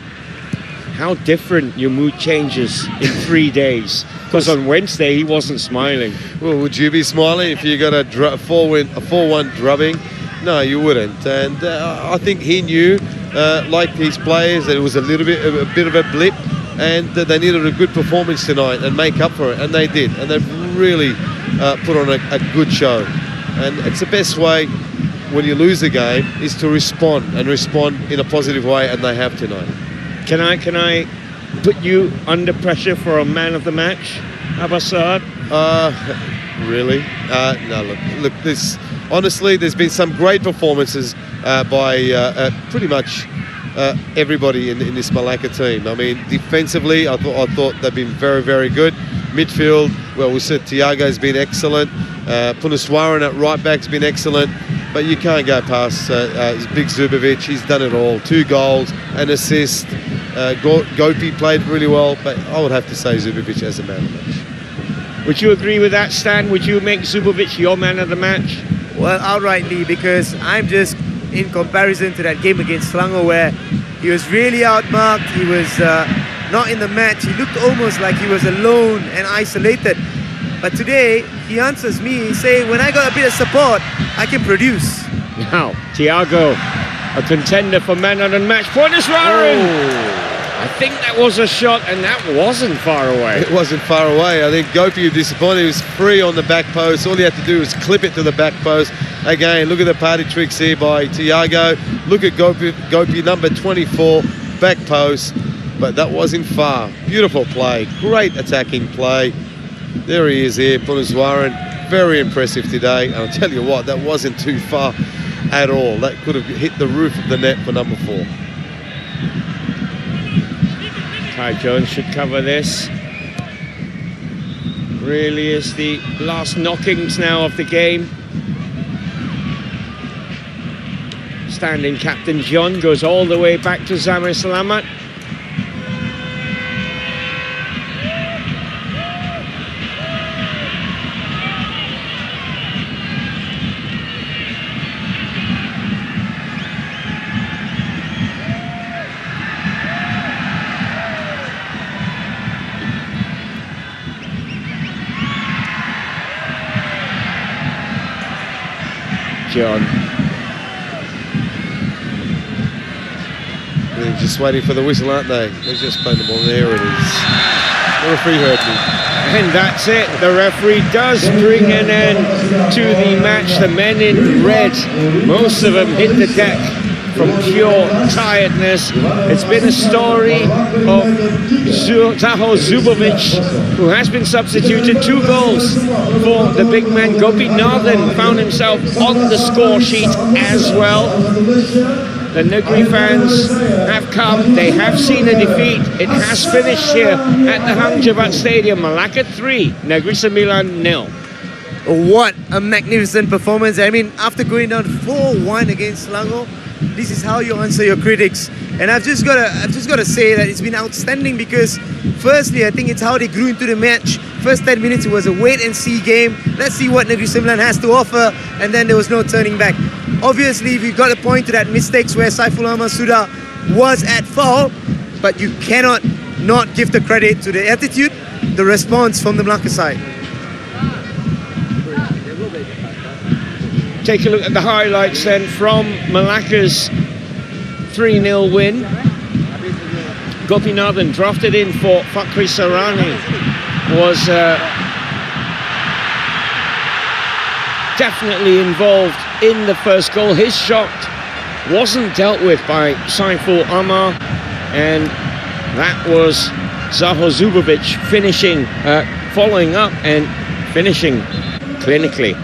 [SPEAKER 2] How different your mood changes in 3 days. Because on Wednesday, he wasn't smiling.
[SPEAKER 3] Well, would you be smiling if you got a 4-1 drubbing? No, you wouldn't. And I think he knew, like his players, that it was a bit of a blip, and they needed a good performance tonight and make up for it, and they did. And they've really put on a good show. And it's the best way when you lose a game is to respond in a positive way, and they have tonight.
[SPEAKER 2] Can I put you under pressure for a man of the match, Abbasad?
[SPEAKER 3] Really? No, look. Honestly, there's been some great performances by pretty much everybody in this Melaka team. I mean, defensively, I thought they've been very, very good. Midfield, well, we said Thiago's been excellent. Punaswaran at right back's been excellent. But you can't go past Big Zubovic. He's done it all. 2 goals, an assist. Gopi played really well, but I would have to say Zubovic as a man of the match.
[SPEAKER 2] Would you agree with that, Stan? Would you make Zubovic your man of the match?
[SPEAKER 5] Well, outrightly, because I'm just in comparison to that game against Selangor where he was really outmarked, he was not in the match, he looked almost like he was alone and isolated. But today, he answers me, saying, when I got a bit of support, I can produce.
[SPEAKER 2] Now, Thiago, a contender for man of the match. Penuh. I think that was a shot, and that wasn't far away.
[SPEAKER 3] It wasn't far away. I think Gopi was disappointed. He was free on the back post. All he had to do was clip it to the back post. Again, look at the party tricks here by Thiago. Look at Gopi number 24, back post. But that wasn't far. Beautiful play. Great attacking play. There he is here, Penuh. Very impressive today. And I'll tell you what, that wasn't too far at all. That could have hit the roof of the net for number 4.
[SPEAKER 2] Ty Jones should cover this. Really is the last knockings now of the game. Standing captain John goes all the way back to Zamir Selamat. John.
[SPEAKER 3] They're just waiting for the whistle, aren't they? They're just playing the ball. There it is. The referee heard me.
[SPEAKER 2] And that's it. The referee does bring an end to the match. The men in red, most of them hit the deck from pure tiredness. It's been a story of Zaho Zubovic, who has been substituted. 2 goals for the big man. Gopi Nathan found himself on the score sheet as well. The Negeri fans have come, they have seen a defeat. It has finished here at the Hang Jebat Stadium. Melaka 3, Negeri Sembilan 0.
[SPEAKER 5] What a magnificent performance. I mean, after going down 4-1 against Selangor, this is how you answer your critics. And I've just got to say that it's been outstanding because firstly, I think it's how they grew into the match. First 10 minutes, it was a wait-and-see game. Let's see what Negeri Sembilan has to offer, and then there was no turning back. Obviously, we got a point to that mistakes where Saiful Ahmad Sudah was at fault, but you cannot not give the credit to the attitude, the response from the Melaka side.
[SPEAKER 2] Take a look at the highlights then from Melaka's 3-0 win. Gopi Nathan drafted in for Fakri Sarani was definitely involved in the first goal. His shot wasn't dealt with by Saiful Amar, and that was Zaho Zubovic finishing, following up and finishing clinically.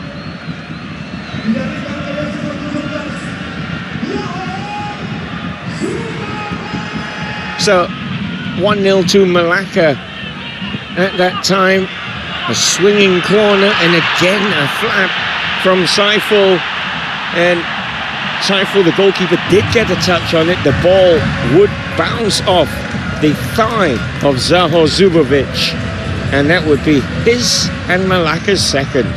[SPEAKER 2] So 1-0 to Melaka at that time. A swinging corner and again a flap from Saiful, and Saiful, the goalkeeper, did get a touch on it. The ball would bounce off the thigh of Zaho Zubovic, and that would be his and Melaka's second.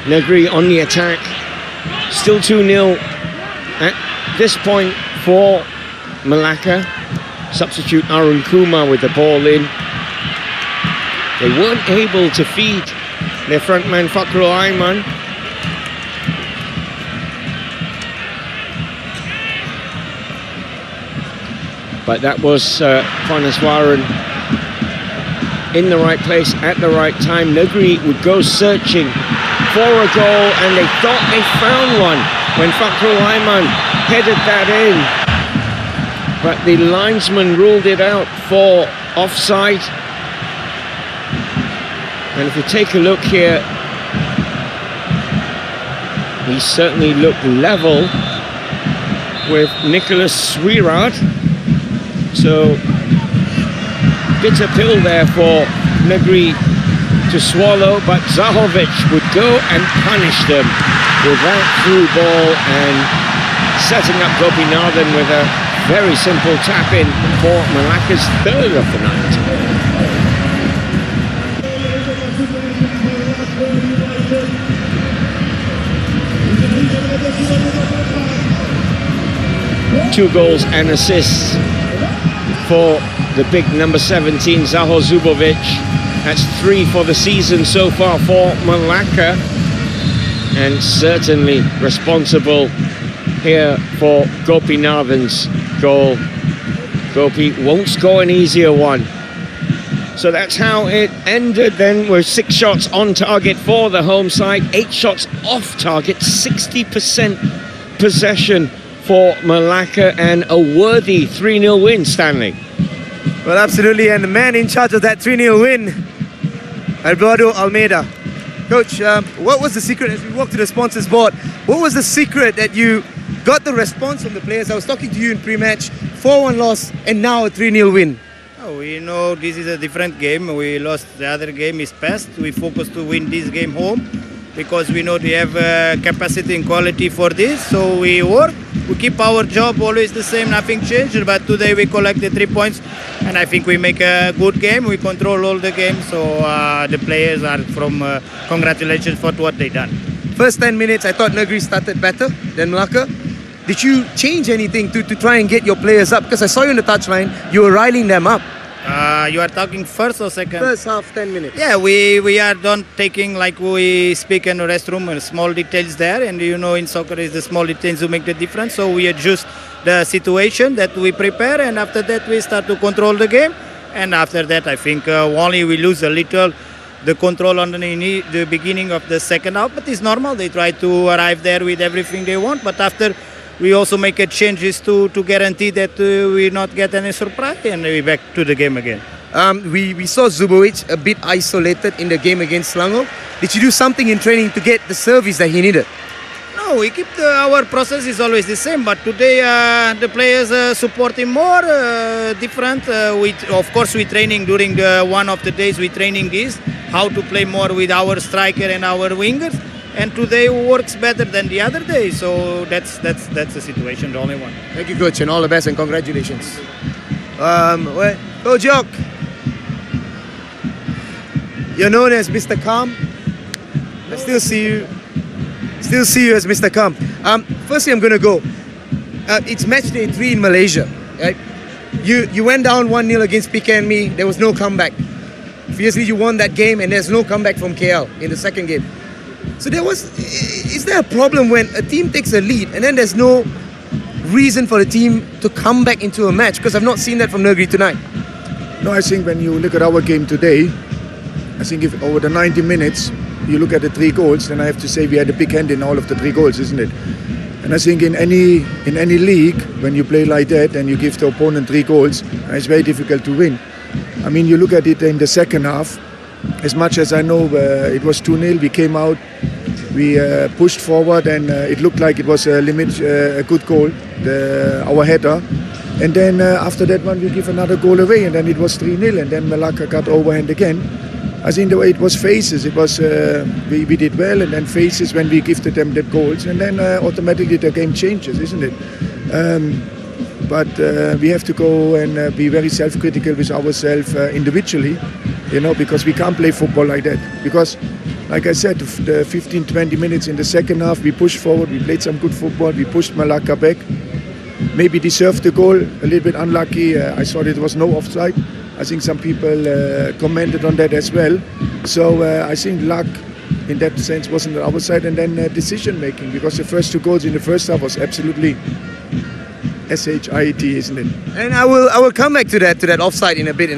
[SPEAKER 2] Negeri on the attack, still 2-0 at this point for Melaka. Substitute Arun Kumar with the ball in. They weren't able to feed their frontman Fakhrul Aiman. But that was Penuh in the right place at the right time. Negeri would go searching for a goal, and they thought they found one when Fakhrul Aiman headed that in. But the linesman ruled it out for offside. And if you take a look here, he certainly looked level with Nicholas Swirard. So bitter pill there for Negeri to swallow, but Zahovic would go and punish them with that through ball and setting up Gopinathan with a very simple tap-in for Melaka's third of the night. Two goals and assists for the big number 17, Zaho Zubovic. That's 3 for the season so far for Melaka, and certainly responsible here for Gopinathan's goal. Gopi won't score an easier one. So that's how it ended then, with 6 shots on target for the home side, 8 shots off target, 60% possession for Melaka, and a worthy 3-0 win, Stanley.
[SPEAKER 5] Well, absolutely, and the man in charge of that 3-0 win, Eduardo Almeida. Coach, what was the secret as we walked to the sponsors board? What was the secret that you got the response from the players? I was talking to you in pre-match, 4-1 loss, and now a 3-0 win.
[SPEAKER 6] Oh, we know this is a different game. We lost the other game is past. We focus to win this game home because we know they have capacity and quality for this. So we work. We keep our job always the same, nothing changed. But today we collect the 3 points, and I think we make a good game. We control all the game. So the players are from congratulations for what they done.
[SPEAKER 5] First 10 minutes, I thought Negeri started better than Melaka. Did you change anything to try and get your players up? Because I saw you on the touchline, you were riling them up.
[SPEAKER 6] You are talking first or second?
[SPEAKER 5] First half, 10 minutes.
[SPEAKER 6] Yeah, we are not taking, like we speak in the restroom, small details there, and you know in soccer is the small details who make the difference. So we adjust the situation that we prepare, and after that we start to control the game. And after that, I think only we lose a little the control on the beginning of the second half, but it's normal. They try to arrive there with everything they want, but after we also make a changes to guarantee that we not get any surprise, and we back to the game again.
[SPEAKER 5] We saw Zubovic a bit isolated in the game against Selangor. Did you do something in training to get the service that he needed?
[SPEAKER 6] No, we keep our process is always the same, but today the players support him more, different. Of course, we training during one of the days. We training this how to play more with our striker and our wingers. And today works better than the other day, so that's the situation, the only one.
[SPEAKER 5] Thank you, Coach, and all the best, and congratulations. Coach York, you're known as Mr. Calm. I still see you as Mr. Calm. Firstly, I'm going to go. It's match day 3 in Malaysia, right? You went down 1-0 against PKME. There was no comeback. Fiercely, you won that game, and there's no comeback from KL in the second game. So is there a problem when a team takes a lead and then there's no reason for the team to come back into a match? Because I've not seen that from Negeri tonight.
[SPEAKER 7] No, I think when you look at our game today, I think if over the 90 minutes you look at the 3 goals, then I have to say we had a big hand in all of the 3 goals, isn't it? And I think in any league, when you play like that and you give the opponent 3 goals, it's very difficult to win. I mean, you look at it in the second half. As much as I know, it was 2-0. We came out, we pushed forward, and it looked like it was a good goal, our header. And then after that one, we give another goal away, and then it was 3-0, and then Melaka got overhand again. I think the way it was phases, it was we did well, and then phases when we gifted them the goals, and then automatically the game changes, isn't it? But we have to go and be very self-critical with ourselves individually, you know, because we can't play football like that. Because, like I said, the 15-20 minutes in the second half, we pushed forward, we played some good football, we pushed Melaka back. Maybe deserved the goal, a little bit unlucky. I saw there was no offside. I think some people commented on that as well. So I think luck in that sense wasn't on our side, and then decision making, because the first 2 goals in the first half was absolutely SHIT, isn't it?
[SPEAKER 5] And I will come back to that offside in a bit.